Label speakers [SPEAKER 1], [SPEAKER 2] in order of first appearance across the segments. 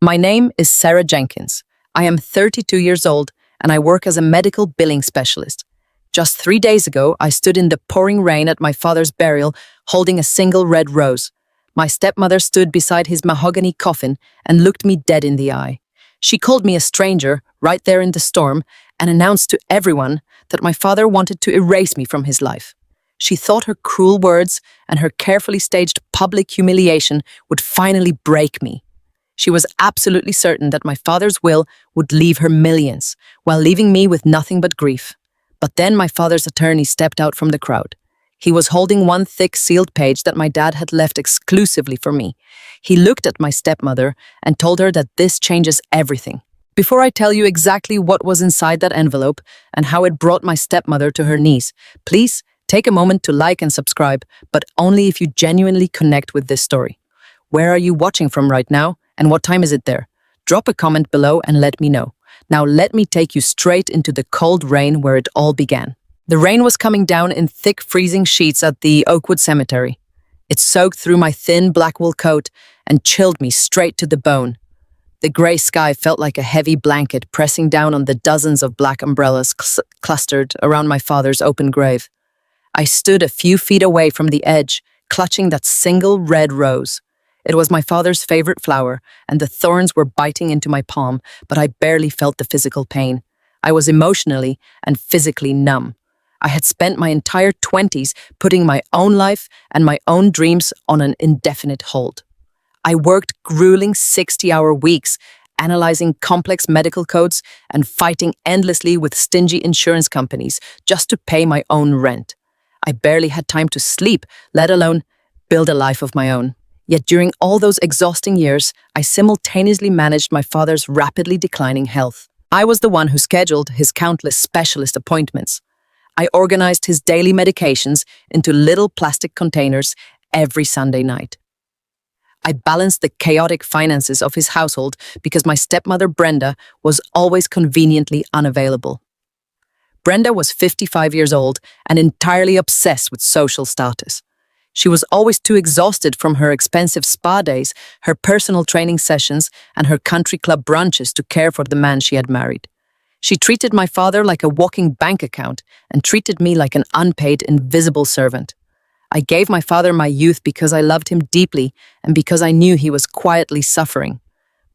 [SPEAKER 1] My name is Sarah Jenkins. I am 32 years old and I work as a medical billing specialist. Just 3 days ago, I stood in the pouring rain at my father's burial holding a single red rose. My stepmother stood beside his mahogany coffin and looked me dead in the eye. She called me a stranger right there in the storm and announced to everyone that my father wanted to erase me from his life. She thought her cruel words and her carefully staged public humiliation would finally break me. She was absolutely certain that my father's will would leave her millions, while leaving me with nothing but grief. But then my father's attorney stepped out from the crowd. He was holding one thick sealed page that my dad had left exclusively for me. He looked at my stepmother and told her that this changes everything. Before I tell you exactly what was inside that envelope and how it brought my stepmother to her knees, please take a moment to like and subscribe, but only if you genuinely connect with this story. Where are you watching from right now, and what time is it there? Drop a comment below and let me know. Now let me take you straight into the cold rain where it all began. The rain was coming down in thick freezing sheets at the Oakwood Cemetery. It soaked through my thin black wool coat and chilled me straight to the bone. The grey sky felt like a heavy blanket pressing down on the dozens of black umbrellas clustered around my father's open grave. I stood a few feet away from the edge, clutching that single red rose. It was my father's favorite flower, and the thorns were biting into my palm, but I barely felt the physical pain. I was emotionally and physically numb. I had spent my entire 20s putting my own life and my own dreams on an indefinite hold. I worked grueling 60-hour weeks, analyzing complex medical codes and fighting endlessly with stingy insurance companies just to pay my own rent. I barely had time to sleep, let alone build a life of my own. Yet during all those exhausting years, I simultaneously managed my father's rapidly declining health. I was the one who scheduled his countless specialist appointments. I organized his daily medications into little plastic containers every Sunday night. I balanced the chaotic finances of his household because my stepmother Brenda was always conveniently unavailable. Brenda was 55 years old and entirely obsessed with social status. She was always too exhausted from her expensive spa days, her personal training sessions, and her country club brunches to care for the man she had married. She treated my father like a walking bank account and treated me like an unpaid, invisible servant. I gave my father my youth because I loved him deeply and because I knew he was quietly suffering.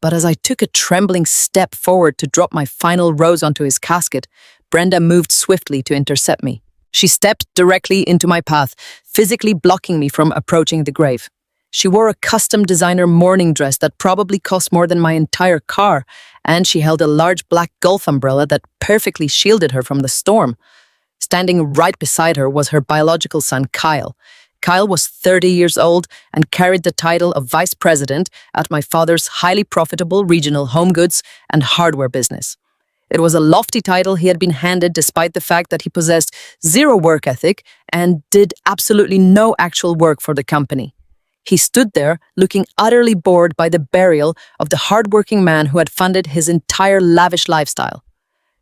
[SPEAKER 1] But as I took a trembling step forward to drop my final rose onto his casket, Brenda moved swiftly to intercept me. She stepped directly into my path, physically blocking me from approaching the grave. She wore a custom designer mourning dress that probably cost more than my entire car, and she held a large black golf umbrella that perfectly shielded her from the storm. Standing right beside her was her biological son, Kyle. Kyle was 30 years old and carried the title of vice president at my father's highly profitable regional home goods and hardware business. It was a lofty title he had been handed despite the fact that he possessed zero work ethic and did absolutely no actual work for the company. He stood there looking utterly bored by the burial of the hardworking man who had funded his entire lavish lifestyle.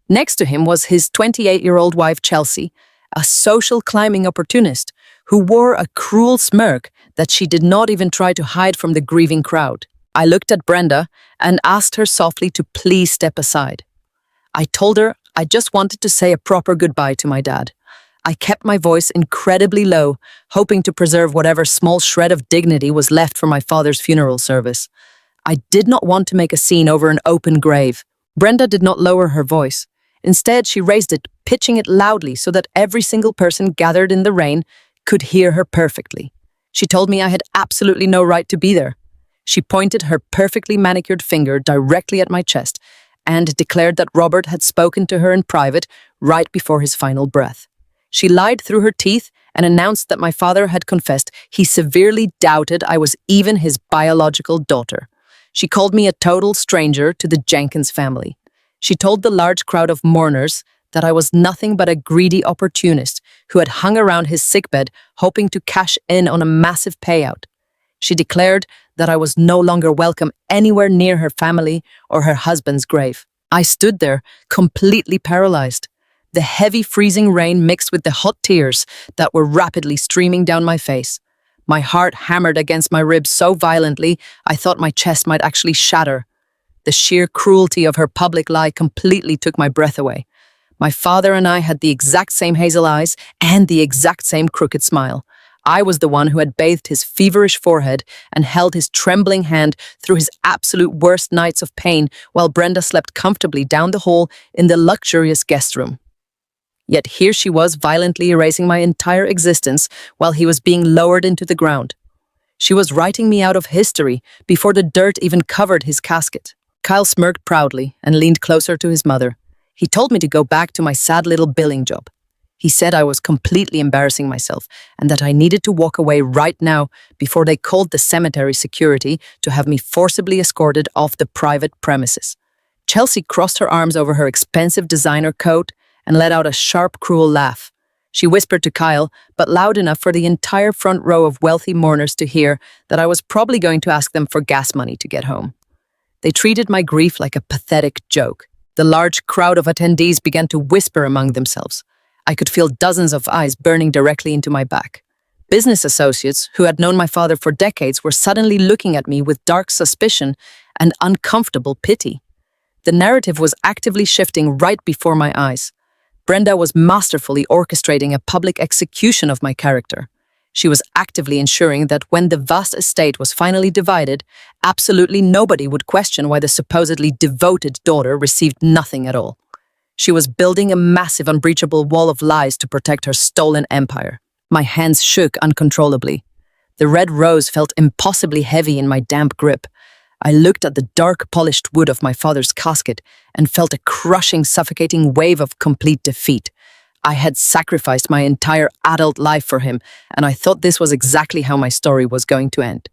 [SPEAKER 1] Next to him was his 28-year-old wife, Chelsea, a social climbing opportunist who wore a cruel smirk that she did not even try to hide from the grieving crowd. I looked at Brenda and asked her softly to please step aside. I told her I just wanted to say a proper goodbye to my dad. I kept my voice incredibly low, hoping to preserve whatever small shred of dignity was left for my father's funeral service. I did not want to make a scene over an open grave. Brenda did not lower her voice. Instead, she raised it, pitching it loudly so that every single person gathered in the rain could hear her perfectly. She told me I had absolutely no right to be there. She pointed her perfectly manicured finger directly at my chest and declared that Robert had spoken to her in private right before his final breath. She lied through her teeth and announced that my father had confessed he severely doubted I was even his biological daughter. She called me a total stranger to the Jenkins family. She told the large crowd of mourners that I was nothing but a greedy opportunist who had hung around his sickbed hoping to cash in on a massive payout. She declared that I was no longer welcome anywhere near her family or her husband's grave. I stood there, completely paralyzed. The heavy freezing rain mixed with the hot tears that were rapidly streaming down my face. My heart hammered against my ribs so violently, I thought my chest might actually shatter. The sheer cruelty of her public lie completely took my breath away. My father and I had the exact same hazel eyes and the exact same crooked smile. I was the one who had bathed his feverish forehead and held his trembling hand through his absolute worst nights of pain while Brenda slept comfortably down the hall in the luxurious guest room. Yet here she was violently erasing my entire existence while he was being lowered into the ground. She was writing me out of history before the dirt even covered his casket. Kyle smirked proudly and leaned closer to his mother. He told me to go back to my sad little billing job. He said I was completely embarrassing myself and that I needed to walk away right now before they called the cemetery security to have me forcibly escorted off the private premises. Chelsea crossed her arms over her expensive designer coat and let out a sharp, cruel laugh. She whispered to Kyle, but loud enough for the entire front row of wealthy mourners to hear, that I was probably going to ask them for gas money to get home. They treated my grief like a pathetic joke. The large crowd of attendees began to whisper among themselves. I could feel dozens of eyes burning directly into my back. Business associates who had known my father for decades were suddenly looking at me with dark suspicion and uncomfortable pity. The narrative was actively shifting right before my eyes. Brenda was masterfully orchestrating a public execution of my character. She was actively ensuring that when the vast estate was finally divided, absolutely nobody would question why the supposedly devoted daughter received nothing at all. She was building a massive, unbreachable wall of lies to protect her stolen empire. My hands shook uncontrollably. The red rose felt impossibly heavy in my damp grip. I looked at the dark, polished wood of my father's casket and felt a crushing, suffocating wave of complete defeat. I had sacrificed my entire adult life for him, and I thought this was exactly how my story was going to end.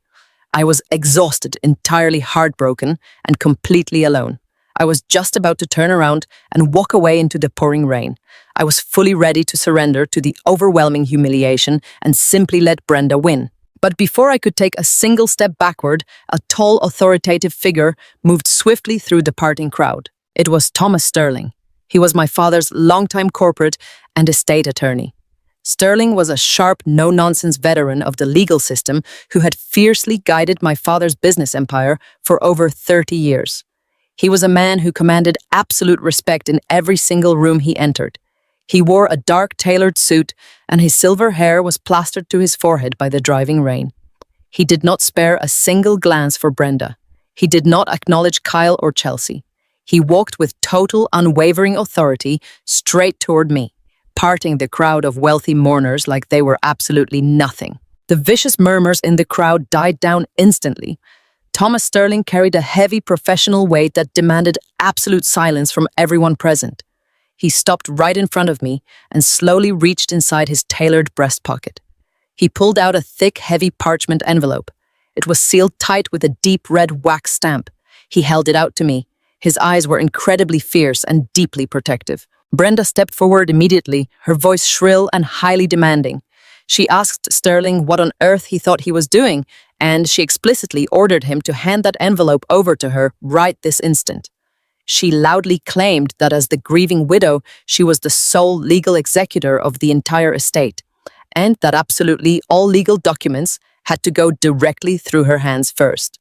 [SPEAKER 1] I was exhausted, entirely heartbroken, and completely alone. I was just about to turn around and walk away into the pouring rain. I was fully ready to surrender to the overwhelming humiliation and simply let Brenda win. But before I could take a single step backward, a tall, authoritative figure moved swiftly through the parting crowd. It was Thomas Sterling. He was my father's longtime corporate and estate attorney. Sterling was a sharp, no-nonsense veteran of the legal system who had fiercely guided my father's business empire for over 30 years. He was a man who commanded absolute respect in every single room he entered. He wore a dark tailored suit, and his silver hair was plastered to his forehead by the driving rain. He did not spare a single glance for Brenda. He did not acknowledge Kyle or Chelsea. He walked with total, unwavering authority straight toward me, parting the crowd of wealthy mourners like they were absolutely nothing. The vicious murmurs in the crowd died down instantly. Thomas Sterling carried a heavy professional weight that demanded absolute silence from everyone present. He stopped right in front of me and slowly reached inside his tailored breast pocket. He pulled out a thick, heavy parchment envelope. It was sealed tight with a deep red wax stamp. He held it out to me. His eyes were incredibly fierce and deeply protective. Brenda stepped forward immediately, her voice shrill and highly demanding. She asked Sterling what on earth he thought he was doing, and she explicitly ordered him to hand that envelope over to her right this instant. She loudly claimed that as the grieving widow, she was the sole legal executor of the entire estate, and that absolutely all legal documents had to go directly through her hands first.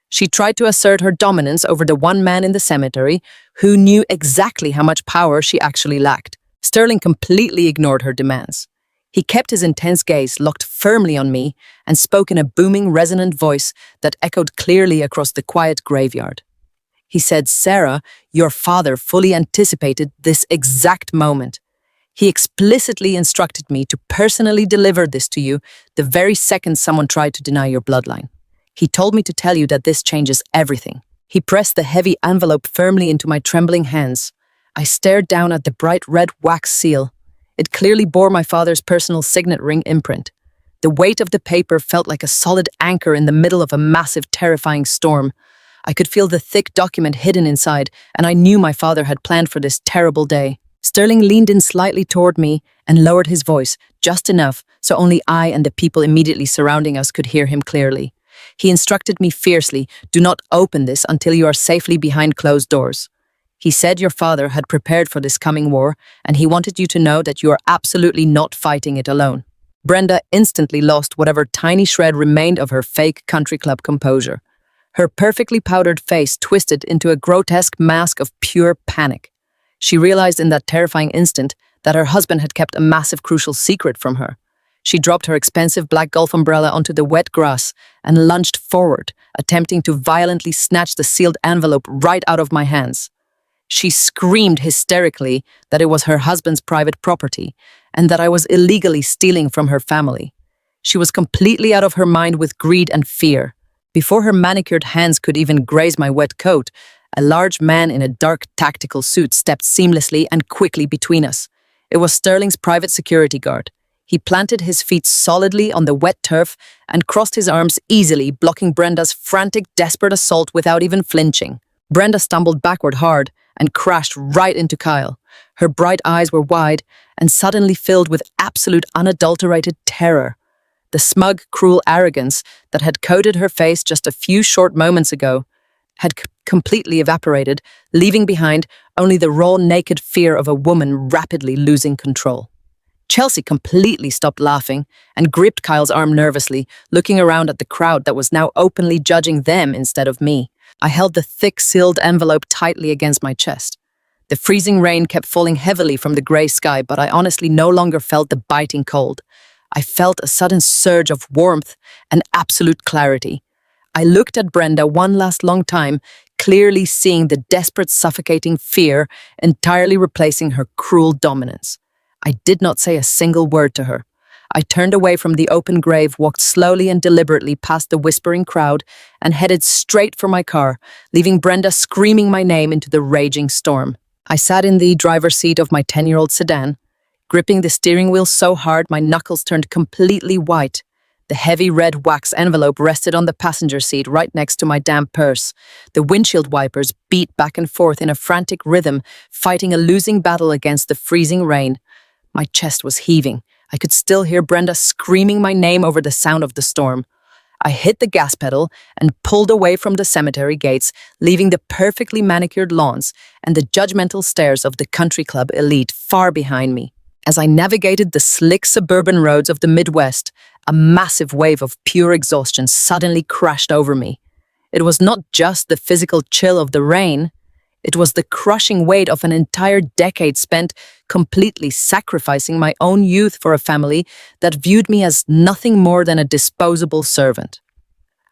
[SPEAKER 1] She tried to assert her dominance over the one man in the cemetery who knew exactly how much power she actually lacked. Sterling completely ignored her demands. He kept his intense gaze locked firmly on me and spoke in a booming, resonant voice that echoed clearly across the quiet graveyard. He said, "Sarah, your father fully anticipated this exact moment. He explicitly instructed me to personally deliver this to you the very second someone tried to deny your bloodline. He told me to tell you that this changes everything." He pressed the heavy envelope firmly into my trembling hands. I stared down at the bright red wax seal. It clearly bore my father's personal signet ring imprint. The weight of the paper felt like a solid anchor in the middle of a massive, terrifying storm. I could feel the thick document hidden inside, and I knew my father had planned for this terrible day. Sterling leaned in slightly toward me and lowered his voice, just enough so only I and the people immediately surrounding us could hear him clearly. He instructed me fiercely, "Do not open this until you are safely behind closed doors." He said your father had prepared for this coming war, and he wanted you to know that you are absolutely not fighting it alone. Brenda instantly lost whatever tiny shred remained of her fake country club composure. Her perfectly powdered face twisted into a grotesque mask of pure panic. She realized in that terrifying instant that her husband had kept a massive crucial secret from her. She dropped her expensive black golf umbrella onto the wet grass and lunged forward, attempting to violently snatch the sealed envelope right out of my hands. She screamed hysterically that it was her husband's private property and that I was illegally stealing from her family. She was completely out of her mind with greed and fear. Before her manicured hands could even graze my wet coat, a large man in a dark tactical suit stepped seamlessly and quickly between us. It was Sterling's private security guard. He planted his feet solidly on the wet turf and crossed his arms easily, blocking Brenda's frantic, desperate assault without even flinching. Brenda stumbled backward hard and crashed right into Kyle. Her bright eyes were wide and suddenly filled with absolute unadulterated terror. The smug, cruel arrogance that had coated her face just a few short moments ago had completely evaporated, leaving behind only the raw, naked fear of a woman rapidly losing control. Chelsea completely stopped laughing and gripped Kyle's arm nervously, looking around at the crowd that was now openly judging them instead of me. I held the thick, sealed envelope tightly against my chest. The freezing rain kept falling heavily from the grey sky, but I honestly no longer felt the biting cold. I felt a sudden surge of warmth and absolute clarity. I looked at Brenda one last long time, clearly seeing the desperate, suffocating fear entirely replacing her cruel dominance. I did not say a single word to her. I turned away from the open grave, walked slowly and deliberately past the whispering crowd, and headed straight for my car, leaving Brenda screaming my name into the raging storm. I sat in the driver's seat of my 10-year-old sedan, gripping the steering wheel so hard my knuckles turned completely white. The heavy red wax envelope rested on the passenger seat right next to my damp purse. The windshield wipers beat back and forth in a frantic rhythm, fighting a losing battle against the freezing rain. My chest was heaving. I could still hear Brenda screaming my name over the sound of the storm. I hit the gas pedal and pulled away from the cemetery gates, leaving the perfectly manicured lawns and the judgmental stares of the country club elite far behind me. As I navigated the slick suburban roads of the Midwest, a massive wave of pure exhaustion suddenly crashed over me. It was not just the physical chill of the rain. It was the crushing weight of an entire decade spent completely sacrificing my own youth for a family that viewed me as nothing more than a disposable servant.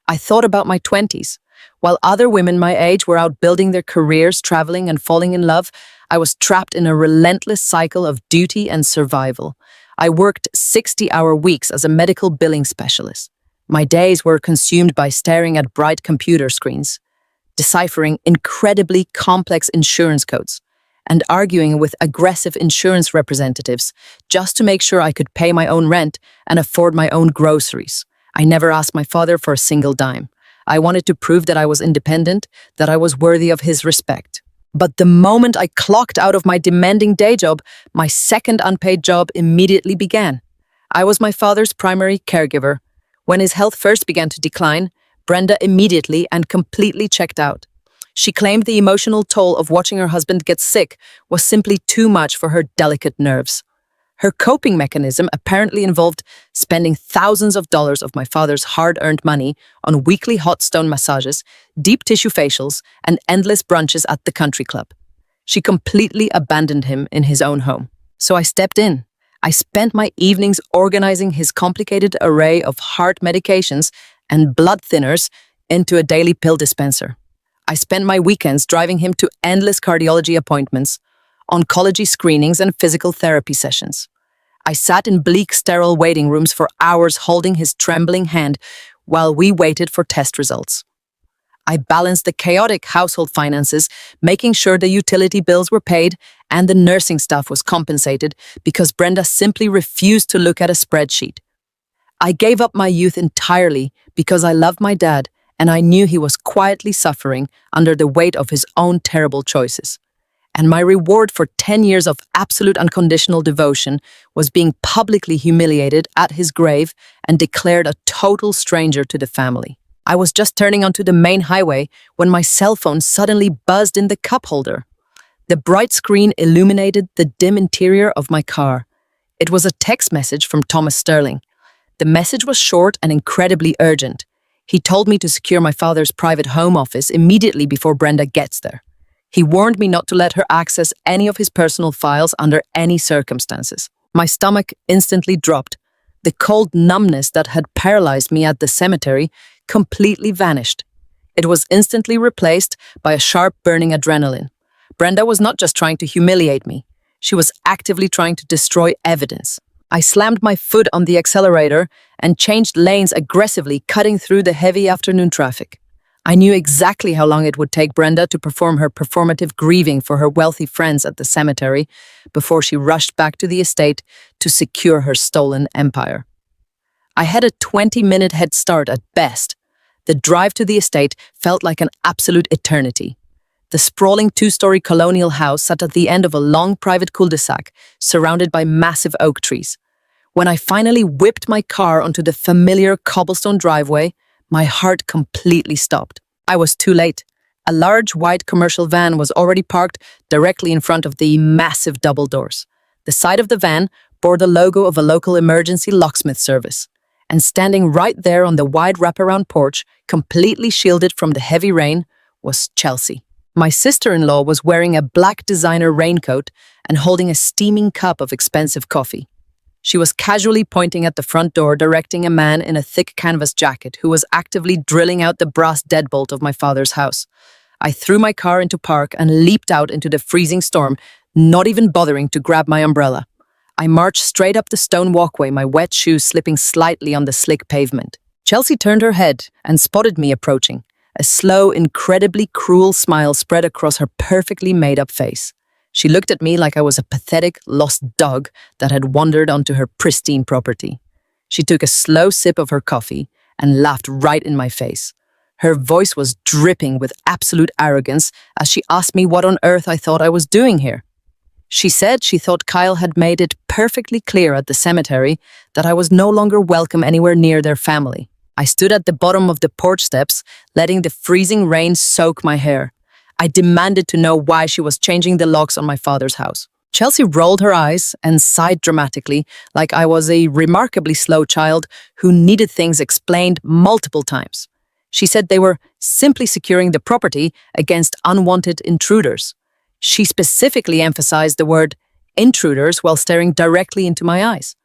[SPEAKER 1] I thought about my 20s. While other women my age were out building their careers, traveling, and falling in love, I was trapped in a relentless cycle of duty and survival. I worked 60-hour weeks as a medical billing specialist. My days were consumed by staring at bright computer screens, deciphering incredibly complex insurance codes, and arguing with aggressive insurance representatives just to make sure I could pay my own rent and afford my own groceries. I never asked my father for a single dime. I wanted to prove that I was independent, that I was worthy of his respect. But the moment I clocked out of my demanding day job, my second unpaid job immediately began. I was my father's primary caregiver. When his health first began to decline, Brenda immediately and completely checked out. She claimed the emotional toll of watching her husband get sick was simply too much for her delicate nerves. Her coping mechanism apparently involved spending thousands of dollars of my father's hard-earned money on weekly hot stone massages, deep tissue facials, and endless brunches at the country club. She completely abandoned him in his own home. So I stepped in. I spent my evenings organizing his complicated array of heart medications and blood thinners into a daily pill dispenser. I spent my weekends driving him to endless cardiology appointments, oncology screenings, and physical therapy sessions. I sat in bleak, sterile waiting rooms for hours holding his trembling hand while we waited for test results. I balanced the chaotic household finances, making sure the utility bills were paid and the nursing staff was compensated because Brenda simply refused to look at a spreadsheet. I gave up my youth entirely because I loved my dad and I knew he was quietly suffering under the weight of his own terrible choices. And my reward for 10 years of absolute unconditional devotion was being publicly humiliated at his grave and declared a total stranger to the family. I was just turning onto the main highway when my cell phone suddenly buzzed in the cup holder. The bright screen illuminated the dim interior of my car. It was a text message from Thomas Sterling. The message was short and incredibly urgent. He told me to secure my father's private home office immediately before Brenda gets there. He warned me not to let her access any of his personal files under any circumstances. My stomach instantly dropped. The cold numbness that had paralyzed me at the cemetery completely vanished. It was instantly replaced by a sharp burning adrenaline. Brenda was not just trying to humiliate me. She was actively trying to destroy evidence. I slammed my foot on the accelerator and changed lanes aggressively, cutting through the heavy afternoon traffic. I knew exactly how long it would take Brenda to perform her performative grieving for her wealthy friends at the cemetery before she rushed back to the estate to secure her stolen empire. I had a 20-minute head start at best. The drive to the estate felt like an absolute eternity. The sprawling 2-story colonial house sat at the end of a long private cul-de-sac surrounded by massive oak trees. When I finally whipped my car onto the familiar cobblestone driveway, my heart completely stopped. I was too late. A large white commercial van was already parked directly in front of the massive double doors. The side of the van bore the logo of a local emergency locksmith service. And standing right there on the wide wraparound porch, completely shielded from the heavy rain, was Chelsea. My sister-in-law was wearing a black designer raincoat and holding a steaming cup of expensive coffee. She was casually pointing at the front door, directing a man in a thick canvas jacket who was actively drilling out the brass deadbolt of my father's house. I threw my car into park and leaped out into the freezing storm, not even bothering to grab my umbrella. I marched straight up the stone walkway, my wet shoes slipping slightly on the slick pavement. Chelsea turned her head and spotted me approaching. A slow, incredibly cruel smile spread across her perfectly made-up face. She looked at me like I was a pathetic, lost dog that had wandered onto her pristine property. She took a slow sip of her coffee and laughed right in my face. Her voice was dripping with absolute arrogance as she asked me what on earth I thought I was doing here. She said she thought Kyle had made it perfectly clear at the cemetery that I was no longer welcome anywhere near their family. I stood at the bottom of the porch steps, letting the freezing rain soak my hair. I demanded to know why she was changing the locks on my father's house. Chelsea rolled her eyes and sighed dramatically, like I was a remarkably slow child who needed things explained multiple times. She said they were simply securing the property against unwanted intruders. She specifically emphasized the word intruders while staring directly into my eyes.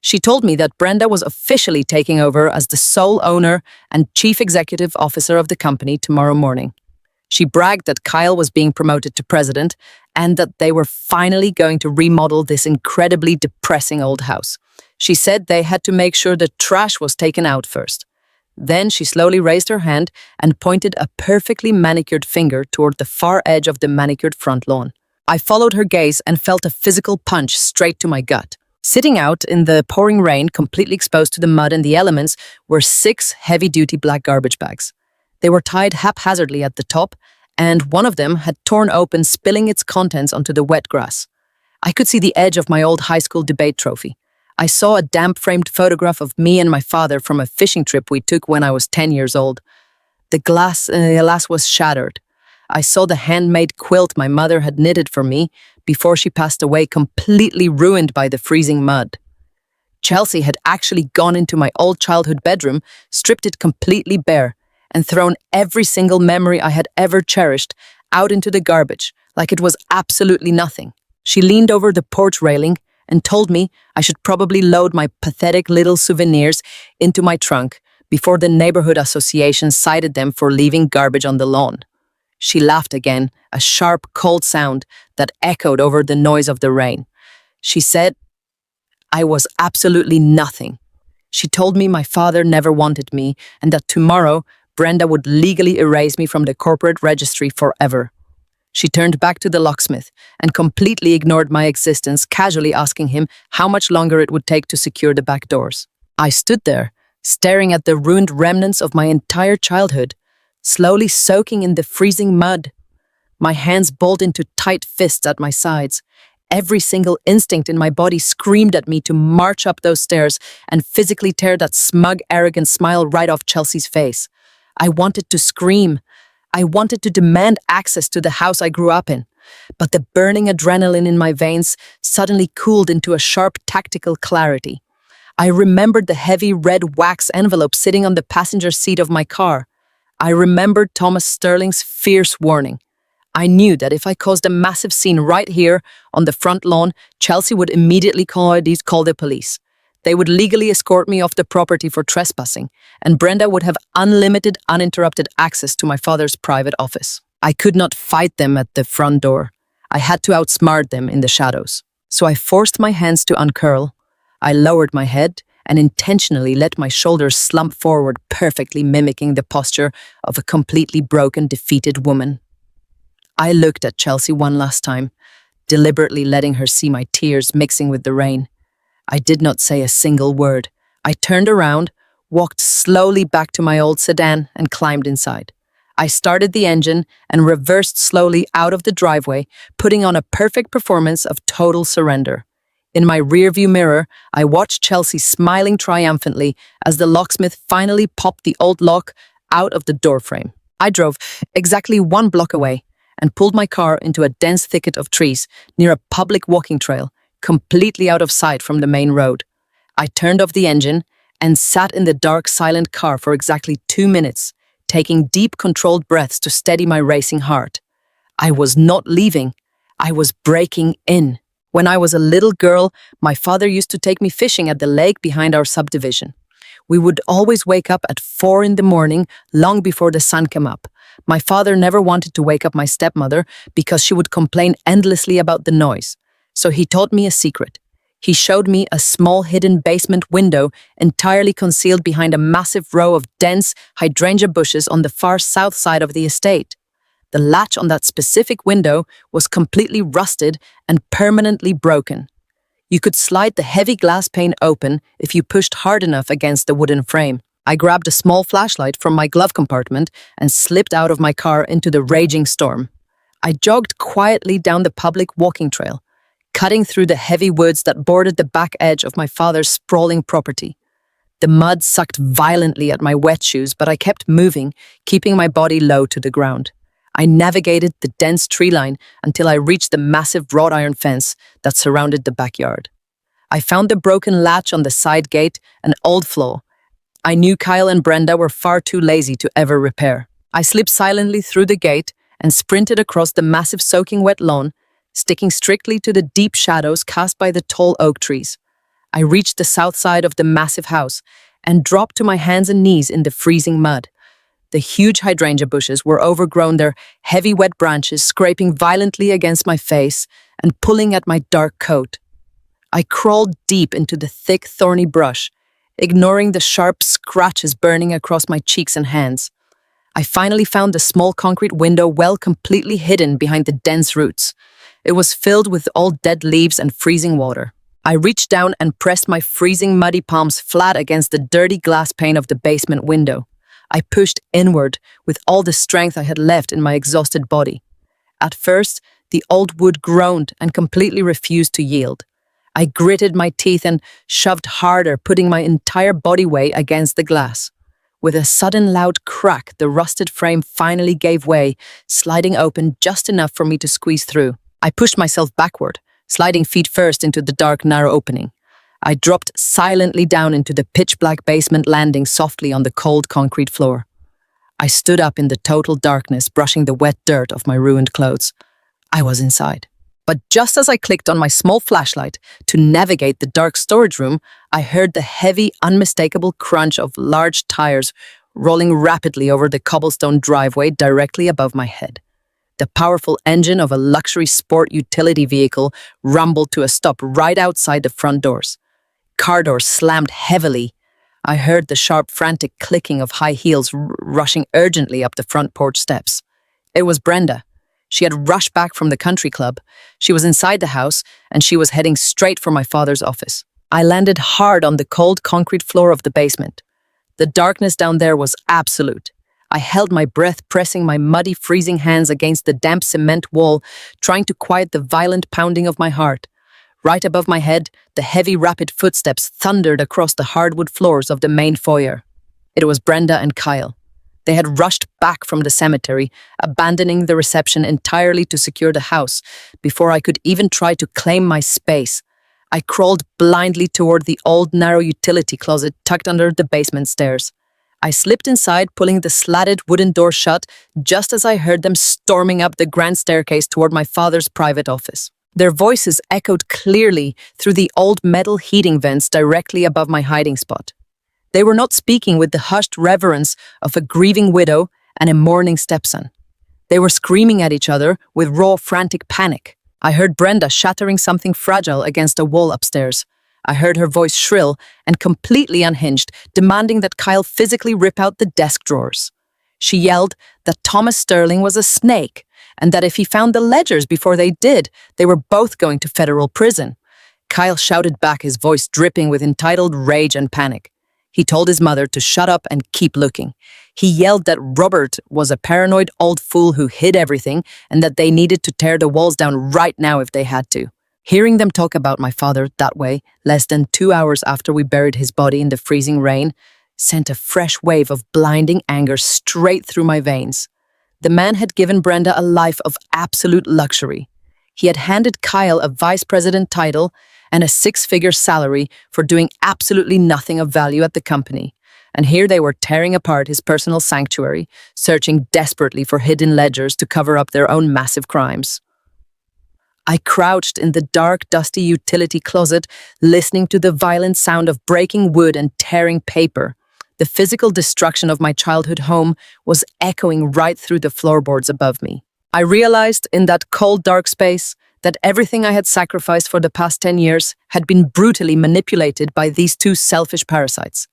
[SPEAKER 1] She told me that Brenda was officially taking over as the sole owner and chief executive officer of the company tomorrow morning. She bragged that Kyle was being promoted to president and that they were finally going to remodel this incredibly depressing old house. She said they had to make sure the trash was taken out first. Then she slowly raised her hand and pointed a perfectly manicured finger toward the far edge of the manicured front lawn. I followed her gaze and felt a physical punch straight to my gut. Sitting out in the pouring rain, completely exposed to the mud and the elements, were 6 heavy-duty black garbage bags. They were tied haphazardly at the top, and one of them had torn open, spilling its contents onto the wet grass. I could see the edge of my old high school debate trophy. I saw a damp-framed photograph of me and my father from a fishing trip we took when I was 10 years old. The glass, alas, was shattered. I saw the handmade quilt my mother had knitted for me before she passed away, completely ruined by the freezing mud. Chelsea had actually gone into my old childhood bedroom, stripped it completely bare, and thrown every single memory I had ever cherished out into the garbage, like it was absolutely nothing. She leaned over the porch railing and told me I should probably load my pathetic little souvenirs into my trunk before the neighborhood association cited them for leaving garbage on the lawn. She laughed again, a sharp, cold sound that echoed over the noise of the rain. She said I was absolutely nothing. She told me my father never wanted me and that tomorrow Brenda would legally erase me from the corporate registry forever. She turned back to the locksmith and completely ignored my existence, casually asking him how much longer it would take to secure the back doors. I stood there, staring at the ruined remnants of my entire childhood, slowly soaking in the freezing mud. My hands balled into tight fists at my sides. Every single instinct in my body screamed at me to march up those stairs and physically tear that smug, arrogant smile right off Chelsea's face. I wanted to scream. I wanted to demand access to the house I grew up in. But the burning adrenaline in my veins suddenly cooled into a sharp tactical clarity. I remembered the heavy red wax envelope sitting on the passenger seat of my car. I remembered Thomas Sterling's fierce warning. I knew that if I caused a massive scene right here on the front lawn, Chelsea would immediately call the police. They would legally escort me off the property for trespassing, and Brenda would have unlimited, uninterrupted access to my father's private office. I could not fight them at the front door. I had to outsmart them in the shadows. So I forced my hands to uncurl. I lowered my head and intentionally let my shoulders slump forward, perfectly mimicking the posture of a completely broken, defeated woman. I looked at Chelsea one last time, deliberately letting her see my tears mixing with the rain. I did not say a single word. I turned around, walked slowly back to my old sedan, and climbed inside. I started the engine and reversed slowly out of the driveway, putting on a perfect performance of total surrender. In my rearview mirror, I watched Chelsea smiling triumphantly as the locksmith finally popped the old lock out of the doorframe. I drove exactly 1 block away and pulled my car into a dense thicket of trees near a public walking trail, completely out of sight from the main road. I turned off the engine and sat in the dark, silent car for exactly 2 minutes, taking deep, controlled breaths to steady my racing heart. I was not leaving. I was breaking in. When I was a little girl, my father used to take me fishing at the lake behind our subdivision. We would always wake up at 4 in the morning, long before the sun came up. My father never wanted to wake up my stepmother because she would complain endlessly about the noise. So he taught me a secret. He showed me a small hidden basement window entirely concealed behind a massive row of dense hydrangea bushes on the far south side of the estate. The latch on that specific window was completely rusted and permanently broken. You could slide the heavy glass pane open if you pushed hard enough against the wooden frame. I grabbed a small flashlight from my glove compartment and slipped out of my car into the raging storm. I jogged quietly down the public walking trail, cutting through the heavy woods that bordered the back edge of my father's sprawling property. The mud sucked violently at my wet shoes, but I kept moving, keeping my body low to the ground. I navigated the dense tree line until I reached the massive wrought iron fence that surrounded the backyard. I found the broken latch on the side gate, an old flaw I knew Kyle and Brenda were far too lazy to ever repair. I slipped silently through the gate and sprinted across the massive soaking wet lawn, sticking strictly to the deep shadows cast by the tall oak trees. I reached the south side of the massive house and dropped to my hands and knees in the freezing mud. The huge hydrangea bushes were overgrown, their heavy wet branches scraping violently against my face and pulling at my dark coat. I crawled deep into the thick, thorny brush, ignoring the sharp scratches burning across my cheeks and hands. I finally found the small concrete window well completely hidden behind the dense roots. It was filled with old dead leaves and freezing water. I reached down and pressed my freezing muddy palms flat against the dirty glass pane of the basement window. I pushed inward with all the strength I had left in my exhausted body. At first, the old wood groaned and completely refused to yield. I gritted my teeth and shoved harder, putting my entire body weight against the glass. With a sudden loud crack, the rusted frame finally gave way, sliding open just enough for me to squeeze through. I pushed myself backward, sliding feet first into the dark, narrow opening. I dropped silently down into the pitch-black basement, landing softly on the cold concrete floor. I stood up in the total darkness, brushing the wet dirt off my ruined clothes. I was inside. But just as I clicked on my small flashlight to navigate the dark storage room, I heard the heavy, unmistakable crunch of large tires rolling rapidly over the cobblestone driveway directly above my head. The powerful engine of a luxury sport utility vehicle rumbled to a stop right outside the front doors. Car doors slammed heavily. I heard the sharp, frantic clicking of high heels rushing urgently up the front porch steps. It was Brenda. She had rushed back from the country club. She was inside the house, and she was heading straight for my father's office. I landed hard on the cold concrete floor of the basement. The darkness down there was absolute. I held my breath, pressing my muddy, freezing hands against the damp cement wall, trying to quiet the violent pounding of my heart. Right above my head, the heavy, rapid footsteps thundered across the hardwood floors of the main foyer. It was Brenda and Kyle. They had rushed back from the cemetery, abandoning the reception entirely to secure the house before I could even try to claim my space. I crawled blindly toward the old narrow utility closet tucked under the basement stairs. I slipped inside, pulling the slatted wooden door shut, just as I heard them storming up the grand staircase toward my father's private office. Their voices echoed clearly through the old metal heating vents directly above my hiding spot. They were not speaking with the hushed reverence of a grieving widow and a mourning stepson. They were screaming at each other with raw, frantic panic. I heard Brenda shattering something fragile against a wall upstairs. I heard her voice shrill and completely unhinged, demanding that Kyle physically rip out the desk drawers. She yelled that Thomas Sterling was a snake, and that if he found the ledgers before they did, they were both going to federal prison. Kyle shouted back, his voice dripping with entitled rage and panic. He told his mother to shut up and keep looking. He yelled that Robert was a paranoid old fool who hid everything and that they needed to tear the walls down right now if they had to. Hearing them talk about my father that way, less than 2 hours after we buried his body in the freezing rain, sent a fresh wave of blinding anger straight through my veins. The man had given Brenda a life of absolute luxury. He had handed Kyle a vice president title and a 6-figure salary for doing absolutely nothing of value at the company. And here they were tearing apart his personal sanctuary, searching desperately for hidden ledgers to cover up their own massive crimes. I crouched in the dark, dusty utility closet, listening to the violent sound of breaking wood and tearing paper. The physical destruction of my childhood home was echoing right through the floorboards above me. I realized in that cold, dark space that everything I had sacrificed for the past 10 years had been brutally manipulated by these two selfish parasites.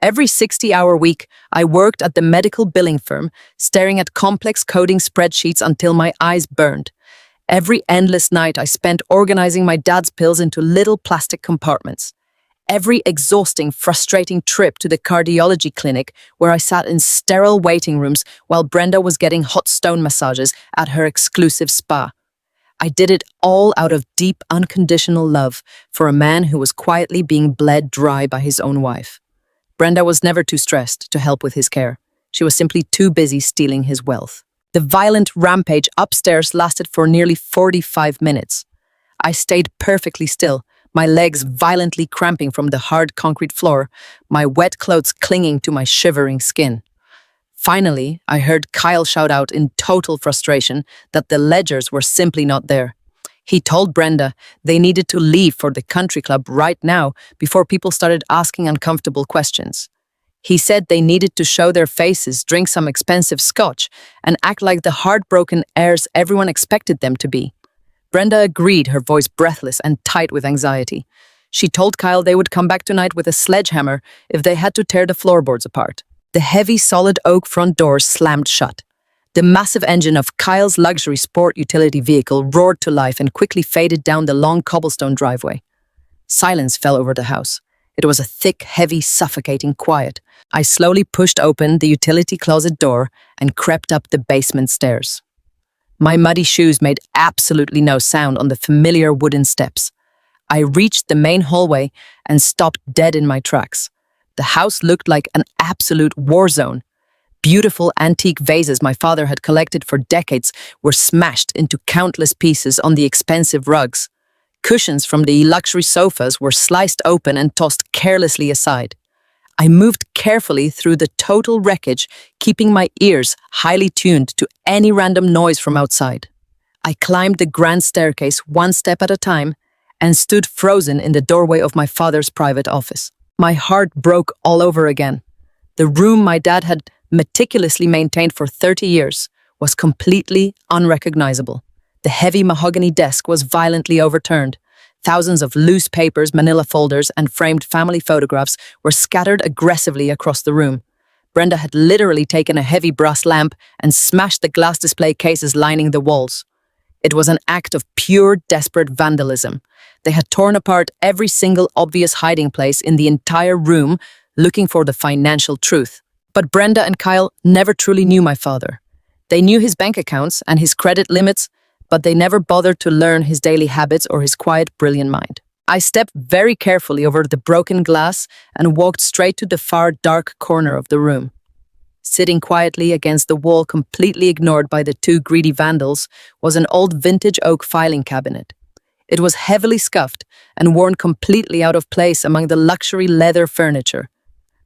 [SPEAKER 1] Every 60-hour week, I worked at the medical billing firm, staring at complex coding spreadsheets until my eyes burned. Every endless night, I spent organizing my dad's pills into little plastic compartments. Every exhausting, frustrating trip to the cardiology clinic where I sat in sterile waiting rooms while Brenda was getting hot stone massages at her exclusive spa. I did it all out of deep, unconditional love for a man who was quietly being bled dry by his own wife. Brenda was never too stressed to help with his care. She was simply too busy stealing his wealth. The violent rampage upstairs lasted for nearly 45 minutes. I stayed perfectly still, my legs violently cramping from the hard concrete floor, my wet clothes clinging to my shivering skin. Finally, I heard Kyle shout out in total frustration that the ledgers were simply not there. He told Brenda they needed to leave for the country club right now before people started asking uncomfortable questions. He said they needed to show their faces, drink some expensive scotch, and act like the heartbroken heirs everyone expected them to be. Brenda agreed, her voice breathless and tight with anxiety. She told Kyle they would come back tonight with a sledgehammer if they had to tear the floorboards apart. The heavy, solid oak front doors slammed shut. The massive engine of Kyle's luxury sport utility vehicle roared to life and quickly faded down the long cobblestone driveway. Silence fell over the house. It was a thick, heavy, suffocating quiet. I slowly pushed open the utility closet door and crept up the basement stairs. My muddy shoes made absolutely no sound on the familiar wooden steps. I reached the main hallway and stopped dead in my tracks. The house looked like an absolute war zone. Beautiful antique vases my father had collected for decades were smashed into countless pieces on the expensive rugs. Cushions from the luxury sofas were sliced open and tossed carelessly aside. I moved carefully through the total wreckage, keeping my ears highly tuned to any random noise from outside. I climbed the grand staircase one step at a time and stood frozen in the doorway of my father's private office. My heart broke all over again. The room my dad had meticulously maintained for 30 years was completely unrecognizable. The heavy mahogany desk was violently overturned. Thousands of loose papers, manila folders, and framed family photographs were scattered aggressively across the room. Brenda had literally taken a heavy brass lamp and smashed the glass display cases lining the walls. It was an act of pure, desperate vandalism. They had torn apart every single obvious hiding place in the entire room, looking for the financial truth. But Brenda and Kyle never truly knew my father. They knew his bank accounts and his credit limits, but they never bothered to learn his daily habits or his quiet, brilliant mind. I stepped very carefully over the broken glass and walked straight to the far, dark corner of the room. Sitting quietly against the wall, completely ignored by the two greedy vandals, was an old vintage oak filing cabinet. It was heavily scuffed and worn completely out of place among the luxury leather furniture.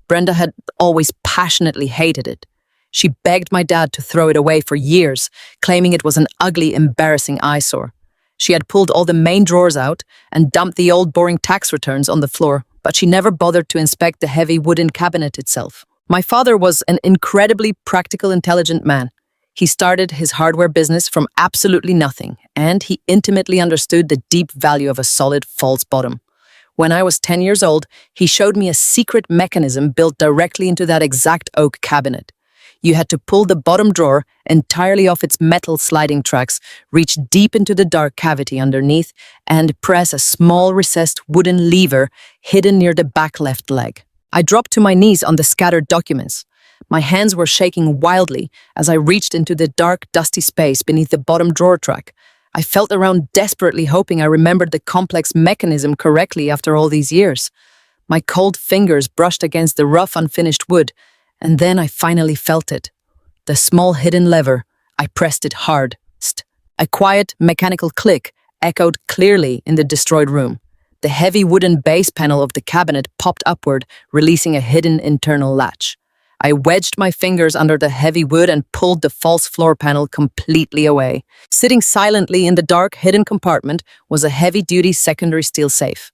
[SPEAKER 1] Brenda had always passionately hated it. She begged my dad to throw it away for years, claiming it was an ugly, embarrassing eyesore. She had pulled all the main drawers out and dumped the old boring tax returns on the floor, but she never bothered to inspect the heavy wooden cabinet itself. My father was an incredibly practical, intelligent man. He started his hardware business from absolutely nothing, and he intimately understood the deep value of a solid false bottom. When I was 10 years old, he showed me a secret mechanism built directly into that exact oak cabinet. You had to pull the bottom drawer entirely off its metal sliding tracks, reach deep into the dark cavity underneath, and press a small recessed wooden lever hidden near the back left leg. I dropped to my knees on the scattered documents. My hands were shaking wildly as I reached into the dark, dusty space beneath the bottom drawer track. I felt around desperately, hoping I remembered the complex mechanism correctly after all these years. My cold fingers brushed against the rough, unfinished wood, and then I finally felt it. The small hidden lever. I pressed it hard. A quiet, mechanical click echoed clearly in the destroyed room. The heavy wooden base panel of the cabinet popped upward, releasing a hidden internal latch. I wedged my fingers under the heavy wood and pulled the false floor panel completely away. Sitting silently in the dark, hidden compartment was a heavy-duty secondary steel safe.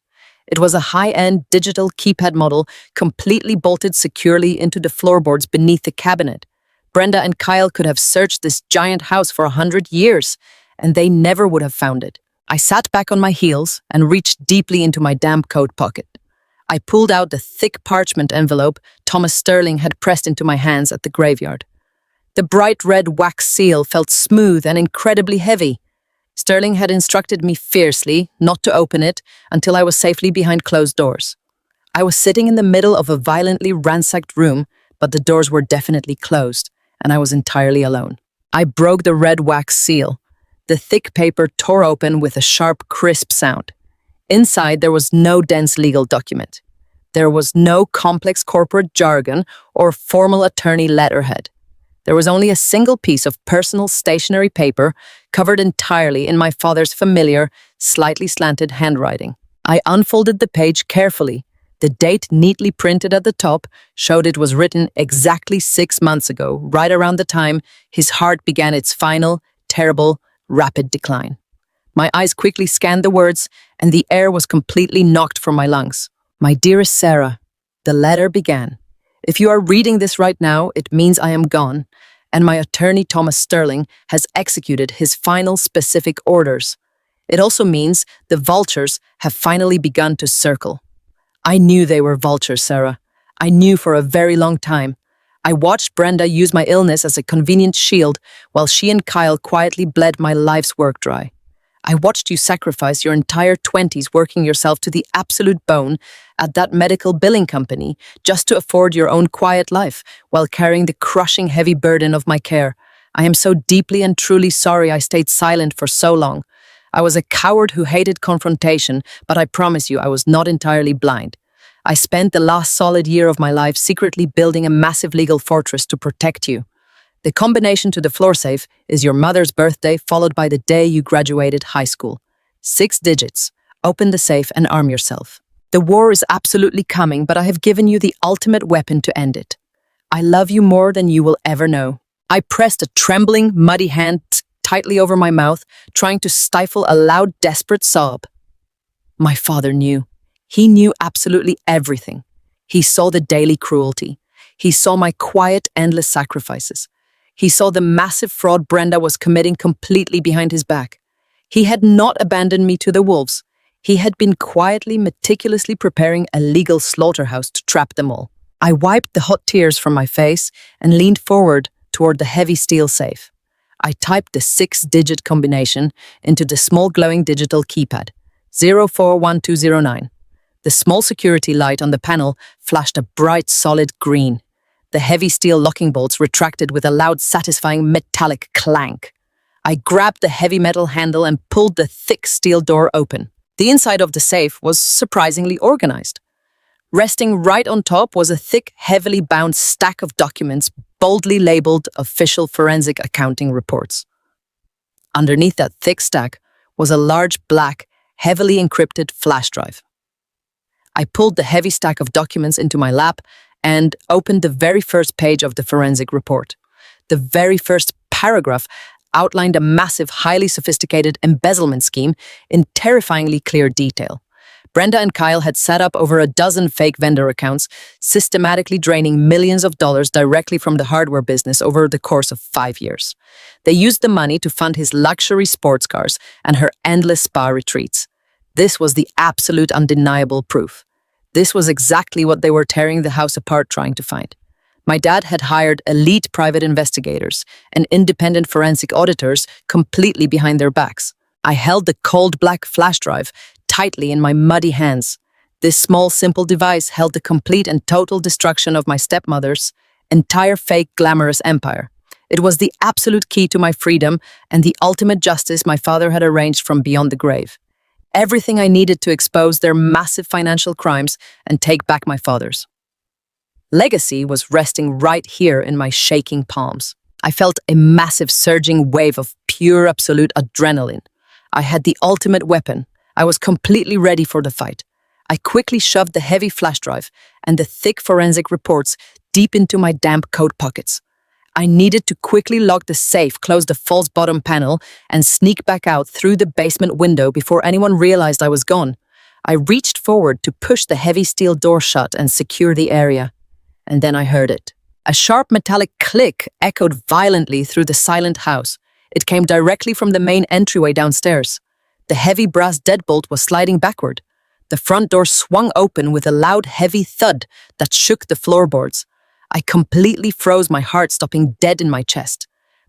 [SPEAKER 1] It was a high-end digital keypad model, completely bolted securely into the floorboards beneath the cabinet. Brenda and Kyle could have searched this giant house for 100 years, and they never would have found it. I sat back on my heels and reached deeply into my damp coat pocket. I pulled out the thick parchment envelope Thomas Sterling had pressed into my hands at the graveyard. The bright red wax seal felt smooth and incredibly heavy. Sterling had instructed me fiercely not to open it until I was safely behind closed doors. I was sitting in the middle of a violently ransacked room, but the doors were definitely closed, and I was entirely alone. I broke the red wax seal. The thick paper tore open with a sharp, crisp sound. Inside, there was no dense legal document. There was no complex corporate jargon or formal attorney letterhead. There was only a single piece of personal stationery paper covered entirely in my father's familiar, slightly slanted handwriting. I unfolded the page carefully. The date neatly printed at the top showed it was written exactly 6 months ago, right around the time his heart began its final, terrible, rapid decline. My eyes quickly scanned the words, and the air was completely knocked from my lungs. My dearest Sarah, the letter began. If you are reading this right now, it means I am gone, and my attorney Thomas Sterling has executed his final specific orders. It also means the vultures have finally begun to circle. I knew they were vultures, Sarah. I knew for a very long time. I watched Brenda use my illness as a convenient shield while she and Kyle quietly bled my life's work dry. I watched you sacrifice your entire 20s working yourself to the absolute bone at that medical billing company just to afford your own quiet life while carrying the crushing heavy burden of my care. I am so deeply and truly sorry I stayed silent for so long. I was a coward who hated confrontation, but I promise you I was not entirely blind. I spent the last solid year of my life secretly building a massive legal fortress to protect you. The combination to the floor safe is your mother's birthday followed by the day you graduated high school. 6 digits. Open the safe and arm yourself. The war is absolutely coming, but I have given you the ultimate weapon to end it. I love you more than you will ever know. I pressed a trembling, muddy hand tightly over my mouth, trying to stifle a loud, desperate sob. My father knew. He knew absolutely everything. He saw the daily cruelty. He saw my quiet, endless sacrifices. He saw the massive fraud Brenda was committing completely behind his back. He had not abandoned me to the wolves. He had been quietly, meticulously preparing a legal slaughterhouse to trap them all. I wiped the hot tears from my face and leaned forward toward the heavy steel safe. I typed the 6-digit combination into the small glowing digital keypad, 041209. The small security light on the panel flashed a bright, solid green. The heavy steel locking bolts retracted with a loud, satisfying metallic clank. I grabbed the heavy metal handle and pulled the thick steel door open. The inside of the safe was surprisingly organized. Resting right on top was a thick, heavily bound stack of documents boldly labeled Official Forensic Accounting Reports. Underneath that thick stack was a large, black, heavily encrypted flash drive. I pulled the heavy stack of documents into my lap and opened the very first page of the forensic report. The very first paragraph outlined a massive, highly sophisticated embezzlement scheme in terrifyingly clear detail. Brenda and Kyle had set up over a dozen fake vendor accounts, systematically draining millions of dollars directly from the hardware business over the course of 5 years. They used the money to fund his luxury sports cars and her endless spa retreats. This was the absolute undeniable proof. This was exactly what they were tearing the house apart trying to find. My dad had hired elite private investigators and independent forensic auditors completely behind their backs. I held the cold black flash drive tightly in my muddy hands. This small, simple device held the complete and total destruction of my stepmother's entire fake, glamorous empire. It was the absolute key to my freedom and the ultimate justice my father had arranged from beyond the grave. Everything I needed to expose their massive financial crimes and take back my father's legacy was resting right here in my shaking palms. I felt a massive surging wave of pure absolute adrenaline. I had the ultimate weapon. I was completely ready for the fight. I quickly shoved the heavy flash drive and the thick forensic reports deep into my damp coat pockets. I needed to quickly lock the safe, close the false bottom panel, and sneak back out through the basement window before anyone realized I was gone. I reached forward to push the heavy steel door shut and secure the area. And then I heard it. A sharp metallic click echoed violently through the silent house. It came directly from the main entryway downstairs. The heavy brass deadbolt was sliding backward. The front door swung open with a loud, heavy thud that shook the floorboards. I completely froze, my heart stopping dead in my chest.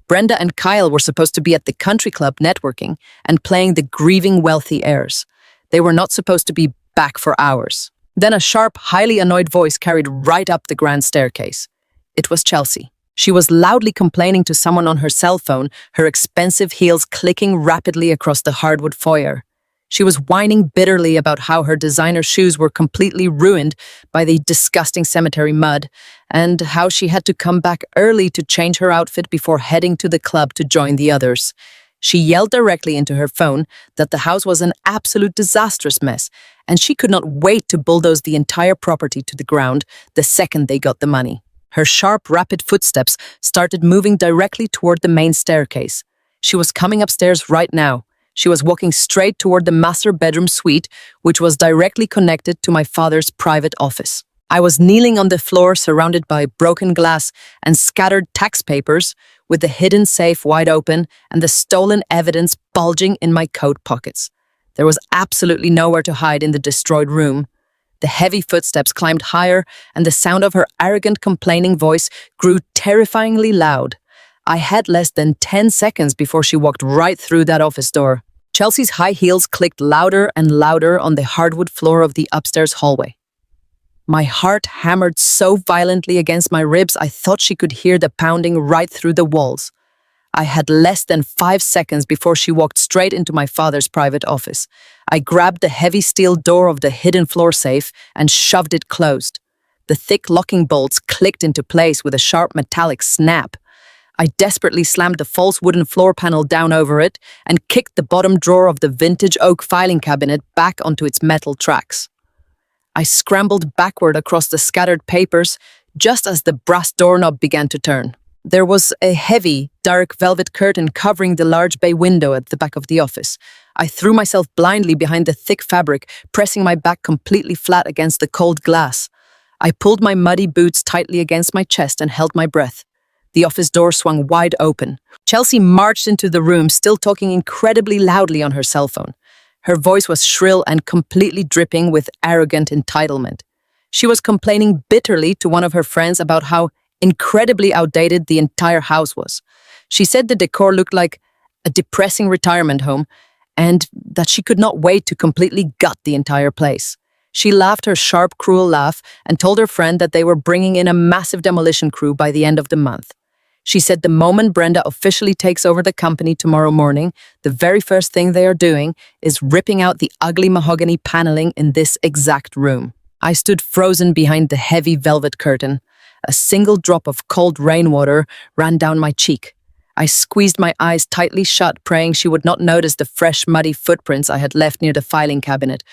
[SPEAKER 1] Brenda and Kyle were supposed to be at the country club networking and playing the grieving wealthy heirs. They were not supposed to be back for hours. Then a sharp, highly annoyed voice carried right up the grand staircase. It was Chelsea. She was loudly complaining to someone on her cell phone, her expensive heels clicking rapidly across the hardwood foyer. She was whining bitterly about how her designer shoes were completely ruined by the disgusting cemetery mud, and how she had to come back early to change her outfit before heading to the club to join the others. She yelled directly into her phone that the house was an absolute disastrous mess, and she could not wait to bulldoze the entire property to the ground the second they got the money. Her sharp, rapid footsteps started moving directly toward the main staircase. She was coming upstairs right now. She was walking straight toward the master bedroom suite, which was directly connected to my father's private office. I was kneeling on the floor, surrounded by broken glass and scattered tax papers, with the hidden safe wide open and the stolen evidence bulging in my coat pockets. There was absolutely nowhere to hide in the destroyed room. The heavy footsteps climbed higher, and the sound of her arrogant, complaining voice grew terrifyingly loud. I had less than 10 seconds before she walked right through that office door. Chelsea's high heels clicked louder and louder on the hardwood floor of the upstairs hallway. My heart hammered so violently against my ribs I thought she could hear the pounding right through the walls. I had less than 5 seconds before she walked straight into my father's private office. I grabbed the heavy steel door of the hidden floor safe and shoved it closed. The thick locking bolts clicked into place with a sharp metallic snap. I desperately slammed the false wooden floor panel down over it and kicked the bottom drawer of the vintage oak filing cabinet back onto its metal tracks. I scrambled backward across the scattered papers just as the brass doorknob began to turn. There was a heavy, dark velvet curtain covering the large bay window at the back of the office. I threw myself blindly behind the thick fabric, pressing my back completely flat against the cold glass. I pulled my muddy boots tightly against my chest and held my breath. The office door swung wide open. Chelsea marched into the room, still talking incredibly loudly on her cell phone. Her voice was shrill and completely dripping with arrogant entitlement. She was complaining bitterly to one of her friends about how incredibly outdated the entire house was. She said the decor looked like a depressing retirement home and that she could not wait to completely gut the entire place. She laughed her sharp, cruel laugh and told her friend that they were bringing in a massive demolition crew by the end of the month. She said the moment Brenda officially takes over the company tomorrow morning, the very first thing they are doing is ripping out the ugly mahogany paneling in this exact room. I stood frozen behind the heavy velvet curtain. A single drop of cold rainwater ran down my cheek. I squeezed my eyes tightly shut, praying she would not notice the fresh, muddy footprints I had left near the filing cabinet,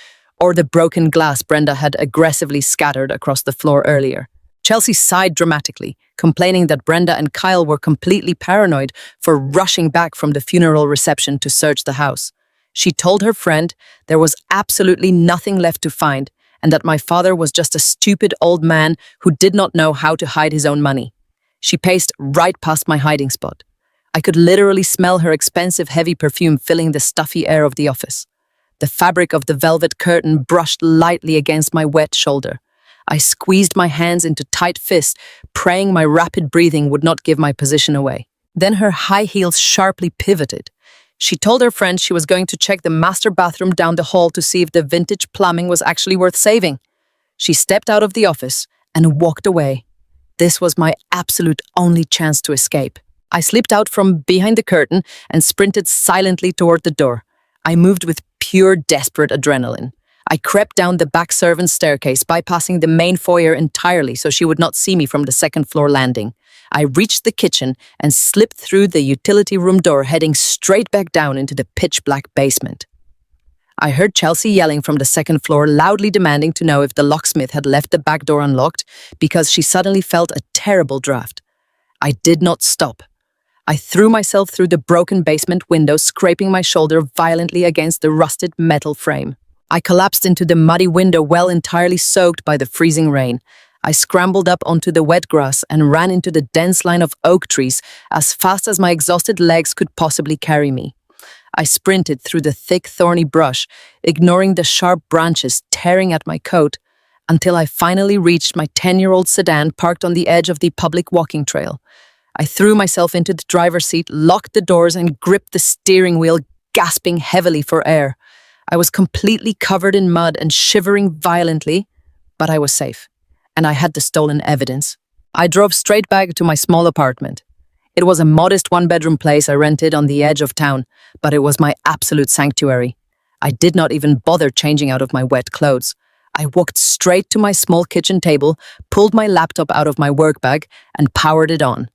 [SPEAKER 1] or the broken glass Brenda had aggressively scattered across the floor earlier. Chelsea sighed dramatically, complaining that Brenda and Kyle were completely paranoid for rushing back from the funeral reception to search the house. She told her friend there was absolutely nothing left to find, and that my father was just a stupid old man who did not know how to hide his own money. She paced right past my hiding spot. I could literally smell her expensive, heavy perfume filling the stuffy air of the office. The fabric of the velvet curtain brushed lightly against my wet shoulder. I squeezed my hands into tight fists, praying my rapid breathing would not give my position away. Then her high heels sharply pivoted. She told her friend she was going to check the master bathroom down the hall to see if the vintage plumbing was actually worth saving. She stepped out of the office and walked away. This was my absolute only chance to escape. I slipped out from behind the curtain and sprinted silently toward the door. I moved with pure desperate adrenaline. I crept down the back servants' staircase, bypassing the main foyer entirely so she would not see me from the second-floor landing. I reached the kitchen and slipped through the utility room door, heading straight back down into the pitch-black basement. I heard Chelsea yelling from the second floor, loudly demanding to know if the locksmith had left the back door unlocked, because she suddenly felt a terrible draft. I did not stop. I threw myself through the broken basement window, scraping my shoulder violently against the rusted metal frame. I collapsed into the muddy window well, entirely soaked by the freezing rain. I scrambled up onto the wet grass and ran into the dense line of oak trees as fast as my exhausted legs could possibly carry me. I sprinted through the thick, thorny brush, ignoring the sharp branches tearing at my coat, until I finally reached my 10-year-old sedan parked on the edge of the public walking trail. I threw myself into the driver's seat, locked the doors, and gripped the steering wheel, gasping heavily for air. I was completely covered in mud and shivering violently, but I was safe, and I had the stolen evidence. I drove straight back to my small apartment. It was a modest one-bedroom place I rented on the edge of town, but it was my absolute sanctuary. I did not even bother changing out of my wet clothes. I walked straight to my small kitchen table, pulled my laptop out of my work bag, and powered it on.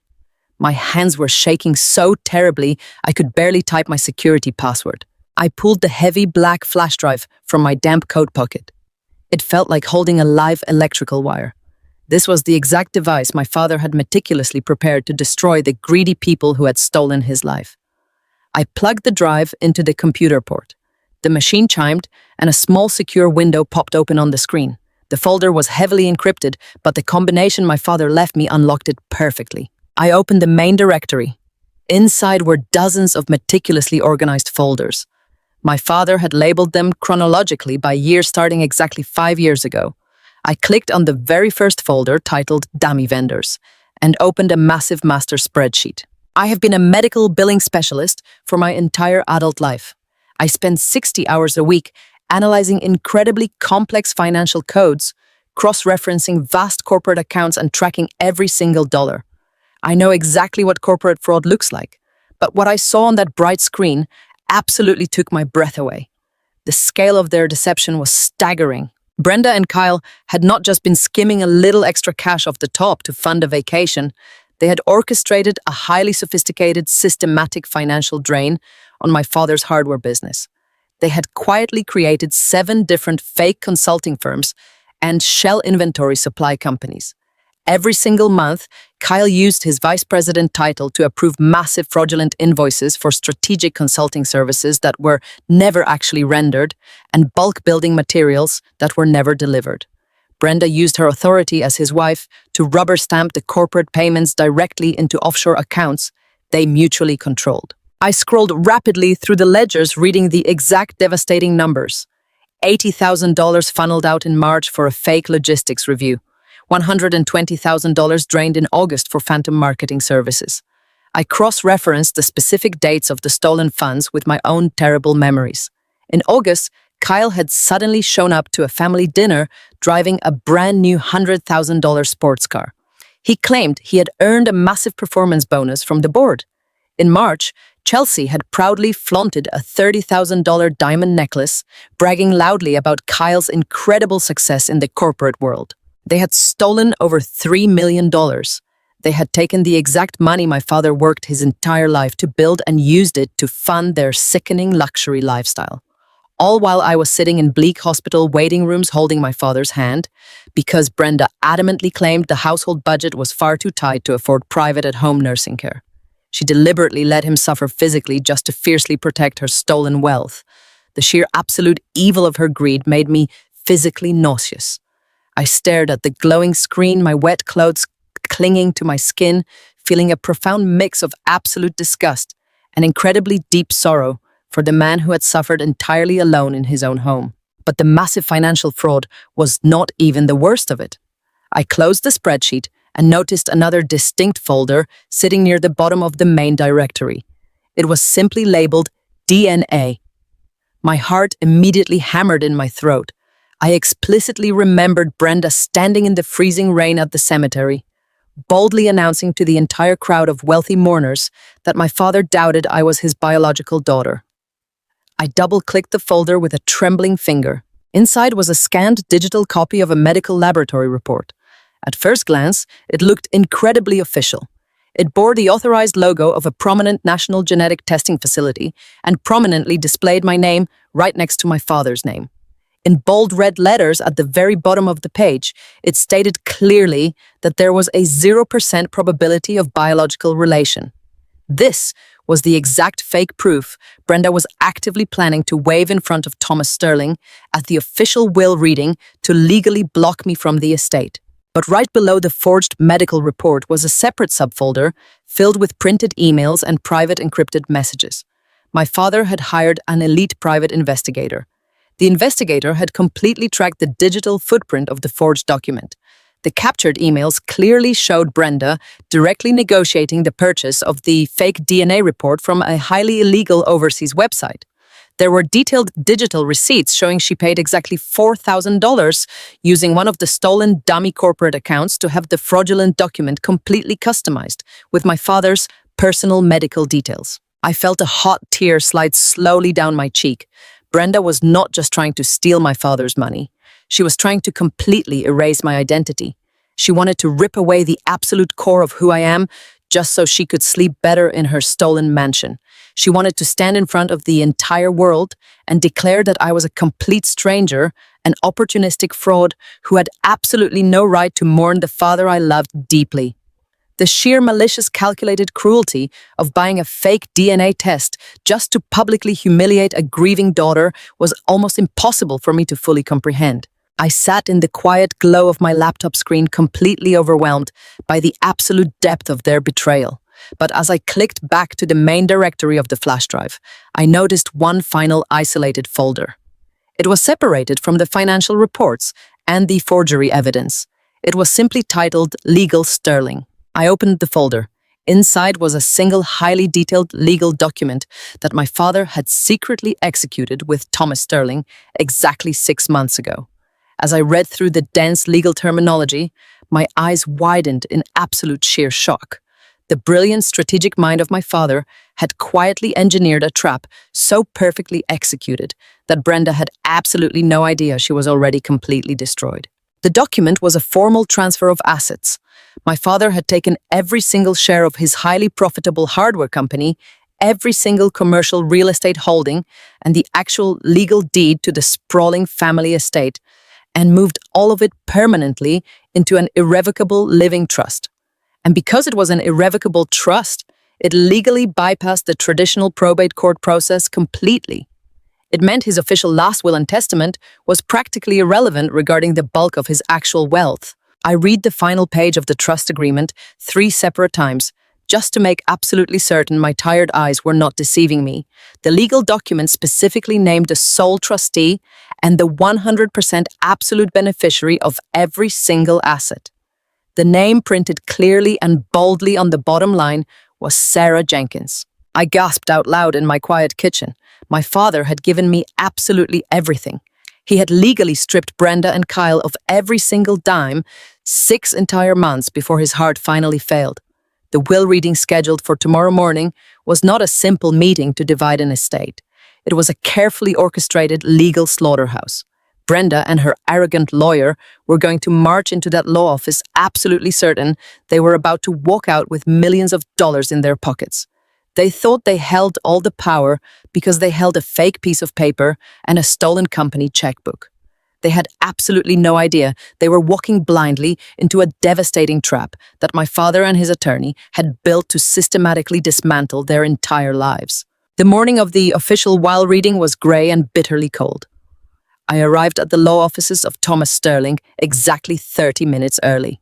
[SPEAKER 1] My hands were shaking so terribly I could barely type my security password. I pulled the heavy black flash drive from my damp coat pocket. It felt like holding a live electrical wire. This was the exact device my father had meticulously prepared to destroy the greedy people who had stolen his life. I plugged the drive into the computer port. The machine chimed, and a small secure window popped open on the screen. The folder was heavily encrypted, but the combination my father left me unlocked it perfectly. I opened the main directory. Inside were dozens of meticulously organized folders. My father had labeled them chronologically by year, starting exactly 5 years ago. I clicked on the very first folder, titled Dummy Vendors, and opened a massive master spreadsheet. I have been a medical billing specialist for my entire adult life. I spend 60 hours a week analyzing incredibly complex financial codes, cross-referencing vast corporate accounts, and tracking every single dollar. I know exactly what corporate fraud looks like, but what I saw on that bright screen absolutely took my breath away. The scale of their deception was staggering. Brenda and Kyle had not just been skimming a little extra cash off the top to fund a vacation, they had orchestrated a highly sophisticated, systematic financial drain on my father's hardware business. They had quietly created 7 different fake consulting firms and shell inventory supply companies. Every single month, Kyle used his vice president title to approve massive fraudulent invoices for strategic consulting services that were never actually rendered and bulk building materials that were never delivered. Brenda used her authority as his wife to rubber stamp the corporate payments directly into offshore accounts they mutually controlled. I scrolled rapidly through the ledgers, reading the exact devastating numbers. $80,000 funneled out in March for a fake logistics review. $120,000 drained in August for phantom marketing services. I cross-referenced the specific dates of the stolen funds with my own terrible memories. In August, Kyle had suddenly shown up to a family dinner driving a brand new $100,000 sports car. He claimed he had earned a massive performance bonus from the board. In March, Chelsea had proudly flaunted a $30,000 diamond necklace, bragging loudly about Kyle's incredible success in the corporate world. They had stolen over $3 million. They had taken the exact money my father worked his entire life to build and used it to fund their sickening luxury lifestyle. All while I was sitting in bleak hospital waiting rooms holding my father's hand, because Brenda adamantly claimed the household budget was far too tight to afford private at-home nursing care. She deliberately let him suffer physically just to fiercely protect her stolen wealth. The sheer absolute evil of her greed made me physically nauseous. I stared at the glowing screen, my wet clothes clinging to my skin, feeling a profound mix of absolute disgust and incredibly deep sorrow for the man who had suffered entirely alone in his own home. But the massive financial fraud was not even the worst of it. I closed the spreadsheet and noticed another distinct folder sitting near the bottom of the main directory. It was simply labeled DNA. My heart immediately hammered in my throat. I explicitly remembered Brenda standing in the freezing rain at the cemetery, boldly announcing to the entire crowd of wealthy mourners that my father doubted I was his biological daughter. I double-clicked the folder with a trembling finger. Inside was a scanned digital copy of a medical laboratory report. At first glance, it looked incredibly official. It bore the authorized logo of a prominent national genetic testing facility and prominently displayed my name right next to my father's name. In bold red letters at the very bottom of the page, it stated clearly that there was a 0% probability of biological relation. This was the exact fake proof Brenda was actively planning to wave in front of Thomas Sterling at the official will reading to legally block me from the estate. But right below the forged medical report was a separate subfolder filled with printed emails and private encrypted messages. My father had hired an elite private investigator. The investigator had completely tracked the digital footprint of the forged document. The captured emails clearly showed Brenda directly negotiating the purchase of the fake DNA report from a highly illegal overseas website. There were detailed digital receipts showing she paid exactly $4,000 using one of the stolen dummy corporate accounts to have the fraudulent document completely customized with my father's personal medical details. I felt a hot tear slide slowly down my cheek. Brenda was not just trying to steal my father's money. She was trying to completely erase my identity. She wanted to rip away the absolute core of who I am just so she could sleep better in her stolen mansion. She wanted to stand in front of the entire world and declare that I was a complete stranger, an opportunistic fraud who had absolutely no right to mourn the father I loved deeply. The sheer malicious calculated cruelty of buying a fake DNA test just to publicly humiliate a grieving daughter was almost impossible for me to fully comprehend. I sat in the quiet glow of my laptop screen completely overwhelmed by the absolute depth of their betrayal. But as I clicked back to the main directory of the flash drive, I noticed one final isolated folder. It was separated from the financial reports and the forgery evidence. It was simply titled Legal Sterling. I opened the folder. Inside was a single highly detailed legal document that my father had secretly executed with Thomas Sterling exactly 6 months ago. As I read through the dense legal terminology, my eyes widened in absolute sheer shock. The brilliant strategic mind of my father had quietly engineered a trap so perfectly executed that Brenda had absolutely no idea she was already completely destroyed. The document was a formal transfer of assets. My father had taken every single share of his highly profitable hardware company, every single commercial real estate holding, and the actual legal deed to the sprawling family estate, and moved all of it permanently into an irrevocable living trust. And because it was an irrevocable trust, it legally bypassed the traditional probate court process completely. It meant his official last will and testament was practically irrelevant regarding the bulk of his actual wealth. I read the final page of the trust agreement 3 separate times, just to make absolutely certain my tired eyes were not deceiving me. The legal document specifically named the sole trustee and the 100% absolute beneficiary of every single asset. The name printed clearly and boldly on the bottom line was Sarah Jenkins. I gasped out loud in my quiet kitchen. My father had given me absolutely everything. He had legally stripped Brenda and Kyle of every single dime 6 entire months before his heart finally failed. The will reading scheduled for tomorrow morning was not a simple meeting to divide an estate. It was a carefully orchestrated legal slaughterhouse. Brenda and her arrogant lawyer were going to march into that law office absolutely certain they were about to walk out with millions of dollars in their pockets. They thought they held all the power because they held a fake piece of paper and a stolen company checkbook. They had absolutely no idea they were walking blindly into a devastating trap that my father and his attorney had built to systematically dismantle their entire lives. The morning of the official while reading was grey and bitterly cold. I arrived at the law offices of Thomas Sterling exactly 30 minutes early.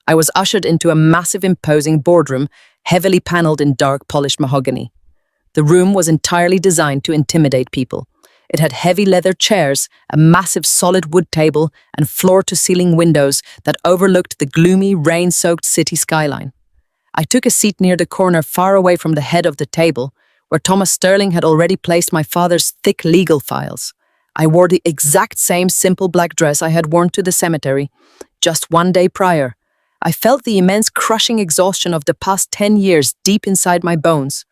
[SPEAKER 1] I was ushered into a massive, imposing boardroom, heavily paneled in dark, polished mahogany. The room was entirely designed to intimidate people. It had heavy leather chairs, a massive solid wood table, and floor-to-ceiling windows that overlooked the gloomy, rain-soaked city skyline. I took a seat near the corner far away from the head of the table, where Thomas Sterling had already placed my father's thick legal files. I wore the exact same simple black dress I had worn to the cemetery just one day prior. I felt the immense crushing exhaustion of the past 10 years deep inside my bones.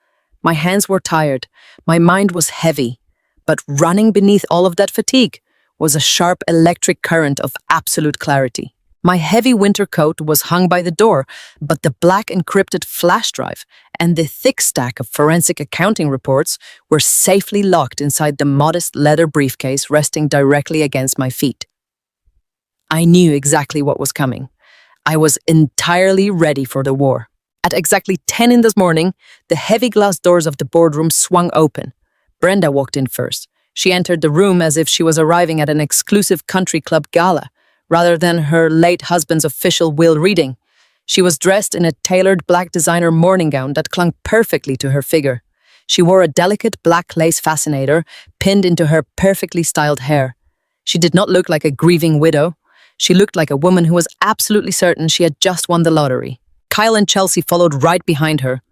[SPEAKER 1] My hands were tired, my mind was heavy, but running beneath all of that fatigue was a sharp electric current of absolute clarity. My heavy winter coat was hung by the door, but the black encrypted flash drive and the thick stack of forensic accounting reports were safely locked inside the modest leather briefcase resting directly against my feet. I knew exactly what was coming. I was entirely ready for the war. At exactly 10 in the morning, the heavy glass doors of the boardroom swung open. Brenda walked in first. She entered the room as if she was arriving at an exclusive country club gala, rather than her late husband's official will reading. She was dressed in a tailored black designer morning gown that clung perfectly to her figure. She wore a delicate black lace fascinator pinned into her perfectly styled hair. She did not look like a grieving widow. She looked like a woman who was absolutely certain she had just won the lottery. Kyle and Chelsea followed right behind her.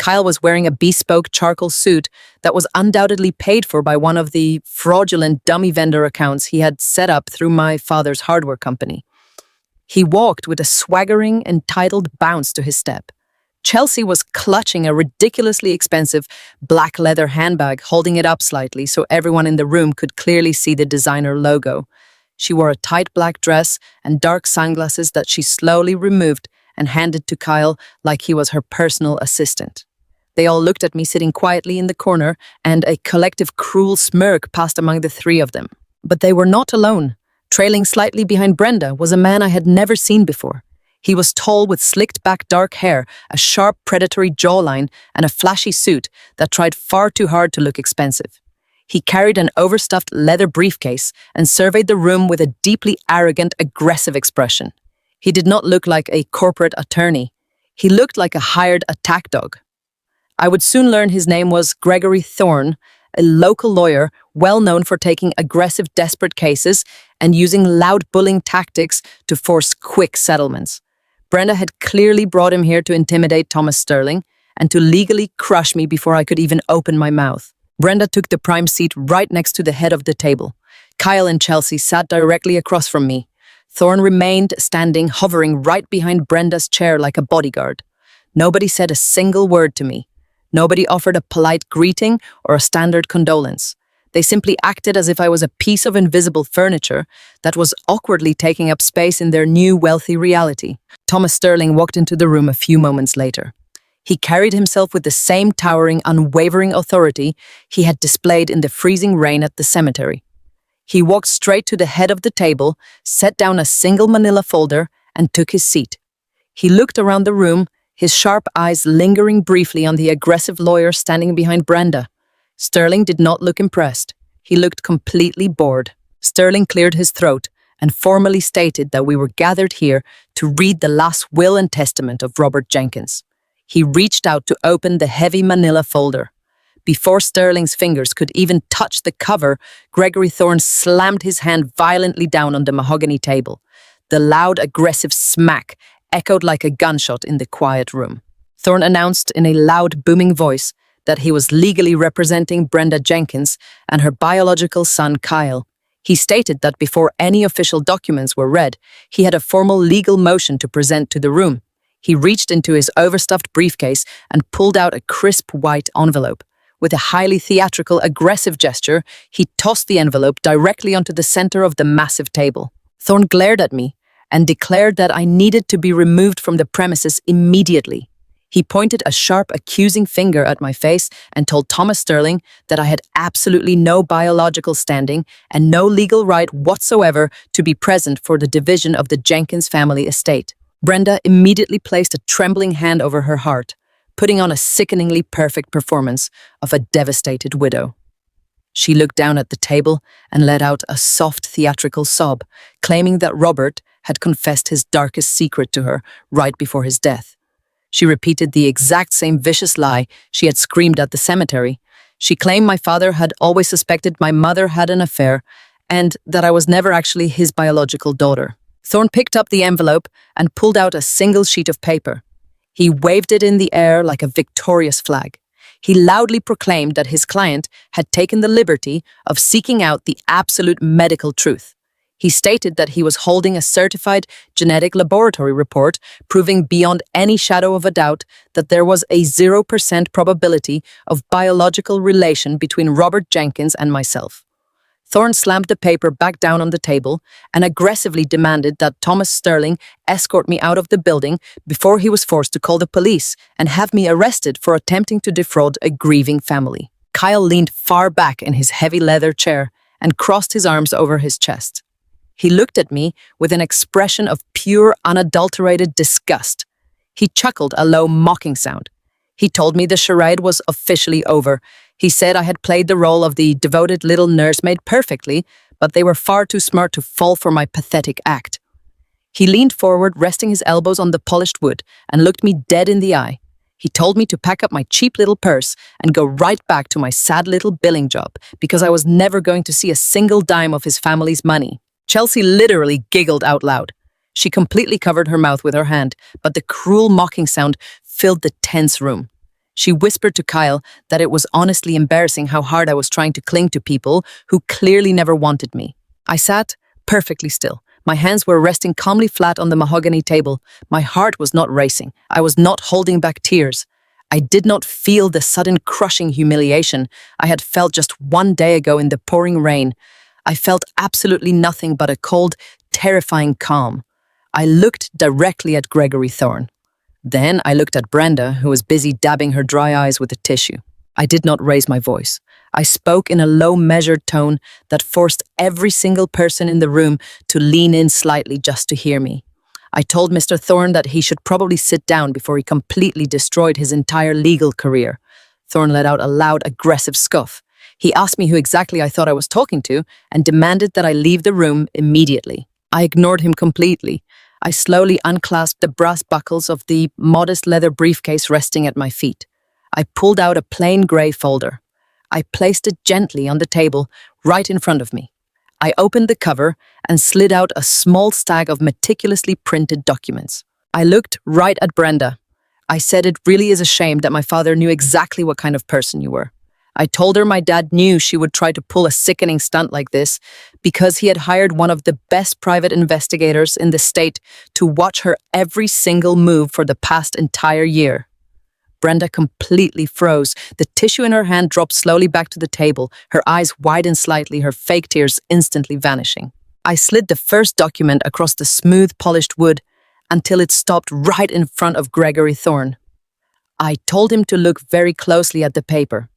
[SPEAKER 1] Kyle was wearing a bespoke charcoal suit that was undoubtedly paid for by one of the fraudulent dummy vendor accounts he had set up through my father's hardware company. He walked with a swaggering, entitled bounce to his step. Chelsea was clutching a ridiculously expensive black leather handbag, holding it up slightly so everyone in the room could clearly see the designer logo. She wore a tight black dress and dark sunglasses that she slowly removed and handed to Kyle like he was her personal assistant. They all looked at me sitting quietly in the corner, and a collective cruel smirk passed among the three of them. But they were not alone. Trailing slightly behind Brenda was a man I had never seen before. He was tall with slicked back dark hair, a sharp predatory jawline, and a flashy suit that tried far too hard to look expensive. He carried an overstuffed leather briefcase and surveyed the room with a deeply arrogant, aggressive expression. He did not look like a corporate attorney. He looked like a hired attack dog. I would soon learn his name was Gregory Thorne, a local lawyer well known for taking aggressive, desperate cases and using loud bullying tactics to force quick settlements. Brenda had clearly brought him here to intimidate Thomas Sterling and to legally crush me before I could even open my mouth. Brenda took the prime seat right next to the head of the table. Kyle and Chelsea sat directly across from me. Thorne remained standing, hovering right behind Brenda's chair like a bodyguard. Nobody said a single word to me. Nobody offered a polite greeting or a standard condolence. They simply acted as if I was a piece of invisible furniture that was awkwardly taking up space in their new wealthy reality. Thomas Sterling walked into the room a few moments later. He carried himself with the same towering, unwavering authority he had displayed in the freezing rain at the cemetery. He walked straight to the head of the table, set down a single manila folder, and took his seat. He looked around the room, his sharp eyes lingering briefly on the aggressive lawyer standing behind Brenda. Sterling did not look impressed. He looked completely bored. Sterling cleared his throat and formally stated that we were gathered here to read the last will and testament of Robert Jenkins. He reached out to open the heavy manila folder. Before Sterling's fingers could even touch the cover, Gregory Thorne slammed his hand violently down on the mahogany table. The loud, aggressive smack echoed like a gunshot in the quiet room. Thorne announced in a loud, booming voice that he was legally representing Brenda Jenkins and her biological son, Kyle. He stated that before any official documents were read, he had a formal legal motion to present to the room. He reached into his overstuffed briefcase and pulled out a crisp white envelope. With a highly theatrical, aggressive gesture, he tossed the envelope directly onto the center of the massive table. Thorne glared at me and declared that I needed to be removed from the premises immediately. He pointed a sharp, accusing finger at my face and told Thomas Sterling that I had absolutely no biological standing and no legal right whatsoever to be present for the division of the Jenkins family estate. Brenda immediately placed a trembling hand over her heart, putting on a sickeningly perfect performance of a devastated widow. She looked down at the table and let out a soft theatrical sob, claiming that Robert had confessed his darkest secret to her right before his death. She repeated the exact same vicious lie she had screamed at the cemetery. She claimed my father had always suspected my mother had an affair and that I was never actually his biological daughter. Thorne picked up the envelope and pulled out a single sheet of paper. He waved it in the air like a victorious flag. He loudly proclaimed that his client had taken the liberty of seeking out the absolute medical truth. He stated that he was holding a certified genetic laboratory report proving beyond any shadow of a doubt that there was a 0% probability of biological relation between Robert Jenkins and myself. Thorne slammed the paper back down on the table and aggressively demanded that Thomas Sterling escort me out of the building before he was forced to call the police and have me arrested for attempting to defraud a grieving family. Kyle leaned far back in his heavy leather chair and crossed his arms over his chest. He looked at me with an expression of pure, unadulterated disgust. He chuckled a low, mocking sound. He told me the charade was officially over. He said I had played the role of the devoted little nursemaid perfectly, but they were far too smart to fall for my pathetic act. He leaned forward, resting his elbows on the polished wood, and looked me dead in the eye. He told me to pack up my cheap little purse and go right back to my sad little billing job because I was never going to see a single dime of his family's money. Chelsea literally giggled out loud. She completely covered her mouth with her hand, but the cruel mocking sound filled the tense room. She whispered to Kyle that it was honestly embarrassing how hard I was trying to cling to people who clearly never wanted me. I sat perfectly still. My hands were resting calmly flat on the mahogany table. My heart was not racing. I was not holding back tears. I did not feel the sudden crushing humiliation I had felt just one day ago in the pouring rain. I felt absolutely nothing but a cold, terrifying calm. I looked directly at Gregory Thorne. Then I looked at Brenda, who was busy dabbing her dry eyes with a tissue. I did not raise my voice. I spoke in a low, measured tone that forced every single person in the room to lean in slightly just to hear me. I told Mr. Thorne that he should probably sit down before he completely destroyed his entire legal career. Thorne let out a loud, aggressive scoff. He asked me who exactly I thought I was talking to and demanded that I leave the room immediately. I ignored him completely. I slowly unclasped the brass buckles of the modest leather briefcase resting at my feet. I pulled out a plain gray folder. I placed it gently on the table right in front of me. I opened the cover and slid out a small stack of meticulously printed documents. I looked right at Brenda. I said it really is a shame that my father knew exactly what kind of person you were. I told her my dad knew she would try to pull a sickening stunt like this because he had hired one of the best private investigators in the state to watch her every single move for the past entire year. Brenda completely froze. The tissue in her hand dropped slowly back to the table, her eyes widened slightly, her fake tears instantly vanishing. I slid the first document across the smooth, polished wood until it stopped right in front of Gregory Thorne. I told him to look very closely at the paper.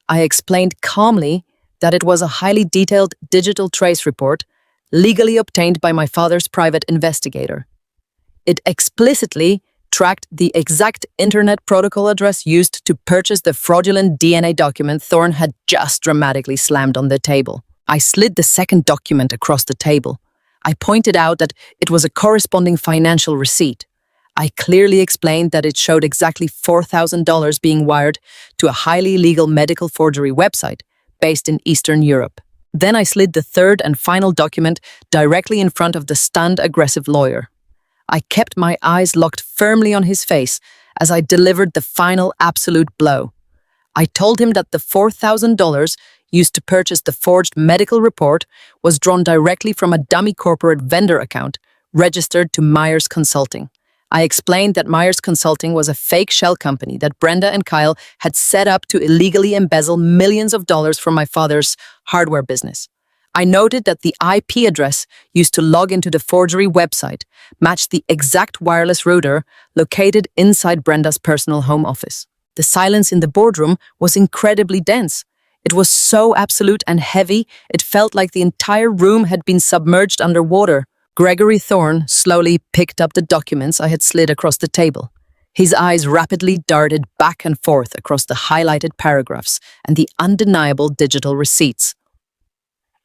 [SPEAKER 1] I explained calmly that it was a highly detailed digital trace report legally obtained by my father's private investigator. It explicitly tracked the exact internet protocol address used to purchase the fraudulent DNA document Thorne had just dramatically slammed on the table. I slid the second document across the table. I pointed out that it was a corresponding financial receipt. I clearly explained that it showed exactly $4,000 being wired to a highly illegal medical forgery website based in Eastern Europe. Then I slid the third and final document directly in front of the stunned, aggressive lawyer. I kept my eyes locked firmly on his face as I delivered the final absolute blow. I told him that the $4,000 used to purchase the forged medical report was drawn directly from a dummy corporate vendor account registered to Myers Consulting. I explained that Myers Consulting was a fake shell company that Brenda and Kyle had set up to illegally embezzle millions of dollars from my father's hardware business. I noted that the IP address used to log into the forgery website matched the exact wireless router located inside Brenda's personal home office. The silence in the boardroom was incredibly dense. It was so absolute and heavy, it felt like the entire room had been submerged underwater. Gregory Thorne slowly picked up the documents I had slid across the table. His eyes rapidly darted back and forth across the highlighted paragraphs and the undeniable digital receipts.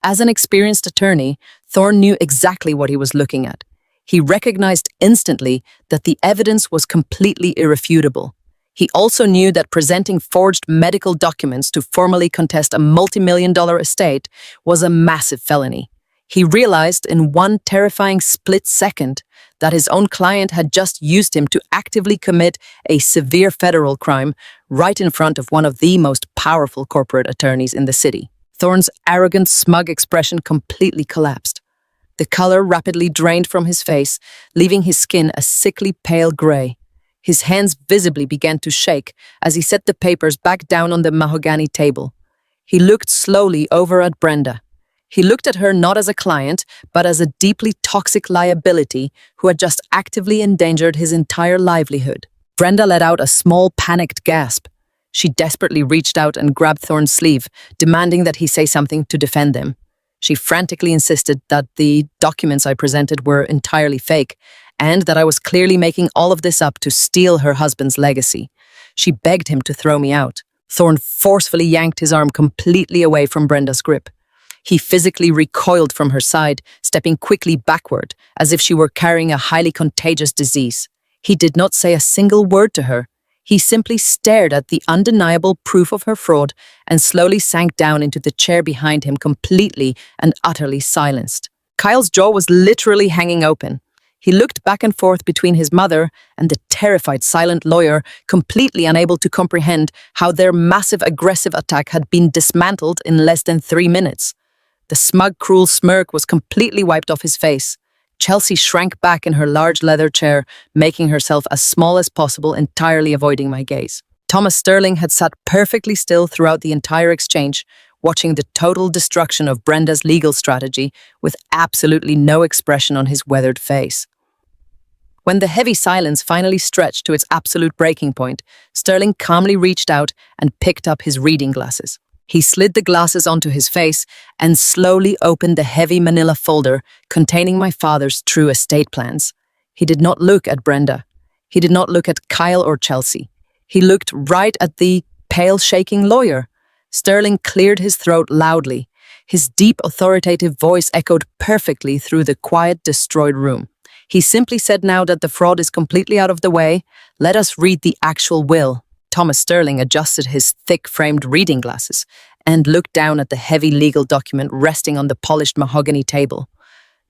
[SPEAKER 1] As an experienced attorney, Thorne knew exactly what he was looking at. He recognized instantly that the evidence was completely irrefutable. He also knew that presenting forged medical documents to formally contest a multi-million-dollar estate was a massive felony. He realized in one terrifying split second that his own client had just used him to actively commit a severe federal crime right in front of one of the most powerful corporate attorneys in the city. Thorne's arrogant, smug expression completely collapsed. The color rapidly drained from his face, leaving his skin a sickly pale gray. His hands visibly began to shake as he set the papers back down on the mahogany table. He looked slowly over at Brenda. He looked at her not as a client, but as a deeply toxic liability who had just actively endangered his entire livelihood. Brenda let out a small, panicked gasp. She desperately reached out and grabbed Thorne's sleeve, demanding that he say something to defend them. She frantically insisted that the documents I presented were entirely fake, and that I was clearly making all of this up to steal her husband's legacy. She begged him to throw me out. Thorne forcefully yanked his arm completely away from Brenda's grip. He physically recoiled from her side, stepping quickly backward, as if she were carrying a highly contagious disease. He did not say a single word to her. He simply stared at the undeniable proof of her fraud and slowly sank down into the chair behind him, completely and utterly silenced. Kyle's jaw was literally hanging open. He looked back and forth between his mother and the terrified silent lawyer, completely unable to comprehend how their massive aggressive attack had been dismantled in less than 3 minutes. The smug, cruel smirk was completely wiped off his face. Chelsea shrank back in her large leather chair, making herself as small as possible, entirely avoiding my gaze. Thomas Sterling had sat perfectly still throughout the entire exchange, watching the total destruction of Brenda's legal strategy with absolutely no expression on his weathered face. When the heavy silence finally stretched to its absolute breaking point, Sterling calmly reached out and picked up his reading glasses. He slid the glasses onto his face and slowly opened the heavy manila folder containing my father's true estate plans. He did not look at Brenda. He did not look at Kyle or Chelsea. He looked right at the pale, shaking lawyer. Sterling cleared his throat loudly. His deep, authoritative voice echoed perfectly through the quiet, destroyed room. He simply said, "Now that the fraud is completely out of the way, let us read the actual will." Thomas Sterling adjusted his thick-framed reading glasses and looked down at the heavy legal document resting on the polished mahogany table.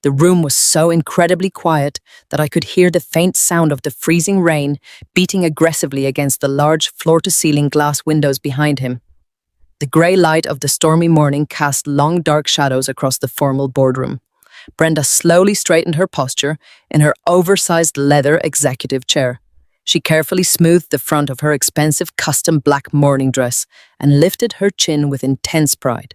[SPEAKER 1] The room was so incredibly quiet that I could hear the faint sound of the freezing rain beating aggressively against the large floor-to-ceiling glass windows behind him. The grey light of the stormy morning cast long dark shadows across the formal boardroom. Brenda slowly straightened her posture in her oversized leather executive chair. She carefully smoothed the front of her expensive custom black morning dress and lifted her chin with intense pride.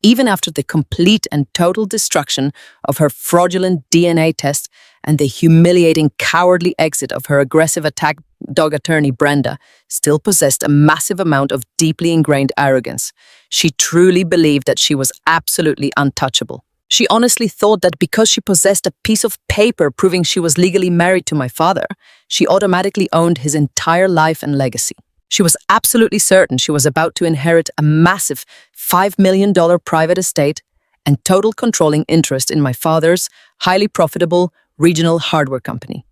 [SPEAKER 1] Even after the complete and total destruction of her fraudulent DNA test and the humiliating, cowardly exit of her aggressive attack dog attorney, Brenda still possessed a massive amount of deeply ingrained arrogance. She truly believed that she was absolutely untouchable. She honestly thought that because she possessed a piece of paper proving she was legally married to my father, she automatically owned his entire life and legacy. She was absolutely certain she was about to inherit a massive $5 million private estate and total controlling interest in my father's highly profitable regional hardware company.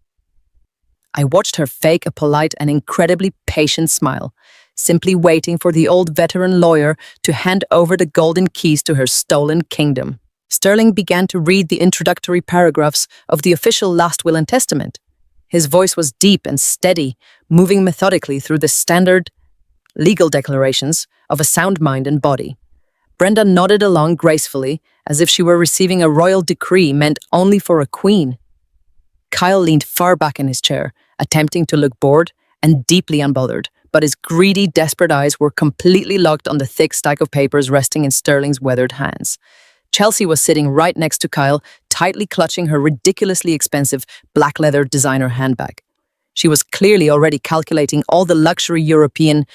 [SPEAKER 1] I watched her fake a polite and incredibly patient smile, simply waiting for the old veteran lawyer to hand over the golden keys to her stolen kingdom. Sterling began to read the introductory paragraphs of the official last will and testament. His voice was deep and steady, moving methodically through the standard legal declarations of a sound mind and body. Brenda nodded along gracefully, as if she were receiving a royal decree meant only for a queen. Kyle leaned far back in his chair, attempting to look bored and deeply unbothered, but his greedy, desperate eyes were completely locked on the thick stack of papers resting in Sterling's weathered hands. Chelsea was sitting right next to Kyle, tightly clutching her ridiculously expensive black leather designer handbag. She was clearly already calculating all the luxury European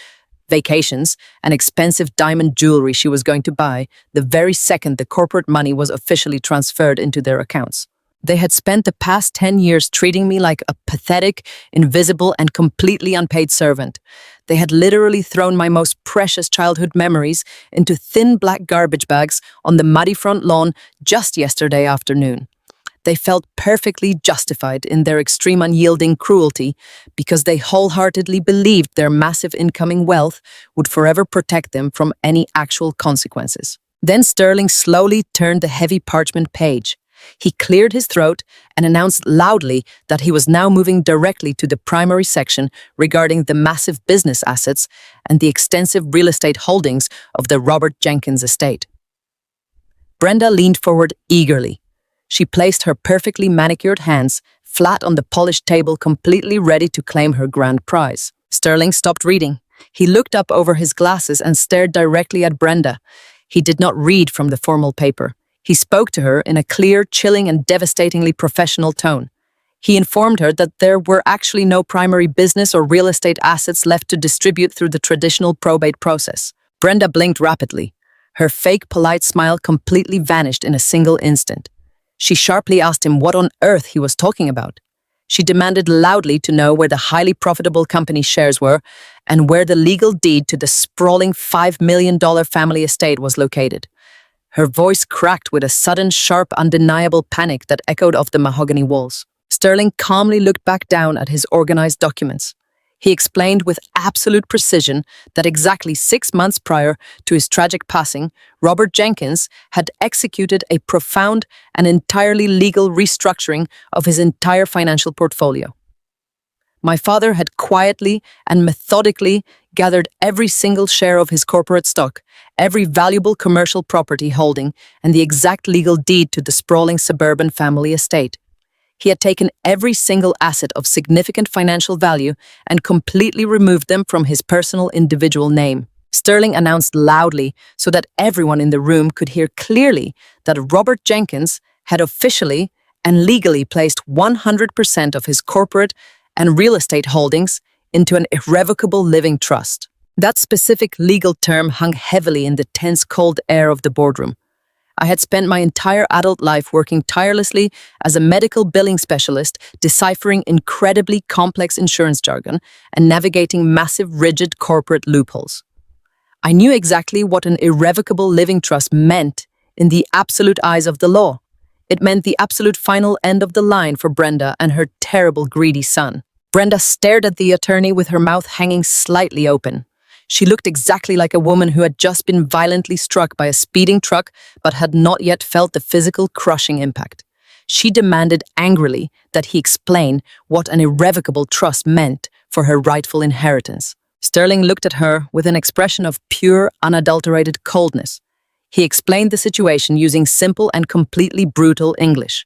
[SPEAKER 1] vacations and expensive diamond jewelry she was going to buy the very second the corporate money was officially transferred into their accounts. They had spent the past 10 years treating me like a pathetic, invisible, and completely unpaid servant. They had literally thrown my most precious childhood memories into thin black garbage bags on the muddy front lawn just yesterday afternoon. They felt perfectly justified in their extreme unyielding cruelty because they wholeheartedly believed their massive incoming wealth would forever protect them from any actual consequences. Then Sterling slowly turned the heavy parchment page. He cleared his throat and announced loudly that he was now moving directly to the primary section regarding the massive business assets and the extensive real estate holdings of the Robert Jenkins estate. Brenda leaned forward eagerly. She placed her perfectly manicured hands flat on the polished table, completely ready to claim her grand prize. Sterling stopped reading. He looked up over his glasses and stared directly at Brenda. He did not read from the formal paper. He spoke to her in a clear, chilling, and devastatingly professional tone. He informed her that there were actually no primary business or real estate assets left to distribute through the traditional probate process. Brenda blinked rapidly. Her fake, polite smile completely vanished in a single instant. She sharply asked him what on earth he was talking about. She demanded loudly to know where the highly profitable company's shares were and where the legal deed to the sprawling $5 million family estate was located. Her voice cracked with a sudden, sharp, undeniable panic that echoed off the mahogany walls. Sterling calmly looked back down at his organized documents. He explained with absolute precision that exactly 6 months prior to his tragic passing, Robert Jenkins had executed a profound and entirely legal restructuring of his entire financial portfolio. My father had quietly and methodically gathered every single share of his corporate stock, every valuable commercial property holding, and the exact legal deed to the sprawling suburban family estate. He had taken every single asset of significant financial value and completely removed them from his personal individual name. Sterling announced loudly so that everyone in the room could hear clearly that Robert Jenkins had officially and legally placed 100% of his corporate and real estate holdings into an irrevocable living trust. That specific legal term hung heavily in the tense, cold air of the boardroom. I had spent my entire adult life working tirelessly as a medical billing specialist, deciphering incredibly complex insurance jargon and navigating massive, rigid corporate loopholes. I knew exactly what an irrevocable living trust meant in the absolute eyes of the law. It meant the absolute final end of the line for Brenda and her terrible, greedy son. Brenda stared at the attorney with her mouth hanging slightly open. She looked exactly like a woman who had just been violently struck by a speeding truck but had not yet felt the physical crushing impact. She demanded angrily that he explain what an irrevocable trust meant for her rightful inheritance. Sterling looked at her with an expression of pure, unadulterated coldness. He explained the situation using simple and completely brutal English.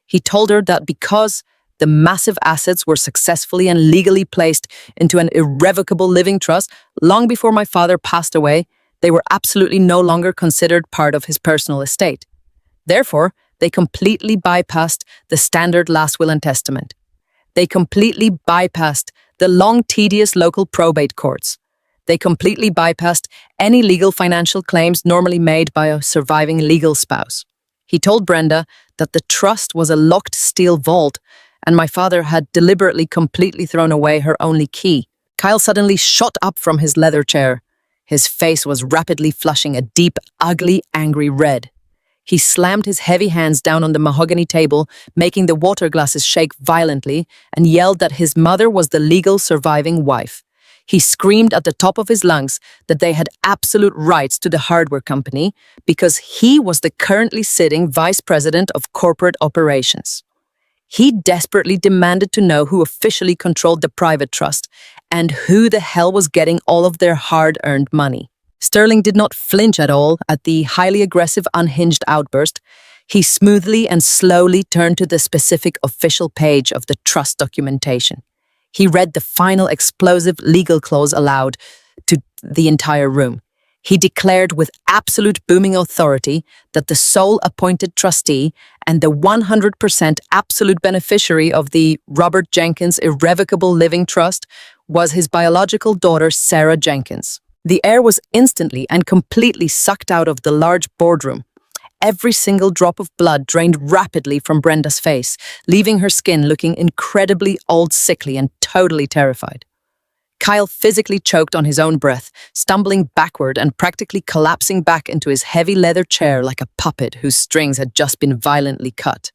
[SPEAKER 1] He told her that because the massive assets were successfully and legally placed into an irrevocable living trust long before my father passed away, they were absolutely no longer considered part of his personal estate. Therefore, they completely bypassed the standard last will and testament. They completely bypassed the long, tedious local probate courts. They completely bypassed any legal financial claims normally made by a surviving legal spouse. He told Brenda that the trust was a locked steel vault and my father had deliberately completely thrown away her only key. Kyle suddenly shot up from his leather chair. His face was rapidly flushing a deep, ugly, angry red. He slammed his heavy hands down on the mahogany table, making the water glasses shake violently, and yelled that his mother was the legal surviving wife. He screamed at the top of his lungs that they had absolute rights to the hardware company because he was the currently sitting vice president of corporate operations. He desperately demanded to know who officially controlled the private trust and who the hell was getting all of their hard-earned money. Sterling did not flinch at all at the highly aggressive, unhinged outburst. He smoothly and slowly turned to the specific official page of the trust documentation. He read the final explosive legal clause aloud to the entire room. He declared with absolute booming authority that the sole appointed trustee and the 100% absolute beneficiary of the Robert Jenkins Irrevocable Living Trust was his biological daughter, Sarah Jenkins. The air was instantly and completely sucked out of the large boardroom. Every single drop of blood drained rapidly from Brenda's face, leaving her skin looking incredibly old, sickly, and totally terrified. Kyle physically choked on his own breath, stumbling backward and practically collapsing back into his heavy leather chair like a puppet whose strings had just been violently cut.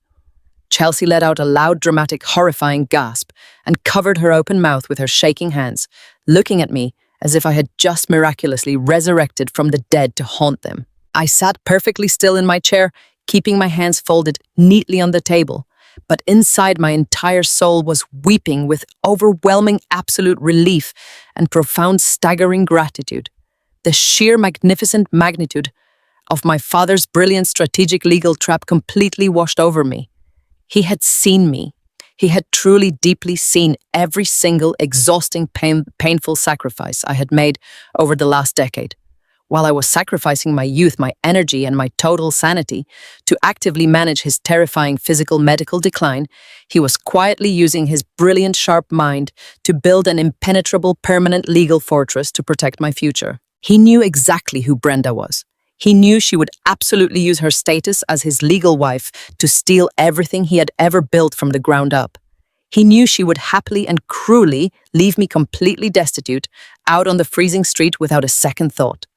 [SPEAKER 1] Chelsea let out a loud, dramatic, horrifying gasp and covered her open mouth with her shaking hands, looking at me as if I had just miraculously resurrected from the dead to haunt them. I sat perfectly still in my chair, keeping my hands folded neatly on the table, but inside my entire soul was weeping with overwhelming absolute relief and profound staggering gratitude. The sheer magnificent magnitude of my father's brilliant strategic legal trap completely washed over me. He had seen me. He had truly deeply seen every single exhausting, painful sacrifice I had made over the last decade. While I was sacrificing my youth, my energy, and my total sanity to actively manage his terrifying physical medical decline, he was quietly using his brilliant, sharp mind to build an impenetrable, permanent legal fortress to protect my future. He knew exactly who Brenda was. He knew she would absolutely use her status as his legal wife to steal everything he had ever built from the ground up. He knew she would happily and cruelly leave me completely destitute, out on the freezing street without a second thought.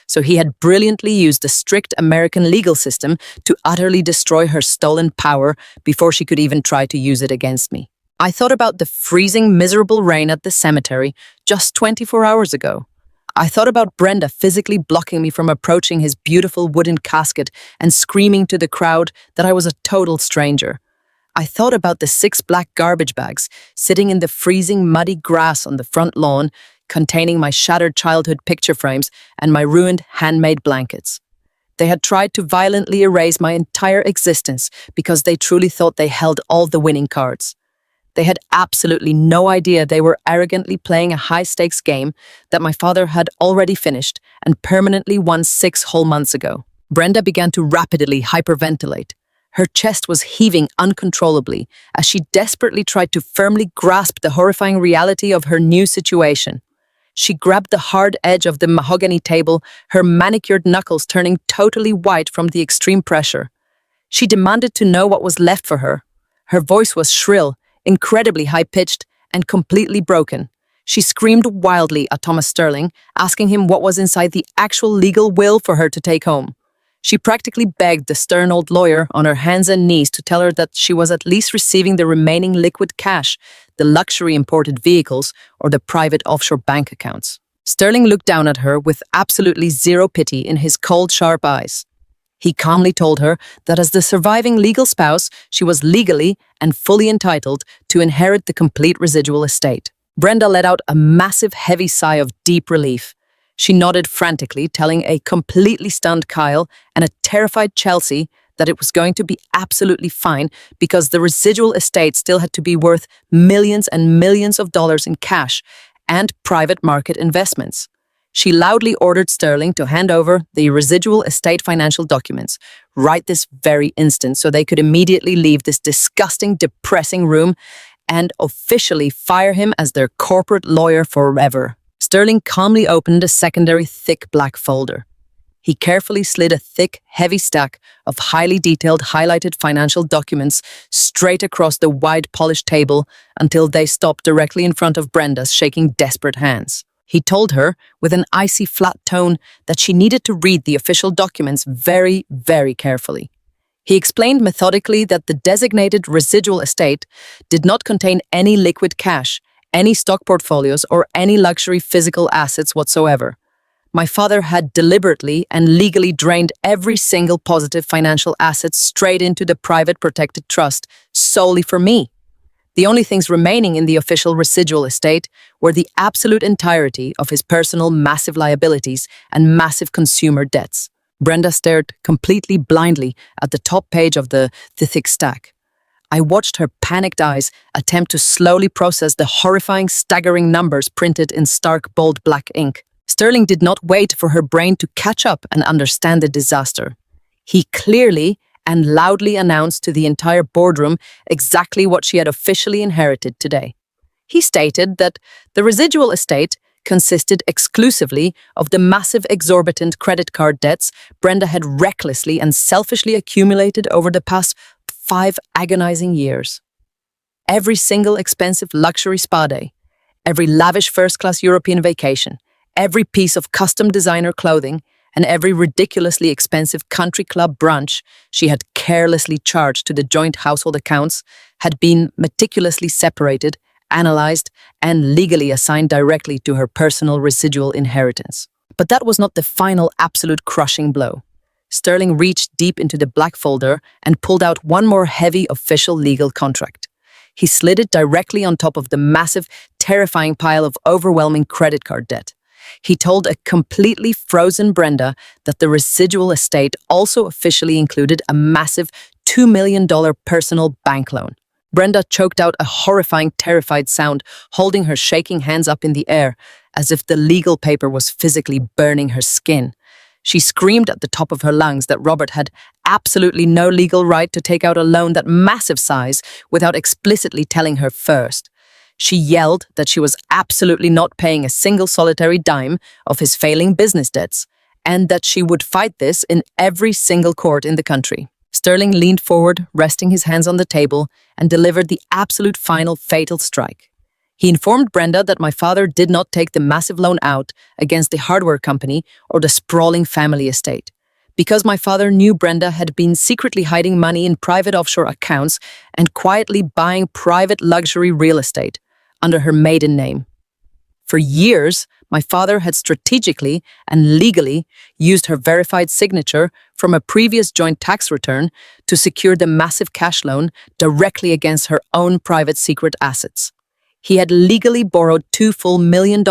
[SPEAKER 1] So he had brilliantly used the strict American legal system to utterly destroy her stolen power before she could even try to use it against me. I thought about the freezing, miserable rain at the cemetery just 24 hours ago. I thought about Brenda physically blocking me from approaching his beautiful wooden casket and screaming to the crowd that I was a total stranger. I thought about the 6 black garbage bags sitting in the freezing, muddy grass on the front lawn, containing my shattered childhood picture frames and my ruined handmade blankets. They had tried to violently erase my entire existence because they truly thought they held all the winning cards. They had absolutely no idea they were arrogantly playing a high-stakes game that my father had already finished and permanently won 6 whole months ago. Brenda began to rapidly hyperventilate. Her chest was heaving uncontrollably as she desperately tried to firmly grasp the horrifying reality of her new situation. She grabbed the hard edge of the mahogany table, her manicured knuckles turning totally white from the extreme pressure. She demanded to know what was left for her. Her voice was shrill, incredibly high-pitched, and completely broken. She screamed wildly at Thomas Sterling, asking him what was inside the actual legal will for her to take home. She practically begged the stern old lawyer on her hands and knees to tell her that she was at least receiving the remaining liquid cash, the luxury imported vehicles, or the private offshore bank accounts. Sterling looked down at her with absolutely zero pity in his cold, sharp eyes. He calmly told her that as the surviving legal spouse, she was legally and fully entitled to inherit the complete residual estate. Brenda let out a massive, heavy sigh of deep relief. She nodded frantically, telling a completely stunned Kyle and a terrified Chelsea that it was going to be absolutely fine because the residual estate still had to be worth millions and millions of dollars in cash and private market investments. She loudly ordered Sterling to hand over the residual estate financial documents right this very instant so they could immediately leave this disgusting, depressing room and officially fire him as their corporate lawyer forever. Sterling calmly opened a secondary thick black folder. He carefully slid a thick, heavy stack of highly detailed, highlighted financial documents straight across the wide, polished table until they stopped directly in front of Brenda's shaking, desperate hands. He told her, with an icy, flat tone, that she needed to read the official documents very, very carefully. He explained methodically that the designated residual estate did not contain any liquid cash, any stock portfolios, or any luxury physical assets whatsoever. My father had deliberately and legally drained every single positive financial asset straight into the private protected trust solely for me. The only things remaining in the official residual estate were the absolute entirety of his personal massive liabilities and massive consumer debts. Brenda stared completely blindly at the top page of the thick stack. I watched her panicked eyes attempt to slowly process the horrifying, staggering numbers printed in stark, bold black ink. Sterling did not wait for her brain to catch up and understand the disaster. He clearly and loudly announced to the entire boardroom exactly what she had officially inherited today. He stated that the residual estate consisted exclusively of the massive, exorbitant credit card debts Brenda had recklessly and selfishly accumulated over the past 5 agonizing years. Every single expensive luxury spa day, every lavish first-class European vacation, every piece of custom designer clothing, and every ridiculously expensive country club brunch she had carelessly charged to the joint household accounts had been meticulously separated, analyzed, and legally assigned directly to her personal residual inheritance. But that was not the final absolute crushing blow. Sterling reached deep into the black folder and pulled out one more heavy official legal contract. He slid it directly on top of the massive, terrifying pile of overwhelming credit card debt. He told a completely frozen Brenda that the residual estate also officially included a massive $2 million personal bank loan. Brenda choked out a horrifying, terrified sound, holding her shaking hands up in the air, as if the legal paper was physically burning her skin. She screamed at the top of her lungs that Robert had absolutely no legal right to take out a loan that massive size without explicitly telling her first. She yelled that she was absolutely not paying a single solitary dime of his failing business debts, and that she would fight this in every single court in the country. Sterling leaned forward, resting his hands on the table, and delivered the absolute final fatal strike. He informed Brenda that my father did not take the massive loan out against the hardware company or the sprawling family estate. Because my father knew Brenda had been secretly hiding money in private offshore accounts and quietly buying private luxury real estate under her maiden name. For years, my father had strategically and legally used her verified signature from a previous joint tax return to secure the massive cash loan directly against her own private secret assets. He had legally borrowed $2 full million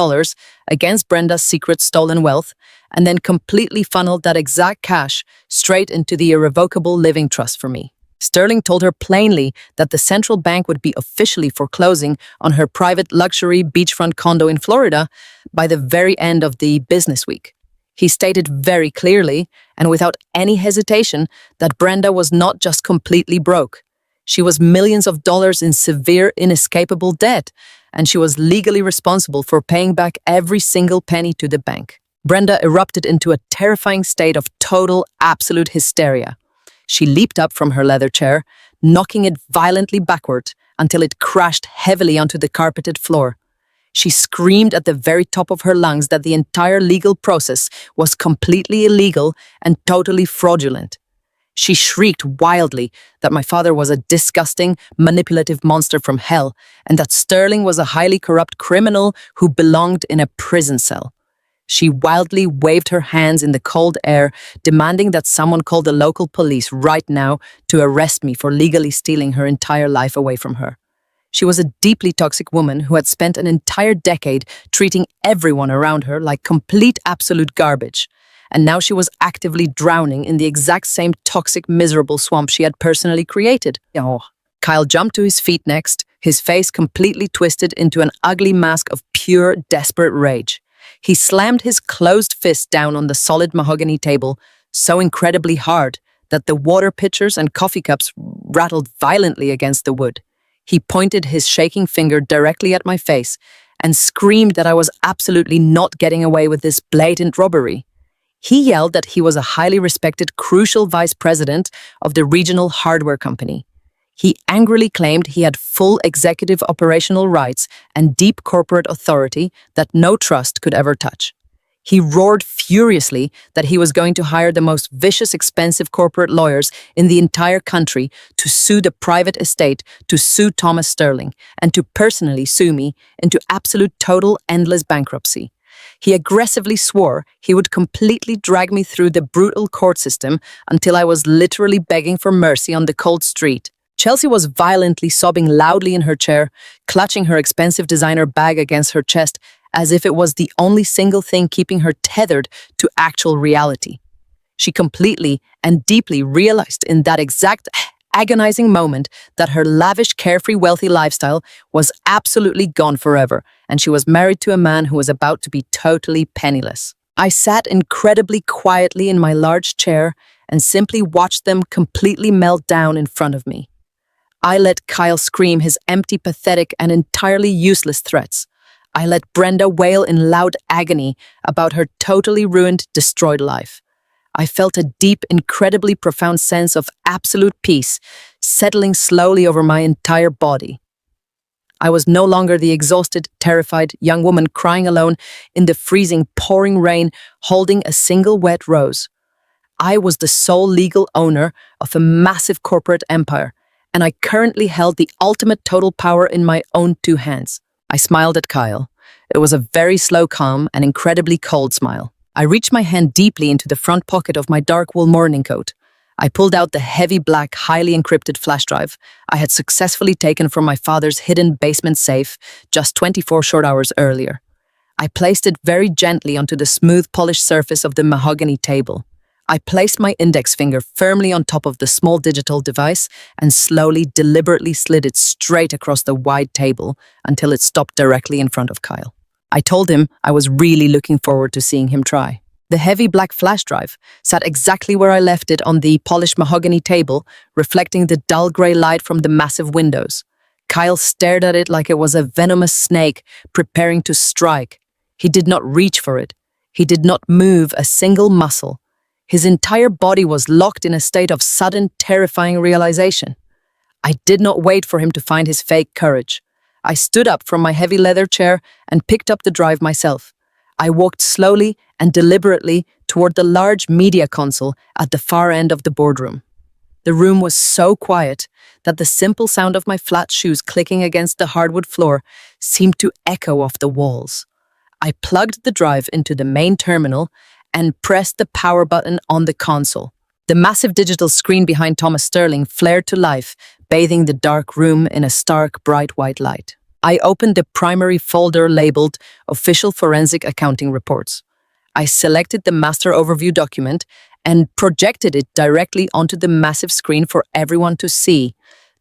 [SPEAKER 1] against Brenda's secret stolen wealth and then completely funneled that exact cash straight into the irrevocable living trust for me. Sterling told her plainly that the central bank would be officially foreclosing on her private luxury beachfront condo in Florida by the very end of the business week. He stated very clearly and without any hesitation that Brenda was not just completely broke. She was millions of dollars in severe, inescapable debt, and she was legally responsible for paying back every single penny to the bank. Brenda erupted into a terrifying state of total, absolute hysteria. She leaped up from her leather chair, knocking it violently backward until it crashed heavily onto the carpeted floor. She screamed at the very top of her lungs that the entire legal process was completely illegal and totally fraudulent. She shrieked wildly that my father was a disgusting, manipulative monster from hell and that Sterling was a highly corrupt criminal who belonged in a prison cell. She wildly waved her hands in the cold air, demanding that someone call the local police right now to arrest me for legally stealing her entire life away from her. She was a deeply toxic woman who had spent an entire decade treating everyone around her like complete absolute garbage. And now she was actively drowning in the exact same toxic, miserable swamp she had personally created. Oh. Kyle jumped to his feet next, his face completely twisted into an ugly mask of pure, desperate rage. He slammed his closed fist down on the solid mahogany table so incredibly hard that the water pitchers and coffee cups rattled violently against the wood. He pointed his shaking finger directly at my face and screamed that I was absolutely not getting away with this blatant robbery. He yelled that he was a highly respected, crucial vice president of the regional hardware company. He angrily claimed he had full executive operational rights and deep corporate authority that no trust could ever touch. He roared furiously that he was going to hire the most vicious, expensive corporate lawyers in the entire country to sue the private estate, to sue Thomas Sterling, and to personally sue me into absolute, total, endless bankruptcy. He aggressively swore he would completely drag me through the brutal court system until I was literally begging for mercy on the cold street. Chelsea was violently sobbing loudly in her chair, clutching her expensive designer bag against her chest as if it was the only single thing keeping her tethered to actual reality. She completely and deeply realized in that exact agonizing moment that her lavish, carefree, wealthy lifestyle was absolutely gone forever, and she was married to a man who was about to be totally penniless. I sat incredibly quietly in my large chair and simply watched them completely melt down in front of me. I let Kyle scream his empty, pathetic, and entirely useless threats. I let Brenda wail in loud agony about her totally ruined, destroyed life. I felt a deep, incredibly profound sense of absolute peace settling slowly over my entire body. I was no longer the exhausted, terrified young woman crying alone in the freezing, pouring rain, holding a single wet rose. I was the sole legal owner of a massive corporate empire, and I currently held the ultimate total power in my own two hands. I smiled at Kyle. It was a very slow, calm, and incredibly cold smile. I reached my hand deeply into the front pocket of my dark wool morning coat. I pulled out the heavy black, highly encrypted flash drive I had successfully taken from my father's hidden basement safe just 24 short hours earlier. I placed it very gently onto the smooth, polished surface of the mahogany table. I placed my index finger firmly on top of the small digital device and slowly, deliberately slid it straight across the wide table until it stopped directly in front of Kyle. I told him I was really looking forward to seeing him try. The heavy black flash drive sat exactly where I left it on the polished mahogany table, reflecting the dull grey light from the massive windows. Kyle stared at it like it was a venomous snake preparing to strike. He did not reach for it. He did not move a single muscle. His entire body was locked in a state of sudden, terrifying realization. I did not wait for him to find his fake courage. I stood up from my heavy leather chair and picked up the drive myself. I walked slowly and deliberately toward the large media console at the far end of the boardroom. The room was so quiet that the simple sound of my flat shoes clicking against the hardwood floor seemed to echo off the walls. I plugged the drive into the main terminal and pressed the power button on the console. The massive digital screen behind Thomas Sterling flared to life, bathing the dark room in a stark, bright white light. I opened the primary folder labeled Official Forensic Accounting Reports. I selected the master overview document and projected it directly onto the massive screen for everyone to see.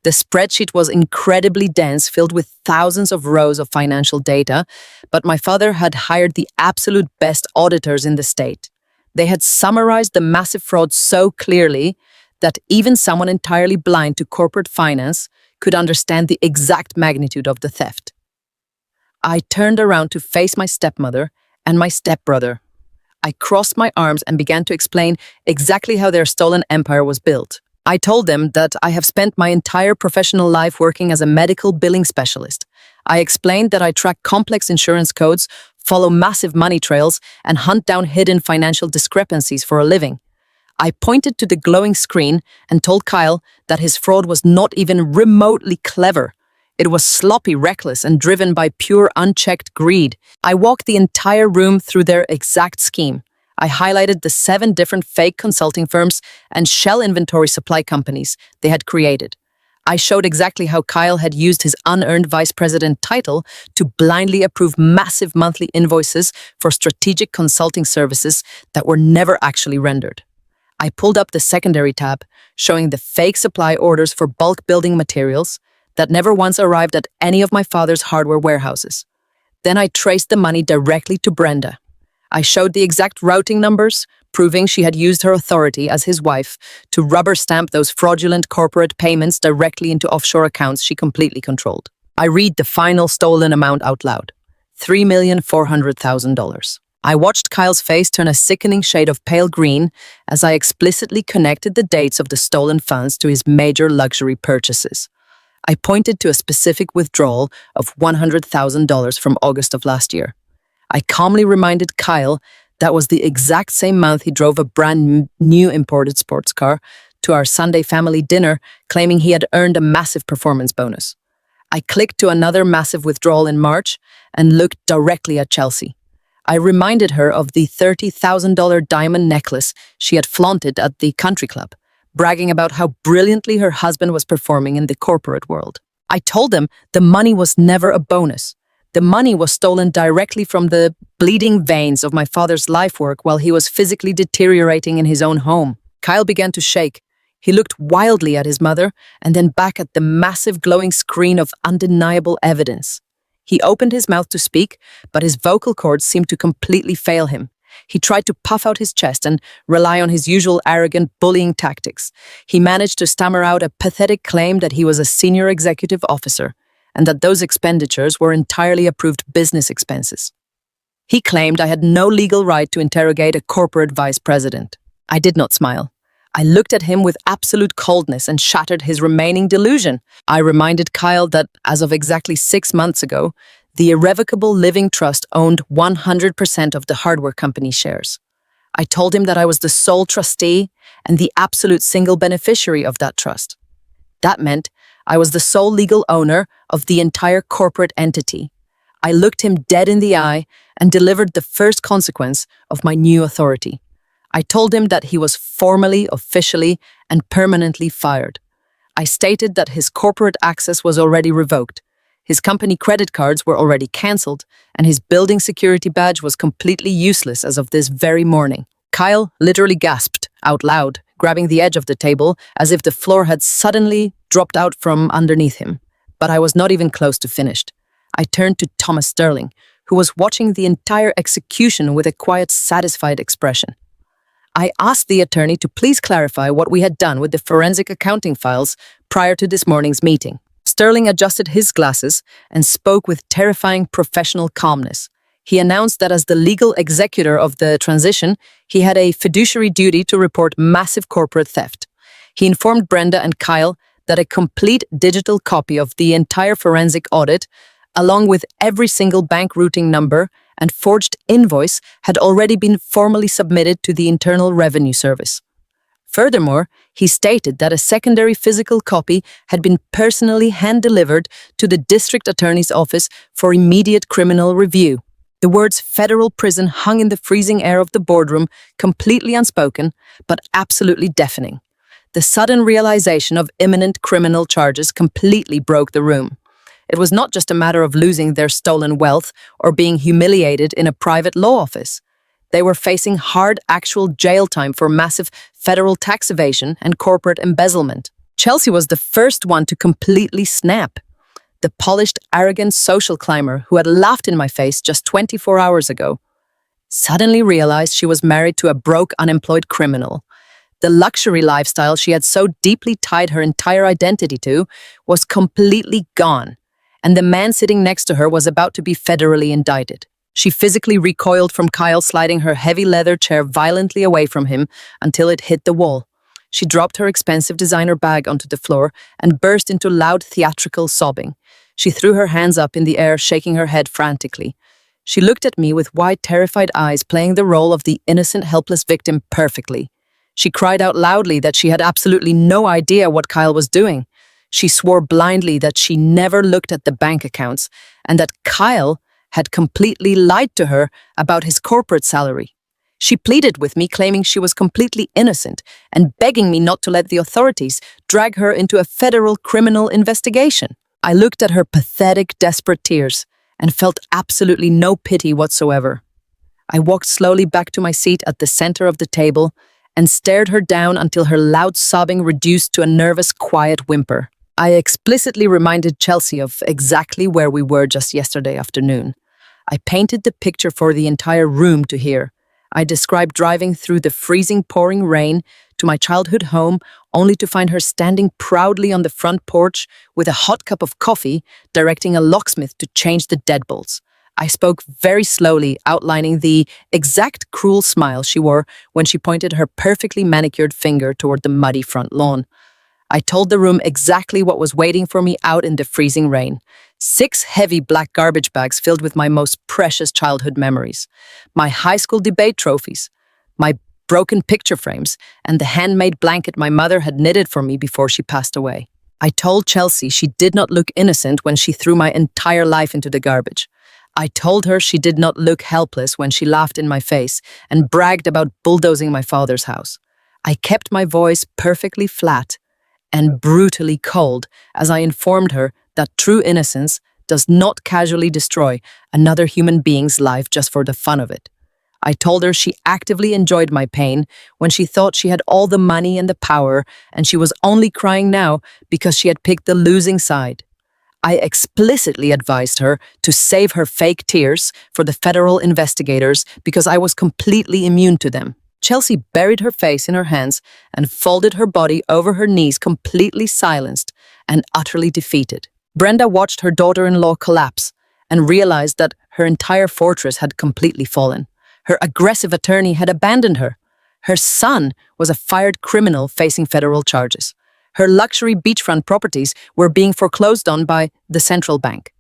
[SPEAKER 1] The spreadsheet was incredibly dense, filled with thousands of rows of financial data, but my father had hired the absolute best auditors in the state. They had summarized the massive fraud so clearly that even someone entirely blind to corporate finance could understand the exact magnitude of the theft. I turned around to face my stepmother and my stepbrother. I crossed my arms and began to explain exactly how their stolen empire was built. I told them that I have spent my entire professional life working as a medical billing specialist. I explained that I track complex insurance codes, follow massive money trails, and hunt down hidden financial discrepancies for a living. I pointed to the glowing screen and told Kyle that his fraud was not even remotely clever. It was sloppy, reckless, and driven by pure, unchecked greed. I walked the entire room through their exact scheme. I highlighted the 7 different fake consulting firms and shell inventory supply companies they had created. I showed exactly how Kyle had used his unearned vice president title to blindly approve massive monthly invoices for strategic consulting services that were never actually rendered. I pulled up the secondary tab, showing the fake supply orders for bulk building materials that never once arrived at any of my father's hardware warehouses. Then I traced the money directly to Brenda. I showed the exact routing numbers, proving she had used her authority as his wife to rubber stamp those fraudulent corporate payments directly into offshore accounts she completely controlled. I read the final stolen amount out loud: $3,400,000. I watched Kyle's face turn a sickening shade of pale green as I explicitly connected the dates of the stolen funds to his major luxury purchases. I pointed to a specific withdrawal of $100,000 from August of last year. I calmly reminded Kyle that was the exact same month he drove a brand new imported sports car to our Sunday family dinner, claiming he had earned a massive performance bonus. I clicked to another massive withdrawal in March and looked directly at Chelsea. I reminded her of the $30,000 diamond necklace she had flaunted at the country club, bragging about how brilliantly her husband was performing in the corporate world. I told them the money was never a bonus. The money was stolen directly from the bleeding veins of my father's life work while he was physically deteriorating in his own home. Kyle began to shake. He looked wildly at his mother and then back at the massive glowing screen of undeniable evidence. He opened his mouth to speak, but his vocal cords seemed to completely fail him. He tried to puff out his chest and rely on his usual arrogant bullying tactics. He managed to stammer out a pathetic claim that he was a senior executive officer and that those expenditures were entirely approved business expenses. He claimed I had no legal right to interrogate a corporate vice president. I did not smile. I looked at him with absolute coldness and shattered his remaining delusion. I reminded Kyle that, as of exactly 6 months ago, the Irrevocable Living Trust owned 100% of the hardware company shares. I told him that I was the sole trustee and the absolute single beneficiary of that trust. That meant I was the sole legal owner of the entire corporate entity. I looked him dead in the eye and delivered the first consequence of my new authority. I told him that he was formally, officially, and permanently fired. I stated that his corporate access was already revoked. His company credit cards were already cancelled, and his building security badge was completely useless as of this very morning. Kyle literally gasped out loud, grabbing the edge of the table as if the floor had suddenly dropped out from underneath him. But I was not even close to finished. I turned to Thomas Sterling, who was watching the entire execution with a quiet, satisfied expression. I asked the attorney to please clarify what we had done with the forensic accounting files prior to this morning's meeting. Sterling adjusted his glasses and spoke with terrifying professional calmness. He announced that as the legal executor of the transition, he had a fiduciary duty to report massive corporate theft. He informed Brenda and Kyle that a complete digital copy of the entire forensic audit, along with every single bank routing number and forged invoice, had already been formally submitted to the Internal Revenue Service. Furthermore, he stated that a secondary physical copy had been personally hand-delivered to the district attorney's office for immediate criminal review. The words federal prison hung in the freezing air of the boardroom, completely unspoken, but absolutely deafening. The sudden realization of imminent criminal charges completely broke the room. It was not just a matter of losing their stolen wealth or being humiliated in a private law office. They were facing hard actual jail time for massive federal tax evasion and corporate embezzlement. Chelsea was the first one to completely snap. The polished, arrogant social climber who had laughed in my face just 24 hours ago suddenly realized she was married to a broke, unemployed criminal. The luxury lifestyle she had so deeply tied her entire identity to was completely gone, and the man sitting next to her was about to be federally indicted. She physically recoiled from Kyle, sliding her heavy leather chair violently away from him until it hit the wall. She dropped her expensive designer bag onto the floor and burst into loud theatrical sobbing. She threw her hands up in the air, shaking her head frantically. She looked at me with wide, terrified eyes, playing the role of the innocent, helpless victim perfectly. She cried out loudly that she had absolutely no idea what Kyle was doing. She swore blindly that she never looked at the bank accounts and that Kyle had completely lied to her about his corporate salary. She pleaded with me, claiming she was completely innocent and begging me not to let the authorities drag her into a federal criminal investigation. I looked at her pathetic, desperate tears and felt absolutely no pity whatsoever. I walked slowly back to my seat at the center of the table and stared her down until her loud sobbing reduced to a nervous, quiet whimper. I explicitly reminded Chelsea of exactly where we were just yesterday afternoon. I painted the picture for the entire room to hear. I described driving through the freezing, pouring rain to my childhood home, only to find her standing proudly on the front porch with a hot cup of coffee, directing a locksmith to change the deadbolts. I spoke very slowly, outlining the exact cruel smile she wore when she pointed her perfectly manicured finger toward the muddy front lawn. I told the room exactly what was waiting for me out in the freezing rain. 6 heavy black garbage bags filled with my most precious childhood memories, my high school debate trophies, my broken picture frames, and the handmade blanket my mother had knitted for me before she passed away. I told Chelsea she did not look innocent when she threw my entire life into the garbage. I told her she did not look helpless when she laughed in my face and bragged about bulldozing my father's house. I kept my voice perfectly flat and brutally cold as I informed her that true innocence does not casually destroy another human being's life just for the fun of it. I told her she actively enjoyed my pain when she thought she had all the money and the power, and she was only crying now because she had picked the losing side. I explicitly advised her to save her fake tears for the federal investigators because I was completely immune to them. Chelsea buried her face in her hands and folded her body over her knees, completely silenced and utterly defeated. Brenda watched her daughter-in-law collapse and realized that her entire fortress had completely fallen. Her aggressive attorney had abandoned her. Her son was a fired criminal facing federal charges. Her luxury beachfront properties were being foreclosed on by the central bank.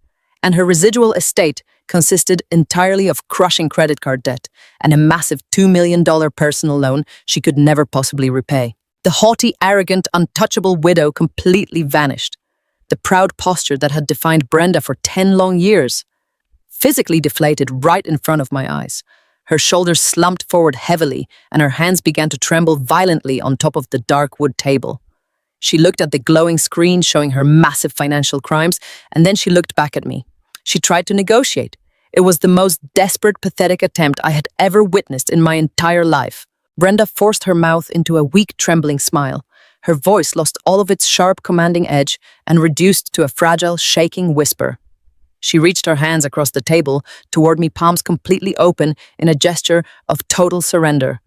[SPEAKER 1] And her residual estate consisted entirely of crushing credit card debt and a massive $2 million personal loan she could never possibly repay. The haughty, arrogant, untouchable widow completely vanished. The proud posture that had defined Brenda for 10 long years physically deflated right in front of my eyes. Her shoulders slumped forward heavily, and her hands began to tremble violently on top of the dark wood table. She looked at the glowing screen showing her massive financial crimes, and then she looked back at me. She tried to negotiate. It was the most desperate, pathetic attempt I had ever witnessed in my entire life. Brenda forced her mouth into a weak, trembling smile. Her voice lost all of its sharp, commanding edge and reduced to a fragile, shaking whisper. She reached her hands across the table toward me, palms completely open in a gesture of total surrender.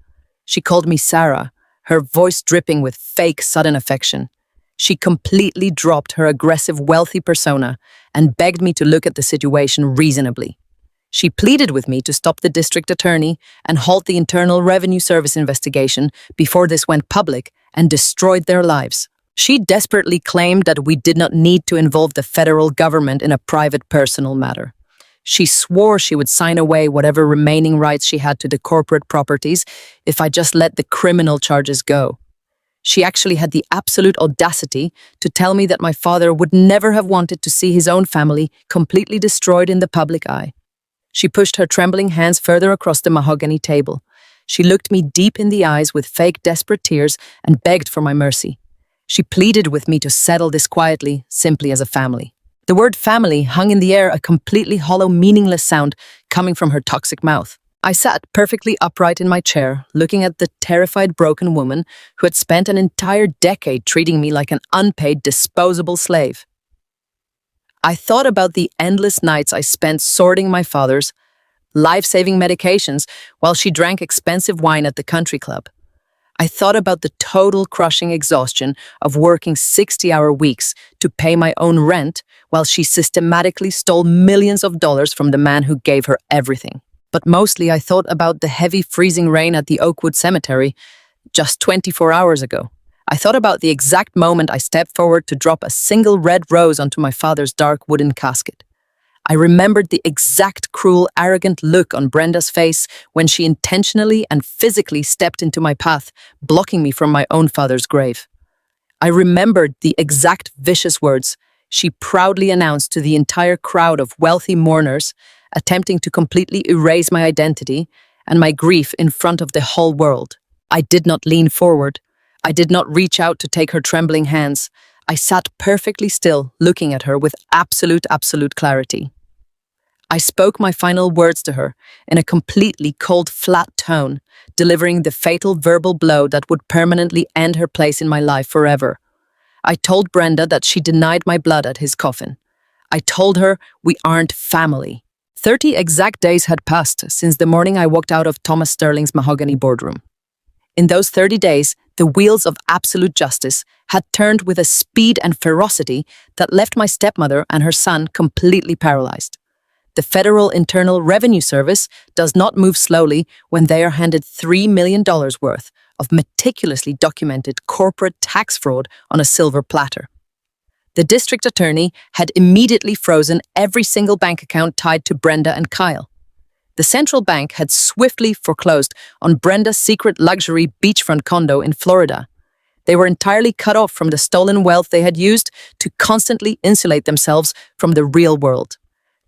[SPEAKER 1] She called me Sarah, her voice dripping with fake, sudden affection. She completely dropped her aggressive, wealthy persona and begged me to look at the situation reasonably. She pleaded with me to stop the district attorney and halt the Internal Revenue Service investigation before this went public and destroyed their lives. She desperately claimed that we did not need to involve the federal government in a private personal matter. She swore she would sign away whatever remaining rights she had to the corporate properties if I just let the criminal charges go. She actually had the absolute audacity to tell me that my father would never have wanted to see his own family completely destroyed in the public eye. She pushed her trembling hands further across the mahogany table. She looked me deep in the eyes with fake, desperate tears and begged for my mercy. She pleaded with me to settle this quietly, simply as a family. The word family hung in the air, a completely hollow, meaningless sound coming from her toxic mouth. I sat perfectly upright in my chair, looking at the terrified, broken woman who had spent an entire decade treating me like an unpaid, disposable slave. I thought about the endless nights I spent sorting my father's life-saving medications while she drank expensive wine at the country club. I thought about the total crushing exhaustion of working 60-hour weeks to pay my own rent while she systematically stole millions of dollars from the man who gave her everything. But mostly I thought about the heavy freezing rain at the Oakwood Cemetery just 24 hours ago. I thought about the exact moment I stepped forward to drop a single red rose onto my father's dark wooden casket. I remembered the exact cruel, arrogant look on Brenda's face when she intentionally and physically stepped into my path, blocking me from my own father's grave. I remembered the exact vicious words she proudly announced to the entire crowd of wealthy mourners, attempting to completely erase my identity and my grief in front of the whole world. I did not lean forward. I did not reach out to take her trembling hands. I sat perfectly still, looking at her with absolute clarity. I spoke my final words to her in a completely cold, flat tone, delivering the fatal verbal blow that would permanently end her place in my life forever. I told Brenda that she denied my blood at his coffin. I told her we aren't family. 30 exact days had passed since the morning I walked out of Thomas Sterling's mahogany boardroom. In those 30 days, the wheels of absolute justice had turned with a speed and ferocity that left my stepmother and her son completely paralyzed. The Federal Internal Revenue Service does not move slowly when they are handed $3 million worth of meticulously documented corporate tax fraud on a silver platter. The district attorney had immediately frozen every single bank account tied to Brenda and Kyle. The central bank had swiftly foreclosed on Brenda's secret luxury beachfront condo in Florida. They were entirely cut off from the stolen wealth they had used to constantly insulate themselves from the real world.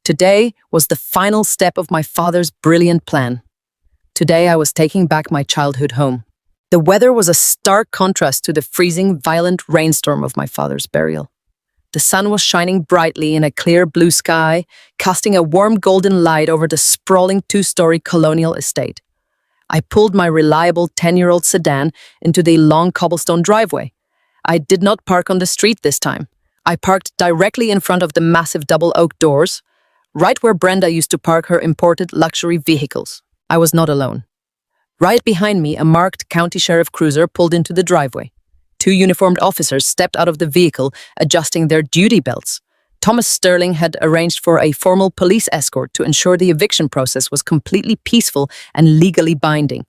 [SPEAKER 1] Today was the final step of my father's brilliant plan. Today I was taking back my childhood home. The weather was a stark contrast to the freezing, violent rainstorm of my father's burial. The sun was shining brightly in a clear blue sky, casting a warm golden light over the sprawling two-story colonial estate. I pulled my reliable 10-year-old sedan into the long cobblestone driveway. I did not park on the street this time. I parked directly in front of the massive double oak doors, right where Brenda used to park her imported luxury vehicles. I was not alone. Right behind me, a marked county sheriff cruiser pulled into the driveway. Two uniformed officers stepped out of the vehicle, adjusting their duty belts. Thomas Sterling had arranged for a formal police escort to ensure the eviction process was completely peaceful and legally binding.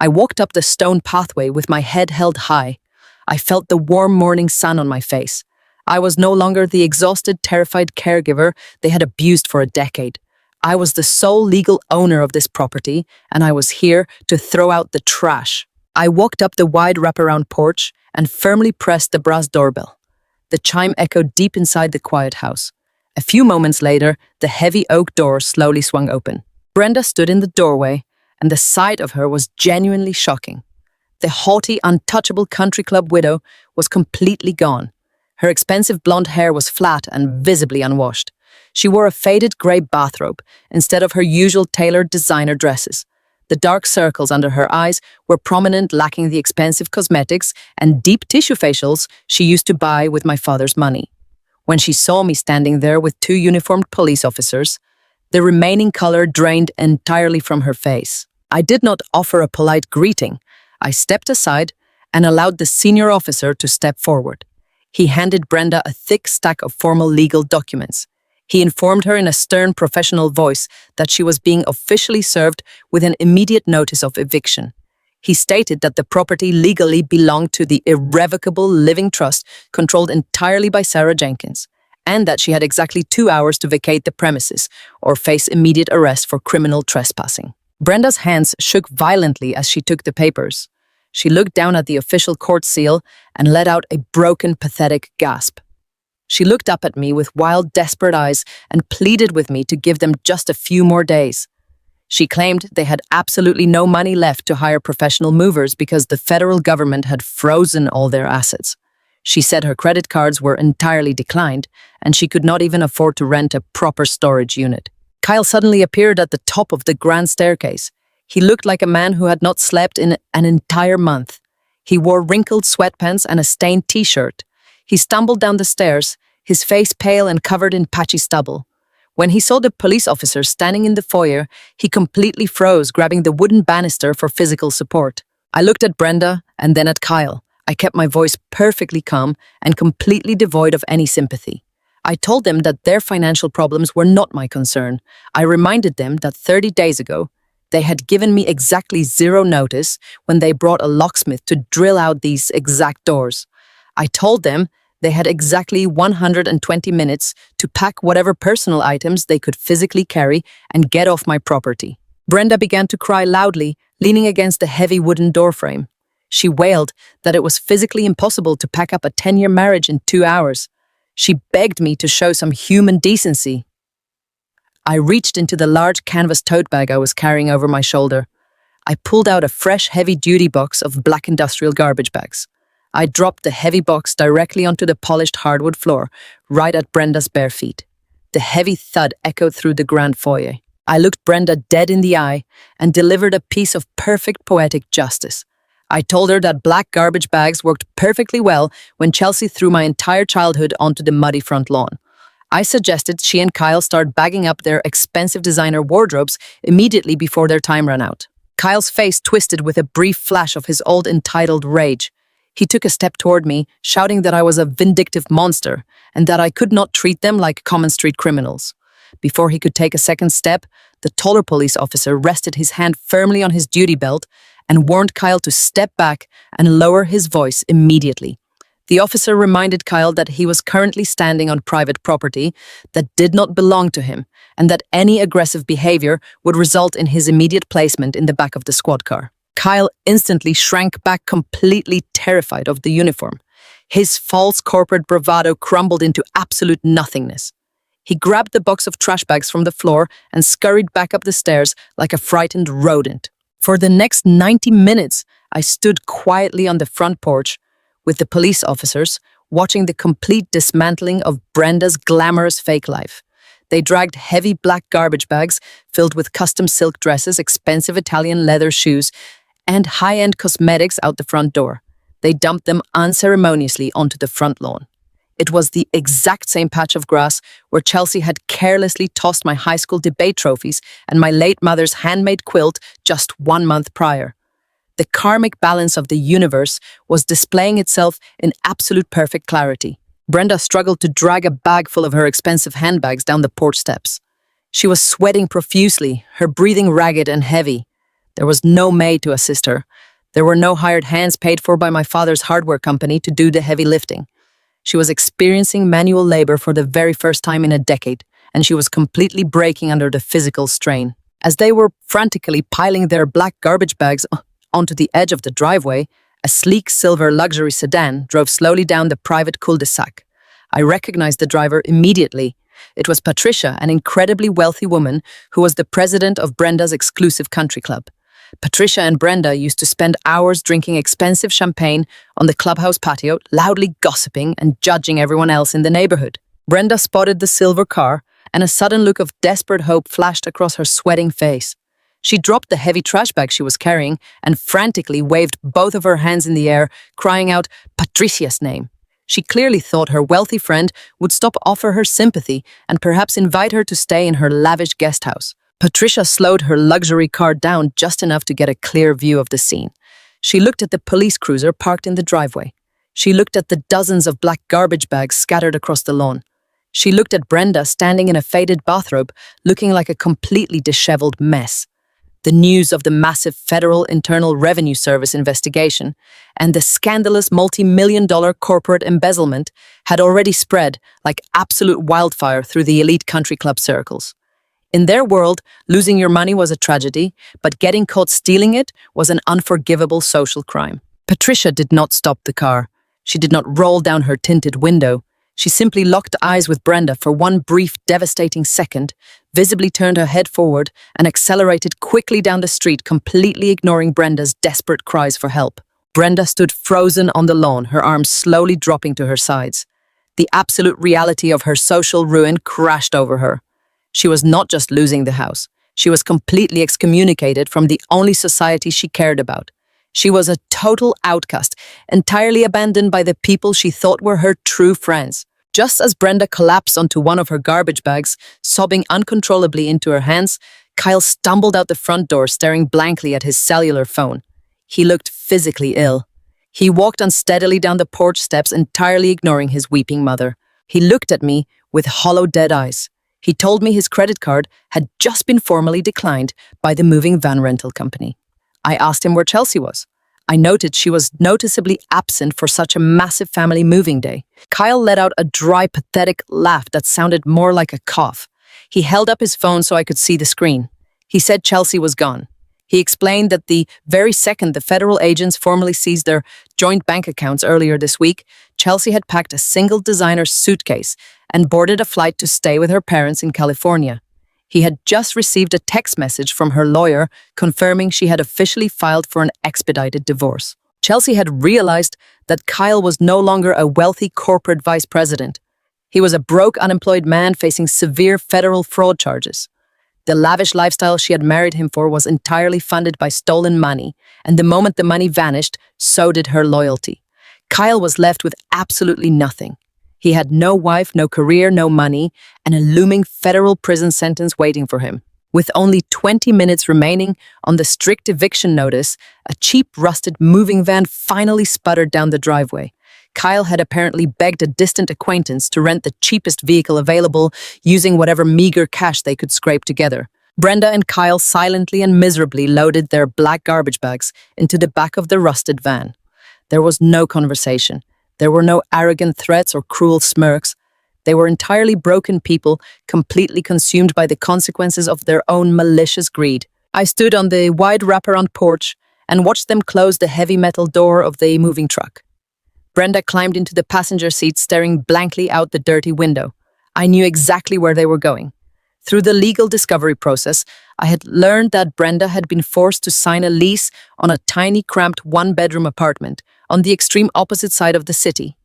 [SPEAKER 1] I walked up the stone pathway with my head held high. I felt the warm morning sun on my face. I was no longer the exhausted, terrified caregiver they had abused for a decade. I was the sole legal owner of this property, and I was here to throw out the trash. I walked up the wide wraparound porch and firmly pressed the brass doorbell. The chime echoed deep inside the quiet house. A few moments later, the heavy oak door slowly swung open. Brenda stood in the doorway, and the sight of her was genuinely shocking. The haughty, untouchable country club widow was completely gone. Her expensive blonde hair was flat and visibly unwashed. She wore a faded grey bathrobe instead of her usual tailored designer dresses. The dark circles under her eyes were prominent, lacking the expensive cosmetics and deep tissue facials she used to buy with my father's money. When she saw me standing there with two uniformed police officers, the remaining color drained entirely from her face. I did not offer a polite greeting. I stepped aside and allowed the senior officer to step forward. He handed Brenda a thick stack of formal legal documents. He informed her in a stern professional voice that she was being officially served with an immediate notice of eviction. He stated that the property legally belonged to the irrevocable living trust controlled entirely by Sarah Jenkins, and that she had exactly 2 hours to vacate the premises or face immediate arrest for criminal trespassing. Brenda's hands shook violently as she took the papers. She looked down at the official court seal and let out a broken, pathetic gasp. She looked up at me with wild, desperate eyes and pleaded with me to give them just a few more days. She claimed they had absolutely no money left to hire professional movers because the federal government had frozen all their assets. She said her credit cards were entirely declined, and she could not even afford to rent a proper storage unit. Kyle suddenly appeared at the top of the grand staircase. He looked like a man who had not slept in an entire month. He wore wrinkled sweatpants and a stained t-shirt. He stumbled down the stairs, his face pale and covered in patchy stubble. When he saw the police officer standing in the foyer, he completely froze, grabbing the wooden banister for physical support. I looked at Brenda and then at Kyle. I kept my voice perfectly calm and completely devoid of any sympathy. I told them that their financial problems were not my concern. I reminded them that 30 days ago, they had given me exactly 0 notice when they brought a locksmith to drill out these exact doors. I told them they had exactly 120 minutes to pack whatever personal items they could physically carry and get off my property. Brenda began to cry loudly, leaning against the heavy wooden doorframe. She wailed that it was physically impossible to pack up a 10-year marriage in 2 hours. She begged me to show some human decency. I reached into the large canvas tote bag I was carrying over my shoulder. I pulled out a fresh, heavy-duty box of black industrial garbage bags. I dropped the heavy box directly onto the polished hardwood floor, right at Brenda's bare feet. The heavy thud echoed through the grand foyer. I looked Brenda dead in the eye and delivered a piece of perfect poetic justice. I told her that black garbage bags worked perfectly well when Chelsea threw my entire childhood onto the muddy front lawn. I suggested she and Kyle start bagging up their expensive designer wardrobes immediately before their time ran out. Kyle's face twisted with a brief flash of his old entitled rage. He took a step toward me, shouting that I was a vindictive monster and that I could not treat them like common street criminals. Before he could take a second step, the taller police officer rested his hand firmly on his duty belt and warned Kyle to step back and lower his voice immediately. The officer reminded Kyle that he was currently standing on private property that did not belong to him and that any aggressive behavior would result in his immediate placement in the back of the squad car. Kyle instantly shrank back, completely terrified of the uniform. His false corporate bravado crumbled into absolute nothingness. He grabbed the box of trash bags from the floor and scurried back up the stairs like a frightened rodent. For the next 90 minutes, I stood quietly on the front porch with the police officers, watching the complete dismantling of Brenda's glamorous fake life. They dragged heavy black garbage bags filled with custom silk dresses, expensive Italian leather shoes, and high-end cosmetics out the front door. They dumped them unceremoniously onto the front lawn. It was the exact same patch of grass where Chelsea had carelessly tossed my high school debate trophies and my late mother's handmade quilt just 1 month prior. The karmic balance of the universe was displaying itself in absolute perfect clarity. Brenda struggled to drag a bag full of her expensive handbags down the porch steps. She was sweating profusely, her breathing ragged and heavy. There was no maid to assist her. There were no hired hands paid for by my father's hardware company to do the heavy lifting. She was experiencing manual labor for the very first time in a decade, and she was completely breaking under the physical strain. As they were frantically piling their black garbage bags onto the edge of the driveway, a sleek silver luxury sedan drove slowly down the private cul-de-sac. I recognized the driver immediately. It was Patricia, an incredibly wealthy woman who was the president of Brenda's exclusive country club. Patricia and Brenda used to spend hours drinking expensive champagne on the clubhouse patio, loudly gossiping and judging everyone else in the neighborhood. Brenda spotted the silver car, and a sudden look of desperate hope flashed across her sweating face. She dropped the heavy trash bag she was carrying and frantically waved both of her hands in the air, crying out Patricia's name. She clearly thought her wealthy friend would stop offer her sympathy and perhaps invite her to stay in her lavish guest house. Patricia slowed her luxury car down just enough to get a clear view of the scene. She looked at the police cruiser parked in the driveway. She looked at the dozens of black garbage bags scattered across the lawn. She looked at Brenda standing in a faded bathrobe, looking like a completely disheveled mess. The news of the massive Federal Internal Revenue Service investigation and the scandalous multi-million-dollar corporate embezzlement had already spread like absolute wildfire through the elite country club circles. In their world, losing your money was a tragedy, but getting caught stealing it was an unforgivable social crime. Patricia did not stop the car. She did not roll down her tinted window. She simply locked eyes with Brenda for one brief, devastating second, visibly turned her head forward, and accelerated quickly down the street, completely ignoring Brenda's desperate cries for help. Brenda stood frozen on the lawn, her arms slowly dropping to her sides. The absolute reality of her social ruin crashed over her. She was not just losing the house. She was completely excommunicated from the only society she cared about. She was a total outcast, entirely abandoned by the people she thought were her true friends. Just as Brenda collapsed onto one of her garbage bags, sobbing uncontrollably into her hands, Kyle stumbled out the front door, staring blankly at his cellular phone. He looked physically ill. He walked unsteadily down the porch steps, entirely ignoring his weeping mother. He looked at me with hollow, dead eyes. He told me his credit card had just been formally declined by the moving van rental company. I asked him where Chelsea was. I noted she was noticeably absent for such a massive family moving day. Kyle let out a dry, pathetic laugh that sounded more like a cough. He held up his phone so I could see the screen. He said Chelsea was gone. He explained that the very second the federal agents formally seized their joint bank accounts earlier this week, Chelsea had packed a single designer suitcase and boarded a flight to stay with her parents in California. He had just received a text message from her lawyer confirming she had officially filed for an expedited divorce. Chelsea had realized that Kyle was no longer a wealthy corporate vice president. He was a broke, unemployed man facing severe federal fraud charges. The lavish lifestyle she had married him for was entirely funded by stolen money, and the moment the money vanished, so did her loyalty. Kyle was left with absolutely nothing. He had no wife, no career, no money, and a looming federal prison sentence waiting for him. With only 20 minutes remaining on the strict eviction notice, a cheap, rusted moving van finally sputtered down the driveway. Kyle had apparently begged a distant acquaintance to rent the cheapest vehicle available, using whatever meager cash they could scrape together. Brenda and Kyle silently and miserably loaded their black garbage bags into the back of the rusted van. There was no conversation. There were no arrogant threats or cruel smirks. They were entirely broken people, completely consumed by the consequences of their own malicious greed. I stood on the wide wraparound porch and watched them close the heavy metal door of the moving truck. Brenda climbed into the passenger seat, staring blankly out the dirty window. I knew exactly where they were going. Through the legal discovery process, I had learned that Brenda had been forced to sign a lease on a tiny, cramped one-bedroom apartment on the extreme opposite side of the city.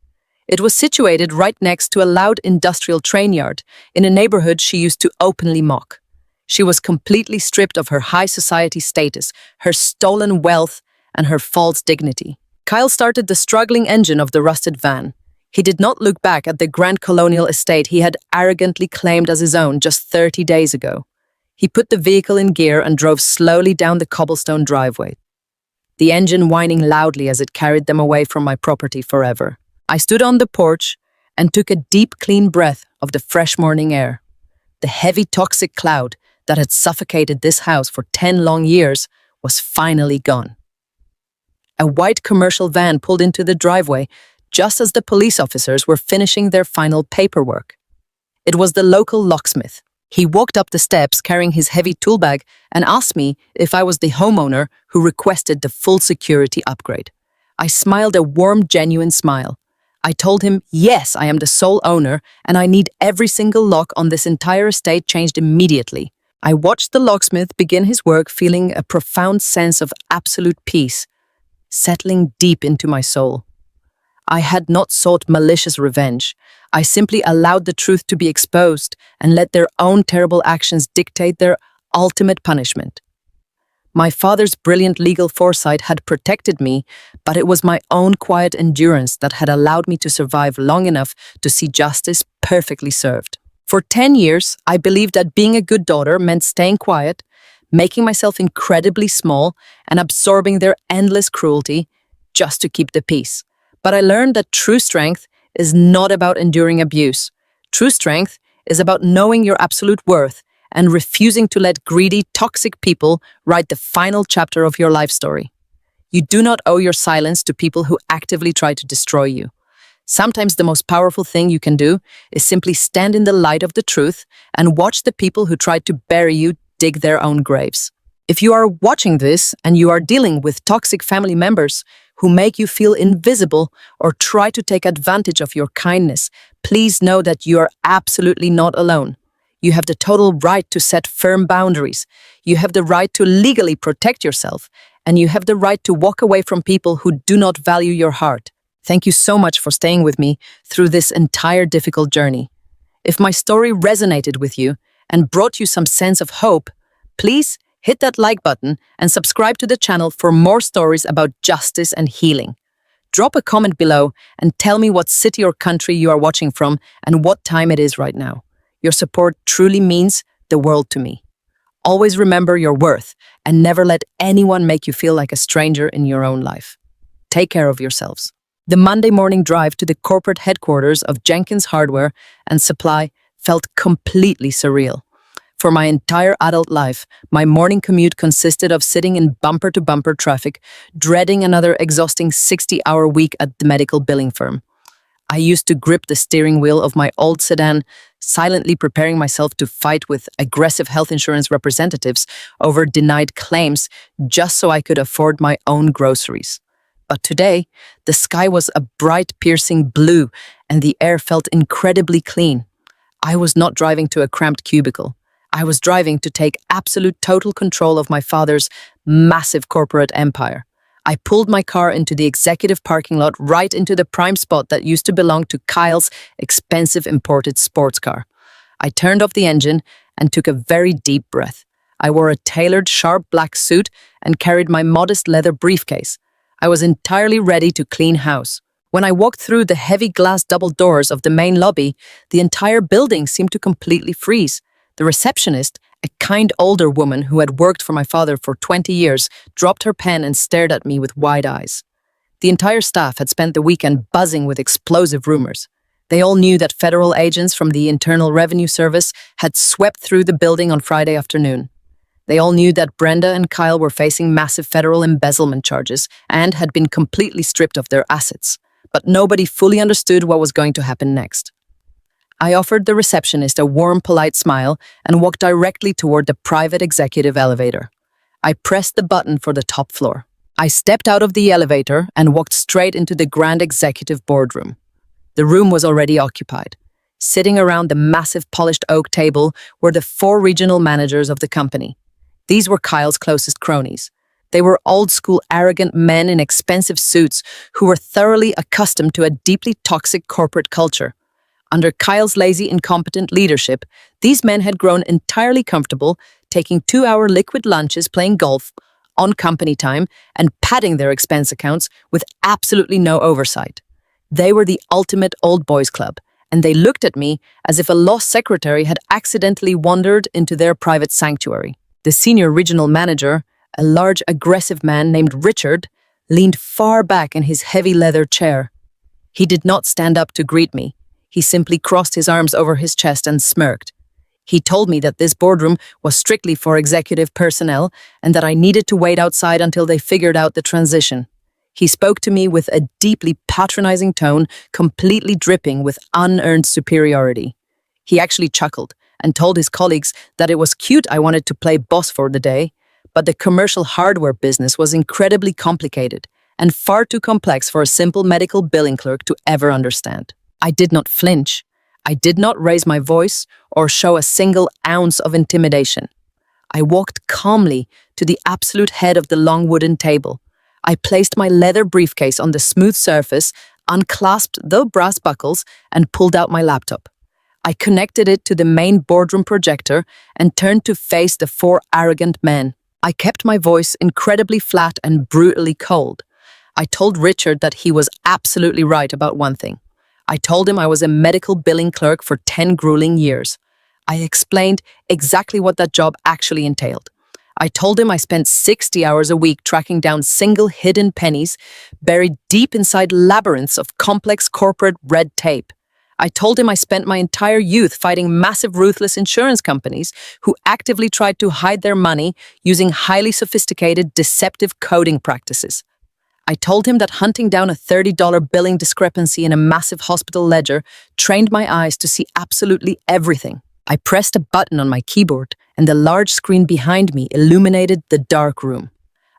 [SPEAKER 1] It was situated right next to a loud industrial train yard in a neighborhood she used to openly mock. She was completely stripped of her high society status, her stolen wealth, and her false dignity. Kyle started the struggling engine of the rusted van. He did not look back at the grand colonial estate he had arrogantly claimed as his own just 30 days ago. He put the vehicle in gear and drove slowly down the cobblestone driveway, the engine whining loudly as it carried them away from my property forever. I stood on the porch and took a deep, clean breath of the fresh morning air. The heavy, toxic cloud that had suffocated this house for 10 long years was finally gone. A white commercial van pulled into the driveway just as the police officers were finishing their final paperwork. It was the local locksmith. He walked up the steps carrying his heavy tool bag and asked me if I was the homeowner who requested the full security upgrade. I smiled a warm, genuine smile. I told him, yes, I am the sole owner and I need every single lock on this entire estate changed immediately. I watched the locksmith begin his work, feeling a profound sense of absolute peace, settling deep into my soul. I had not sought malicious revenge. I simply allowed the truth to be exposed and let their own terrible actions dictate their ultimate punishment. My father's brilliant legal foresight had protected me, but it was my own quiet endurance that had allowed me to survive long enough to see justice perfectly served. For 10 years, I believed that being a good daughter meant staying quiet, making myself incredibly small, and absorbing their endless cruelty just to keep the peace. But I learned that true strength is not about enduring abuse. True strength is about knowing your absolute worth and refusing to let greedy, toxic people write the final chapter of your life story. You do not owe your silence to people who actively try to destroy you. Sometimes the most powerful thing you can do is simply stand in the light of the truth and watch the people who tried to bury you dig their own graves. If you are watching this and you are dealing with toxic family members who make you feel invisible or try to take advantage of your kindness, please know that you are absolutely not alone. You have the total right to set firm boundaries. You have the right to legally protect yourself, and you have the right to walk away from people who do not value your heart. Thank you so much for staying with me through this entire difficult journey. If my story resonated with you and brought you some sense of hope, please hit that like button and subscribe to the channel for more stories about justice and healing. Drop a comment below and tell me what city or country you are watching from and what time it is right now. Your support truly means the world to me. Always remember your worth and never let anyone make you feel like a stranger in your own life. Take care of yourselves. The Monday morning drive to the corporate headquarters of Jenkins Hardware and Supply felt completely surreal. For my entire adult life, my morning commute consisted of sitting in bumper-to-bumper traffic, dreading another exhausting 60-hour week at the medical billing firm. I used to grip the steering wheel of my old sedan, silently preparing myself to fight with aggressive health insurance representatives over denied claims just so I could afford my own groceries. But today, the sky was a bright, piercing blue, and the air felt incredibly clean. I was not driving to a cramped cubicle. I was driving to take absolute total control of my father's massive corporate empire. I pulled my car into the executive parking lot right into the prime spot that used to belong to Kyle's expensive imported sports car. I turned off the engine and took a very deep breath. I wore a tailored, sharp black suit and carried my modest leather briefcase. I was entirely ready to clean house. When I walked through the heavy glass double doors of the main lobby, the entire building seemed to completely freeze. The receptionist, a kind older woman who had worked for my father for 20 years, dropped her pen and stared at me with wide eyes. The entire staff had spent the weekend buzzing with explosive rumors. They all knew that federal agents from the Internal Revenue Service had swept through the building on Friday afternoon. They all knew that Brenda and Kyle were facing massive federal embezzlement charges and had been completely stripped of their assets. But nobody fully understood what was going to happen next. I offered the receptionist a warm, polite smile and walked directly toward the private executive elevator. I pressed the button for the top floor. I stepped out of the elevator and walked straight into the grand executive boardroom. The room was already occupied. Sitting around the massive polished oak table were the 4 regional managers of the company. These were Kyle's closest cronies. They were old-school, arrogant men in expensive suits who were thoroughly accustomed to a deeply toxic corporate culture. Under Kyle's lazy, incompetent leadership, these men had grown entirely comfortable, taking 2-hour liquid lunches, playing golf on company time, and padding their expense accounts with absolutely no oversight. They were the ultimate old boys club, and they looked at me as if a lost secretary had accidentally wandered into their private sanctuary. The senior regional manager, a large, aggressive man named Richard, leaned far back in his heavy leather chair. He did not stand up to greet me. He simply crossed his arms over his chest and smirked. He told me that this boardroom was strictly for executive personnel and that I needed to wait outside until they figured out the transition. He spoke to me with a deeply patronizing tone, completely dripping with unearned superiority. He actually chuckled and told his colleagues that it was cute I wanted to play boss for the day, but the commercial hardware business was incredibly complicated and far too complex for a simple medical billing clerk to ever understand. I did not flinch. I did not raise my voice or show a single ounce of intimidation. I walked calmly to the absolute head of the long wooden table. I placed my leather briefcase on the smooth surface, unclasped the brass buckles, and pulled out my laptop. I connected it to the main boardroom projector and turned to face the 4 arrogant men. I kept my voice incredibly flat and brutally cold. I told Richard that he was absolutely right about one thing. I told him I was a medical billing clerk for 10 grueling years. I explained exactly what that job actually entailed. I told him I spent 60 hours a week tracking down single hidden pennies buried deep inside labyrinths of complex corporate red tape. I told him I spent my entire youth fighting massive, ruthless insurance companies who actively tried to hide their money using highly sophisticated, deceptive coding practices. I told him that hunting down a $30 billing discrepancy in a massive hospital ledger trained my eyes to see absolutely everything. I pressed a button on my keyboard, and the large screen behind me illuminated the dark room.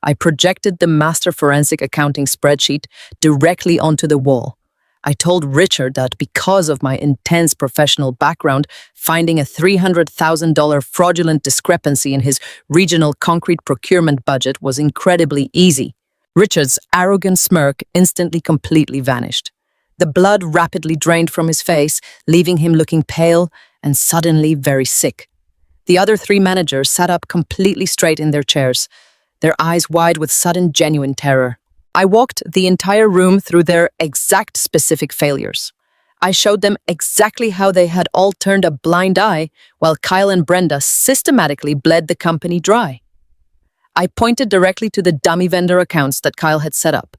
[SPEAKER 1] I projected the master forensic accounting spreadsheet directly onto the wall. I told Richard that because of my intense professional background, finding a $300,000 fraudulent discrepancy in his regional concrete procurement budget was incredibly easy. Richard's arrogant smirk instantly completely vanished. The blood rapidly drained from his face, leaving him looking pale and suddenly very sick. The other 3 managers sat up completely straight in their chairs, their eyes wide with sudden, genuine terror. I walked the entire room through their exact specific failures. I showed them exactly how they had all turned a blind eye while Kyle and Brenda systematically bled the company dry. I pointed directly to the dummy vendor accounts that Kyle had set up.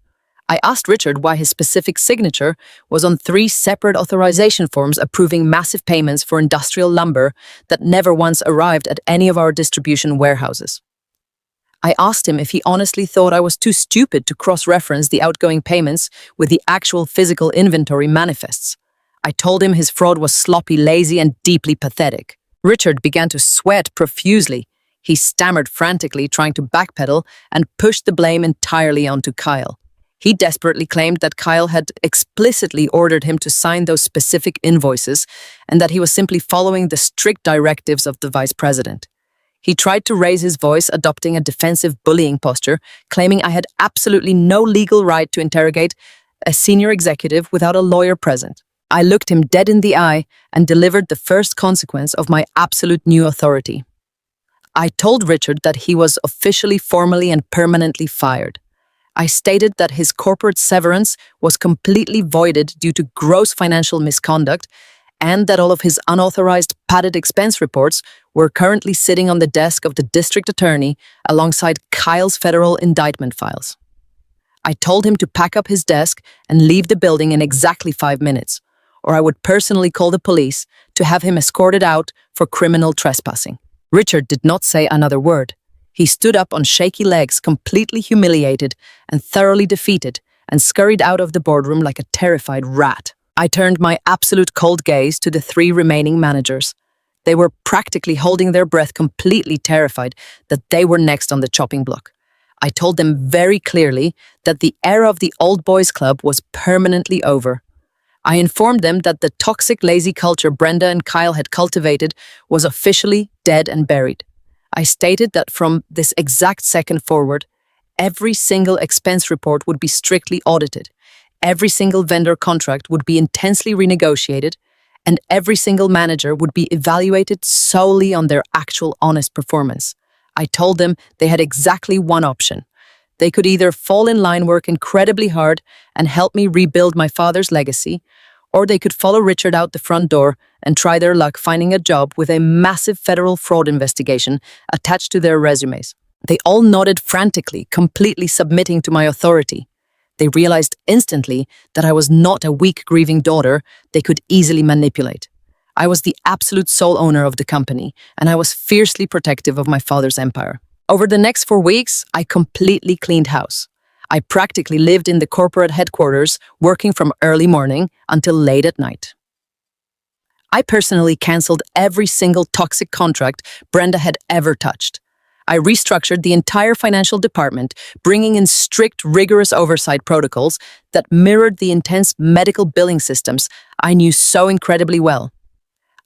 [SPEAKER 1] I asked Richard why his specific signature was on 3 separate authorization forms approving massive payments for industrial lumber that never once arrived at any of our distribution warehouses. I asked him if he honestly thought I was too stupid to cross-reference the outgoing payments with the actual physical inventory manifests. I told him his fraud was sloppy, lazy, and deeply pathetic. Richard began to sweat profusely. He stammered frantically, trying to backpedal and pushed the blame entirely onto Kyle. He desperately claimed that Kyle had explicitly ordered him to sign those specific invoices and that he was simply following the strict directives of the vice president. He tried to raise his voice, adopting a defensive bullying posture, claiming I had absolutely no legal right to interrogate a senior executive without a lawyer present. I looked him dead in the eye and delivered the first consequence of my absolute new authority. I told Richard that he was officially, formally, and permanently fired. I stated that his corporate severance was completely voided due to gross financial misconduct and that all of his unauthorized padded expense reports were currently sitting on the desk of the district attorney alongside Kyle's federal indictment files. I told him to pack up his desk and leave the building in exactly 5 minutes, or I would personally call the police to have him escorted out for criminal trespassing. Richard did not say another word. He stood up on shaky legs, completely humiliated and thoroughly defeated, and scurried out of the boardroom like a terrified rat. I turned my absolute cold gaze to the 3 remaining managers. They were practically holding their breath, completely terrified that they were next on the chopping block. I told them very clearly that the era of the old boys club was permanently over. I informed them that the toxic, lazy culture Brenda and Kyle had cultivated was officially dead and buried. I stated that from this exact second forward, Every single expense report would be strictly audited. Every single vendor contract would be intensely renegotiated, and every single manager would be evaluated solely on their actual honest performance. I told them they had exactly one option. They could either fall in line, work incredibly hard, and help me rebuild my father's legacy, or they could follow Richard out the front door and try their luck finding a job with a massive federal fraud investigation attached to their resumes. They all nodded frantically, completely submitting to my authority. They realized instantly that I was not a weak, grieving daughter they could easily manipulate. I was the absolute sole owner of the company, and I was fiercely protective of my father's empire. Over the next 4 weeks, I completely cleaned house. I practically lived in the corporate headquarters, working from early morning until late at night. I personally canceled every single toxic contract Brenda had ever touched. I restructured the entire financial department, bringing in strict, rigorous oversight protocols that mirrored the intense medical billing systems I knew so incredibly well.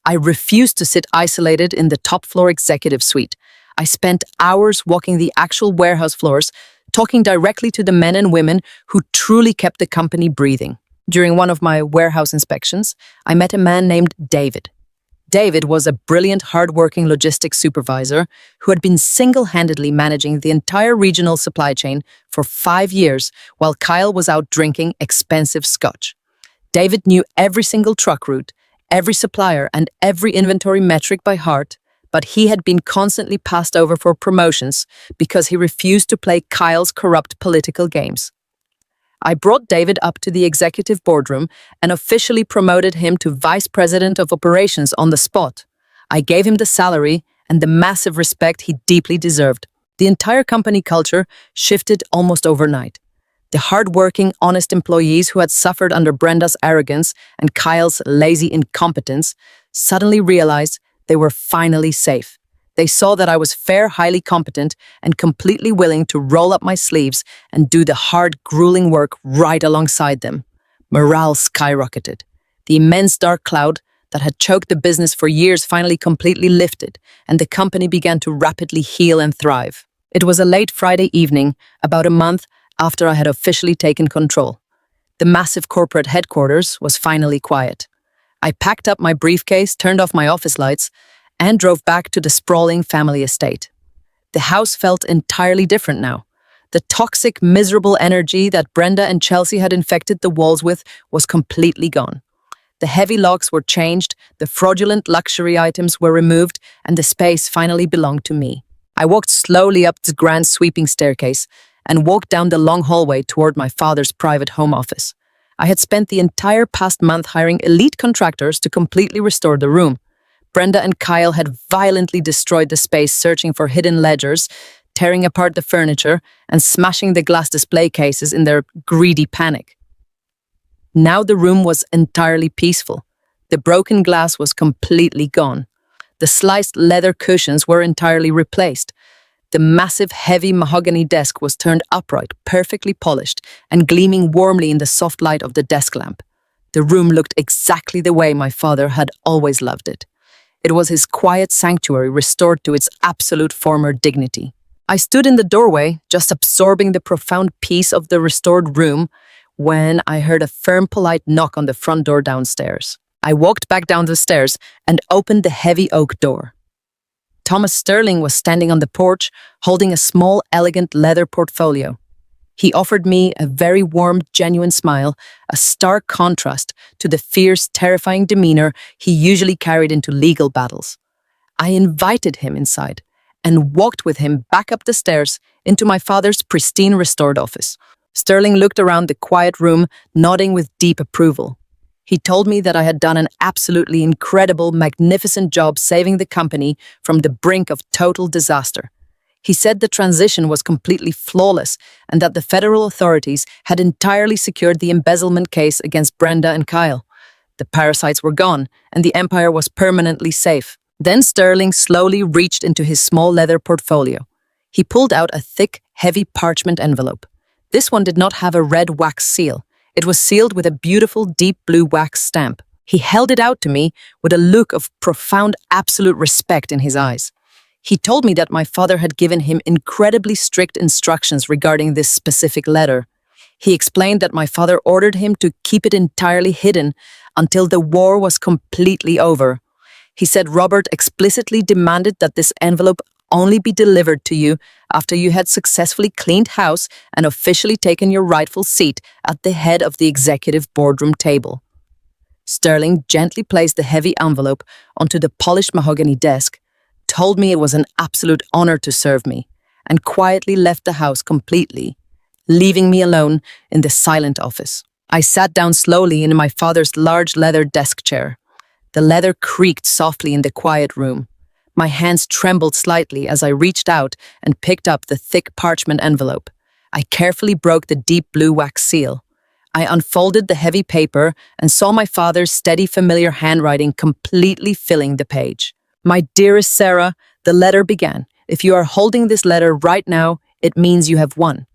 [SPEAKER 1] I refused to sit isolated in the top floor executive suite. I spent hours walking the actual warehouse floors, talking directly to the men and women who truly kept the company breathing. During one of my warehouse inspections, I met a man named David. David was a brilliant, hard-working logistics supervisor who had been single-handedly managing the entire regional supply chain for 5 years while Kyle was out drinking expensive scotch. David knew every single truck route, every supplier, and every inventory metric by heart, but he had been constantly passed over for promotions because he refused to play Kyle's corrupt political games. I brought David up to the executive boardroom and officially promoted him to vice president of operations on the spot. I gave him the salary and the massive respect he deeply deserved. The entire company culture shifted almost overnight. The hard-working, honest employees who had suffered under Brenda's arrogance and Kyle's lazy incompetence suddenly realized they were finally safe. They saw that I was fair, highly competent, and completely willing to roll up my sleeves and do the hard, grueling work right alongside them. Morale skyrocketed. The immense dark cloud that had choked the business for years finally completely lifted, and the company began to rapidly heal and thrive. It was a late Friday evening, about a month after I had officially taken control. The massive corporate headquarters was finally quiet. I packed up my briefcase, turned off my office lights, and drove back to the sprawling family estate. The house felt entirely different now. The toxic, miserable energy that Brenda and Chelsea had infected the walls with was completely gone. The heavy locks were changed, the fraudulent luxury items were removed, and the space finally belonged to me. I walked slowly up the grand sweeping staircase and walked down the long hallway toward my father's private home office. I had spent the entire past month hiring elite contractors to completely restore the room. Brenda and Kyle had violently destroyed the space, searching for hidden ledgers, tearing apart the furniture, and smashing the glass display cases in their greedy panic. Now the room was entirely peaceful. The broken glass was completely gone. The sliced leather cushions were entirely replaced. The massive, heavy mahogany desk was turned upright, perfectly polished, and gleaming warmly in the soft light of the desk lamp. The room looked exactly the way my father had always loved it. It was his quiet sanctuary restored to its absolute former dignity. I stood in the doorway, just absorbing the profound peace of the restored room, when I heard a firm, polite knock on the front door downstairs. I walked back down the stairs and opened the heavy oak door. Thomas Sterling was standing on the porch, holding a small, elegant leather portfolio. He offered me a very warm, genuine smile, a stark contrast to the fierce, terrifying demeanor he usually carried into legal battles. I invited him inside and walked with him back up the stairs into my father's pristine, restored office. Sterling looked around the quiet room, nodding with deep approval. He told me that I had done an absolutely incredible, magnificent job saving the company from the brink of total disaster. He said the transition was completely flawless and that the federal authorities had entirely secured the embezzlement case against Brenda and Kyle. The parasites were gone and the empire was permanently safe. Then Sterling slowly reached into his small leather portfolio. He pulled out a thick, heavy parchment envelope. This one did not have a red wax seal. It was sealed with a beautiful, deep blue wax stamp. He held it out to me with a look of profound, absolute respect in his eyes. He told me that my father had given him incredibly strict instructions regarding this specific letter. He explained that my father ordered him to keep it entirely hidden until the war was completely over. He said Robert explicitly demanded that this envelope only be delivered to you after you had successfully cleaned house and officially taken your rightful seat at the head of the executive boardroom table. Sterling gently placed the heavy envelope onto the polished mahogany desk, told me it was an absolute honor to serve me, and quietly left the house completely, leaving me alone in the silent office. I sat down slowly in my father's large leather desk chair. The leather creaked softly in the quiet room. My hands trembled slightly as I reached out and picked up the thick parchment envelope. I carefully broke the deep blue wax seal. I unfolded the heavy paper and saw my father's steady, familiar handwriting completely filling the page. "My dearest Sarah," the letter began. "If you are holding this letter right now, it means you have won.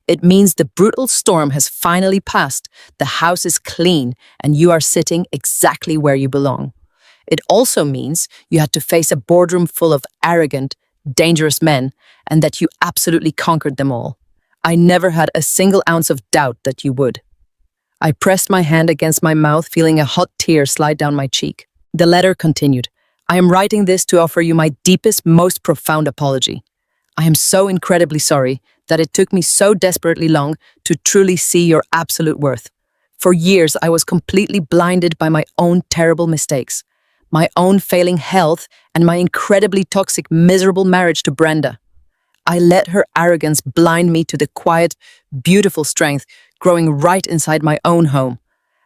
[SPEAKER 1] It means the brutal storm has finally passed, the house is clean, and you are sitting exactly where you belong. It also means you had to face a boardroom full of arrogant, dangerous men, and that you absolutely conquered them all. I never had a single ounce of doubt that you would." I pressed my hand against my mouth, feeling a hot tear slide down my cheek. The letter continued. "I am writing this to offer you my deepest, most profound apology. I am so incredibly sorry that it took me so desperately long to truly see your absolute worth. For years, I was completely blinded by my own terrible mistakes, my own failing health, and my incredibly toxic, miserable marriage to Brenda. I let her arrogance blind me to the quiet, beautiful strength growing right inside my own home.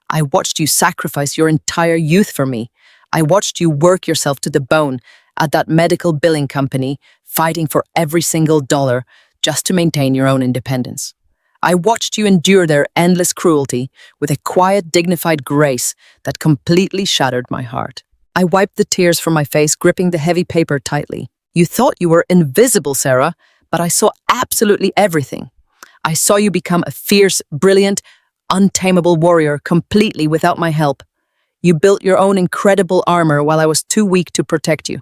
[SPEAKER 1] I watched you sacrifice your entire youth for me. I watched you work yourself to the bone at that medical billing company, fighting for every single dollar just to maintain your own independence. I watched you endure their endless cruelty with a quiet, dignified grace that completely shattered my heart." I wiped the tears from my face, gripping the heavy paper tightly. "You thought you were invisible, Sarah, but I saw absolutely everything. I saw you become a fierce, brilliant, untamable warrior completely without my help. You built your own incredible armor while I was too weak to protect you.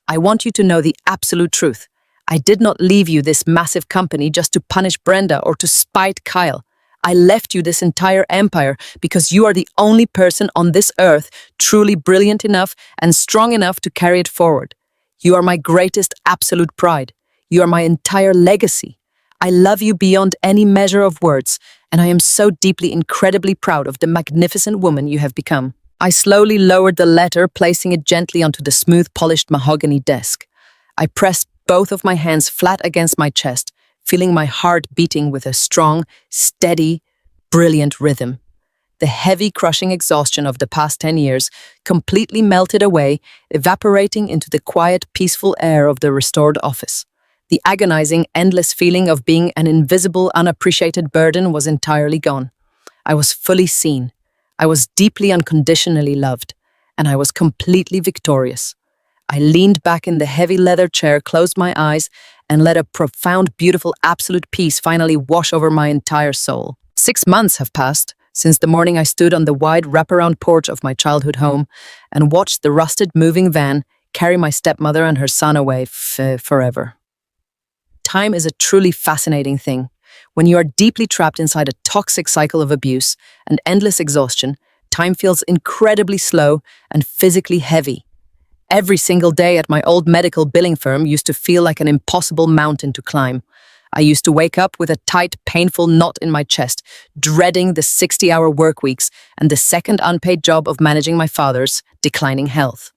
[SPEAKER 1] I want you to know the absolute truth. I did not leave you this massive company just to punish Brenda or to spite Kyle. I left you this entire empire because you are the only person on this earth truly brilliant enough and strong enough to carry it forward. You are my greatest absolute pride. You are my entire legacy. I love you beyond any measure of words, and I am so deeply, incredibly proud of the magnificent woman you have become." I slowly lowered the letter, placing it gently onto the smooth, polished mahogany desk. I pressed both of my hands flat against my chest, feeling my heart beating with a strong, steady, brilliant rhythm. The heavy, crushing exhaustion of the past 10 years completely melted away, evaporating into the quiet, peaceful air of the restored office. The agonizing, endless feeling of being an invisible, unappreciated burden was entirely gone. I was fully seen. I was deeply, unconditionally loved, and I was completely victorious. I leaned back in the heavy leather chair, closed my eyes, and let a profound, beautiful, absolute peace finally wash over my entire soul. 6 months have passed since the morning I stood on the wide wraparound porch of my childhood home and watched the rusted moving van carry my stepmother and her son away forever. Time is a truly fascinating thing. When you are deeply trapped inside a toxic cycle of abuse and endless exhaustion, time feels incredibly slow and physically heavy. Every single day at my old medical billing firm used to feel like an impossible mountain to climb. I used to wake up with a tight, painful knot in my chest, dreading the 60-hour work weeks and the second unpaid job of managing my father's declining health.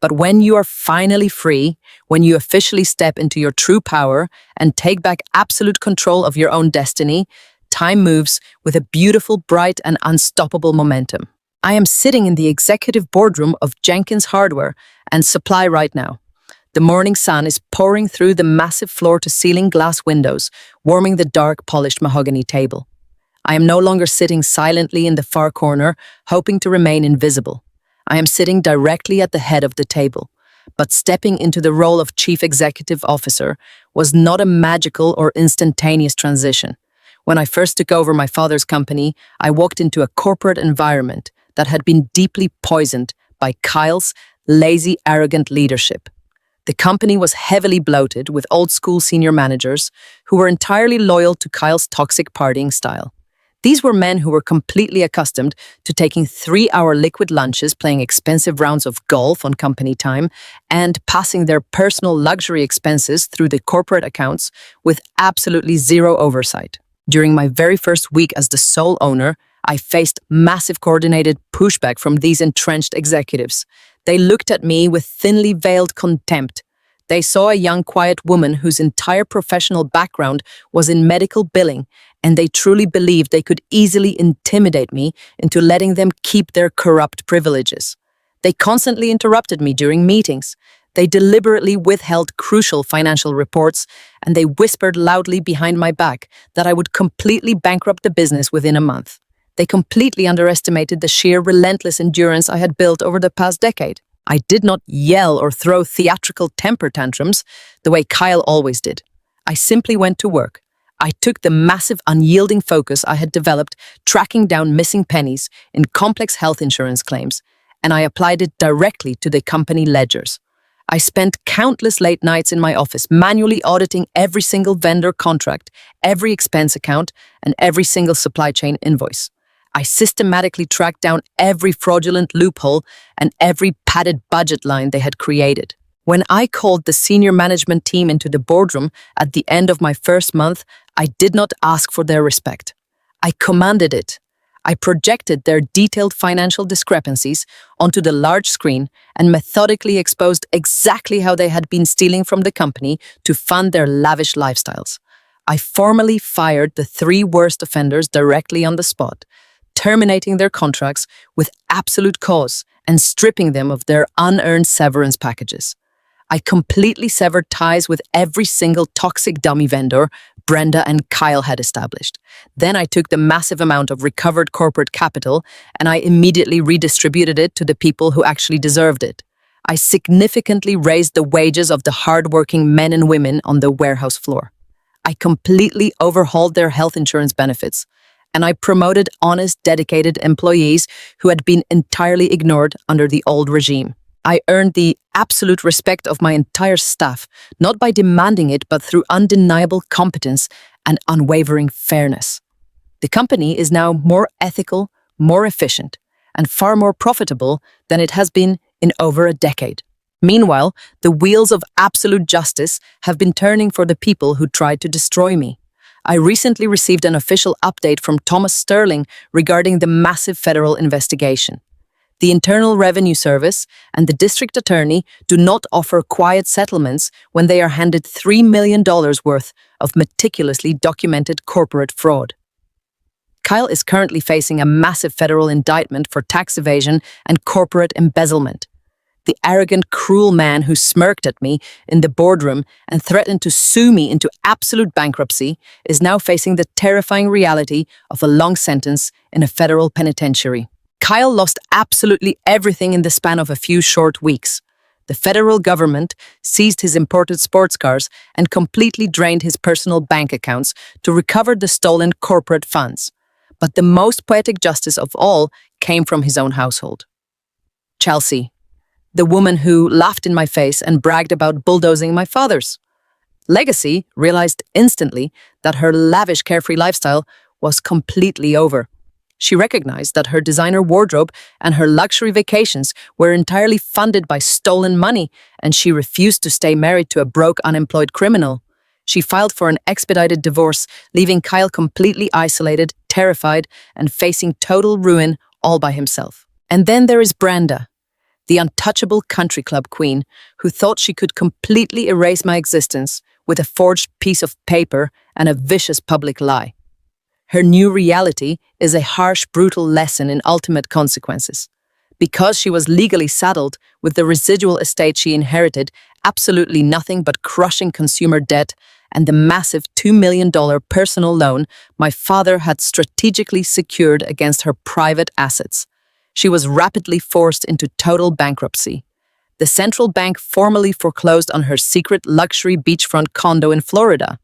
[SPEAKER 1] But when you are finally free, when you officially step into your true power and take back absolute control of your own destiny, time moves with a beautiful, bright, and unstoppable momentum. I am sitting in the executive boardroom of Jenkins Hardware and Supply right now. The morning sun is pouring through the massive floor-to-ceiling glass windows, warming the dark, polished mahogany table. I am no longer sitting silently in the far corner, hoping to remain invisible. I am sitting directly at the head of the table, but stepping into the role of Chief Executive Officer was not a magical or instantaneous transition. When I first took over my father's company, I walked into a corporate environment that had been deeply poisoned by Kyle's lazy, arrogant leadership. The company was heavily bloated with old-school senior managers who were entirely loyal to Kyle's toxic partying style. These were men who were completely accustomed to taking 3-hour liquid lunches, playing expensive rounds of golf on company time, and passing their personal luxury expenses through the corporate accounts with absolutely zero oversight. During my very first week as the sole owner, I faced massive coordinated pushback from these entrenched executives. They looked at me with thinly veiled contempt. They saw a young, quiet woman whose entire professional background was in medical billing, and they truly believed they could easily intimidate me into letting them keep their corrupt privileges. They constantly interrupted me during meetings. They deliberately withheld crucial financial reports, and they whispered loudly behind my back that I would completely bankrupt the business within a month. They completely underestimated the sheer relentless endurance I had built over the past decade. I did not yell or throw theatrical temper tantrums the way Kyle always did. I simply went to work. I took the massive, unyielding focus I had developed tracking down missing pennies in complex health insurance claims, and I applied it directly to the company ledgers. I spent countless late nights in my office manually auditing every single vendor contract, every expense account, and every single supply chain invoice. I systematically tracked down every fraudulent loophole and every padded budget line they had created. When I called the senior management team into the boardroom at the end of my first month, I did not ask for their respect. I commanded it. I projected their detailed financial discrepancies onto the large screen and methodically exposed exactly how they had been stealing from the company to fund their lavish lifestyles. I formally fired the 3 worst offenders directly on the spot, terminating their contracts with absolute cause and stripping them of their unearned severance packages. I completely severed ties with every single toxic dummy vendor Brenda and Kyle had established. Then I took the massive amount of recovered corporate capital and I immediately redistributed it to the people who actually deserved it. I significantly raised the wages of the hardworking men and women on the warehouse floor. I completely overhauled their health insurance benefits, and I promoted honest, dedicated employees who had been entirely ignored under the old regime. I earned the absolute respect of my entire staff, not by demanding it, but through undeniable competence and unwavering fairness. The company is now more ethical, more efficient, and far more profitable than it has been in over a decade. Meanwhile, the wheels of absolute justice have been turning for the people who tried to destroy me. I recently received an official update from Thomas Sterling regarding the massive federal investigation. The Internal Revenue Service and the district attorney do not offer quiet settlements when they are handed $3 million worth of meticulously documented corporate fraud. Kyle is currently facing a massive federal indictment for tax evasion and corporate embezzlement. The arrogant, cruel man who smirked at me in the boardroom and threatened to sue me into absolute bankruptcy is now facing the terrifying reality of a long sentence in a federal penitentiary. Kyle lost absolutely everything in the span of a few short weeks. The federal government seized his imported sports cars and completely drained his personal bank accounts to recover the stolen corporate funds. But the most poetic justice of all came from his own household. Chelsea, the woman who laughed in my face and bragged about bulldozing my father's legacy, realized instantly that her lavish, carefree lifestyle was completely over. She recognized that her designer wardrobe and her luxury vacations were entirely funded by stolen money, and she refused to stay married to a broke, unemployed criminal. She filed for an expedited divorce, leaving Kyle completely isolated, terrified, and facing total ruin all by himself. And then there is Brenda, the untouchable country club queen who thought she could completely erase my existence with a forged piece of paper and a vicious public lie. Her new reality is a harsh, brutal lesson in ultimate consequences. Because she was legally saddled with the residual estate she inherited, absolutely nothing but crushing consumer debt, and the massive $2 million personal loan my father had strategically secured against her private assets, she was rapidly forced into total bankruptcy. The central bank formally foreclosed on her secret luxury beachfront condo in Florida.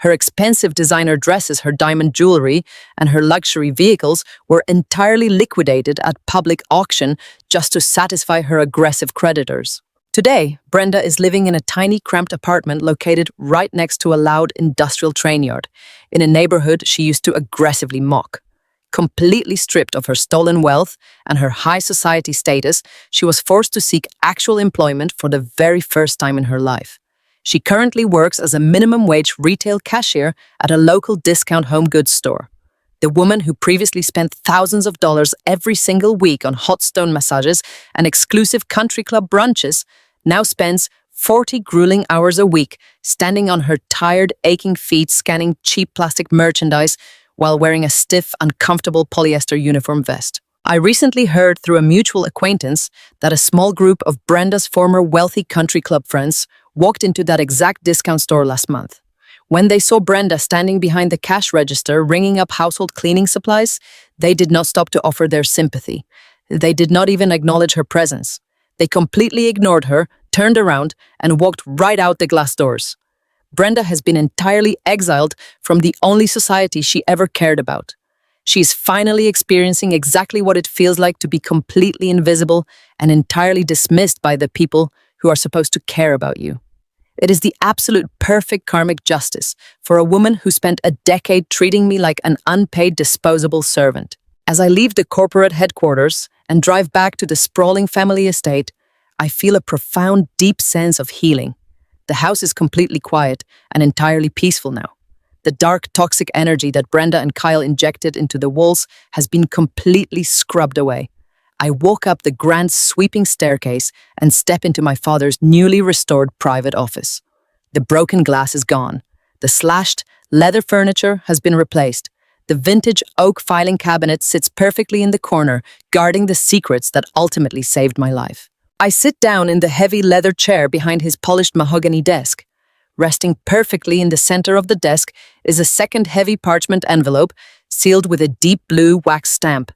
[SPEAKER 1] Her expensive designer dresses, her diamond jewelry, and her luxury vehicles were entirely liquidated at public auction just to satisfy her aggressive creditors. Today, Brenda is living in a tiny, cramped apartment located right next to a loud industrial train yard, in a neighborhood she used to aggressively mock. Completely stripped of her stolen wealth and her high society status, she was forced to seek actual employment for the very first time in her life. She currently works as a minimum wage retail cashier at a local discount home goods store. The woman who previously spent thousands of dollars every single week on hot stone massages and exclusive country club brunches now spends 40 grueling hours a week standing on her tired, aching feet scanning cheap plastic merchandise while wearing a stiff, uncomfortable polyester uniform vest. I recently heard through a mutual acquaintance that a small group of Brenda's former wealthy country club friends walked into that exact discount store last month. When they saw Brenda standing behind the cash register ringing up household cleaning supplies, they did not stop to offer their sympathy. They did not even acknowledge her presence. They completely ignored her, turned around, and walked right out the glass doors. Brenda has been entirely exiled from the only society she ever cared about. She is finally experiencing exactly what it feels like to be completely invisible and entirely dismissed by the people who are supposed to care about you. It is the absolute perfect karmic justice for a woman who spent a decade treating me like an unpaid disposable servant. As I leave the corporate headquarters and drive back to the sprawling family estate, I feel a profound, deep sense of healing. The house is completely quiet and entirely peaceful now. The dark, toxic energy that Brenda and Kyle injected into the walls has been completely scrubbed away. I walk up the grand sweeping staircase and step into my father's newly restored private office. The broken glass is gone. The slashed leather furniture has been replaced. The vintage oak filing cabinet sits perfectly in the corner, guarding the secrets that ultimately saved my life. I sit down in the heavy leather chair behind his polished mahogany desk. Resting perfectly in the center of the desk is a second heavy parchment envelope sealed with a deep blue wax stamp.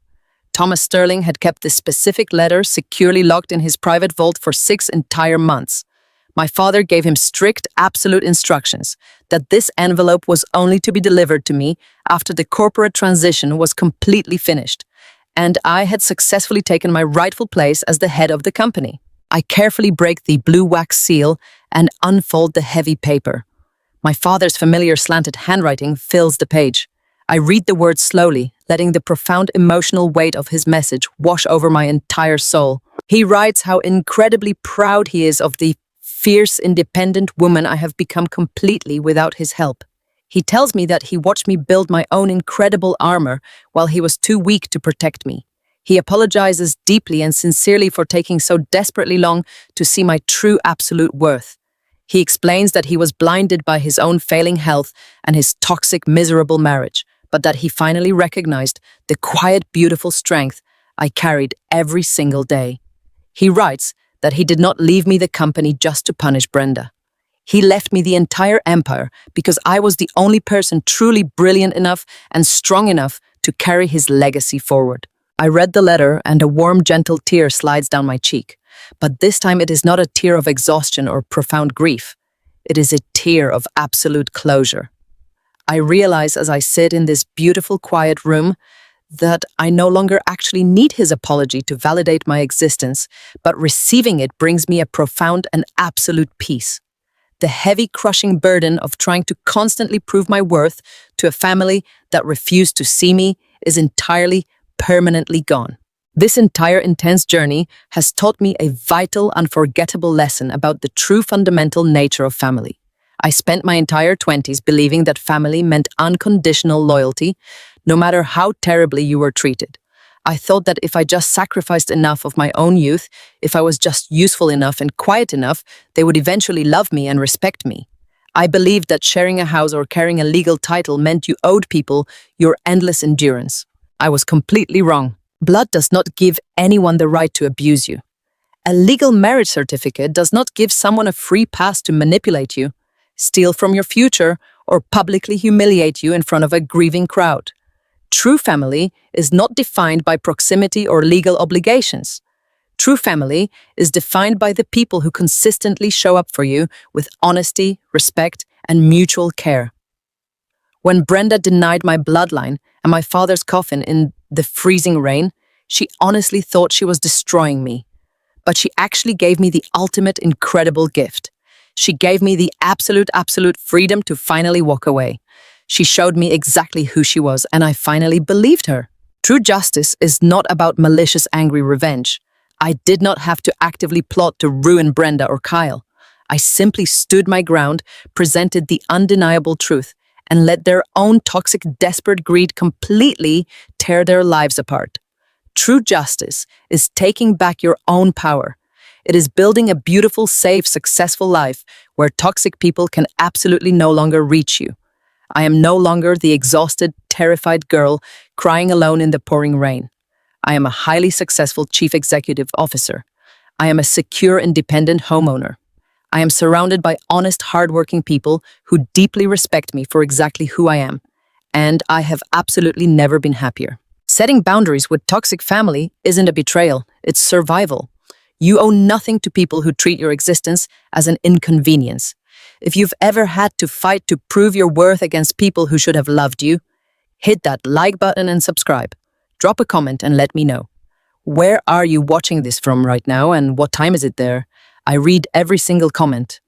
[SPEAKER 1] Thomas Sterling had kept this specific letter securely locked in his private vault for 6 entire months. My father gave him strict, absolute instructions that this envelope was only to be delivered to me after the corporate transition was completely finished, and I had successfully taken my rightful place as the head of the company. I carefully break the blue wax seal and unfold the heavy paper. My father's familiar slanted handwriting fills the page. I read the words slowly, letting the profound emotional weight of his message wash over my entire soul. He writes how incredibly proud he is of the fierce, independent woman I have become completely without his help. He tells me that he watched me build my own incredible armor while he was too weak to protect me. He apologizes deeply and sincerely for taking so desperately long to see my true absolute worth. He explains that he was blinded by his own failing health and his toxic, miserable marriage, but that he finally recognized the quiet, beautiful strength I carried every single day. He writes that he did not leave me the company just to punish Brenda. He left me the entire empire because I was the only person truly brilliant enough and strong enough to carry his legacy forward. I read the letter and a warm, gentle tear slides down my cheek. But this time it is not a tear of exhaustion or profound grief. It is a tear of absolute closure. I realize as I sit in this beautiful, quiet room that I no longer actually need his apology to validate my existence, but receiving it brings me a profound and absolute peace. The heavy, crushing burden of trying to constantly prove my worth to a family that refused to see me is entirely, permanently gone. This entire intense journey has taught me a vital, unforgettable lesson about the true fundamental nature of family. I spent my entire 20s believing that family meant unconditional loyalty, no matter how terribly you were treated. I thought that if I just sacrificed enough of my own youth, if I was just useful enough and quiet enough, they would eventually love me and respect me. I believed that sharing a house or carrying a legal title meant you owed people your endless endurance. I was completely wrong. Blood does not give anyone the right to abuse you. A legal marriage certificate does not give someone a free pass to manipulate you, steal from your future, or publicly humiliate you in front of a grieving crowd. True family is not defined by proximity or legal obligations. True family is defined by the people who consistently show up for you with honesty, respect, and mutual care. When Brenda denied my bloodline and my father's coffin in the freezing rain, she honestly thought she was destroying me. but she actually gave me the ultimate incredible gift. She gave me the absolute freedom to finally walk away. She showed me exactly who she was, and I finally believed her. True justice is not about malicious, angry revenge. I did not have to actively plot to ruin Brenda or Kyle. I simply stood my ground, presented the undeniable truth, and let their own toxic, desperate greed completely tear their lives apart. True justice is taking back your own power. It is building a beautiful, safe, successful life where toxic people can absolutely no longer reach you. I am no longer the exhausted, terrified girl crying alone in the pouring rain. I am a highly successful chief executive officer. I am a secure, independent homeowner. I am surrounded by honest, hardworking people who deeply respect me for exactly who I am. And I have absolutely never been happier. Setting boundaries with toxic family isn't a betrayal, it's survival. You owe nothing to people who treat your existence as an inconvenience. If you've ever had to fight to prove your worth against people who should have loved you, hit that like button and subscribe. Drop a comment and let me know. Where are you watching this from right now, and what time is it there? I read every single comment.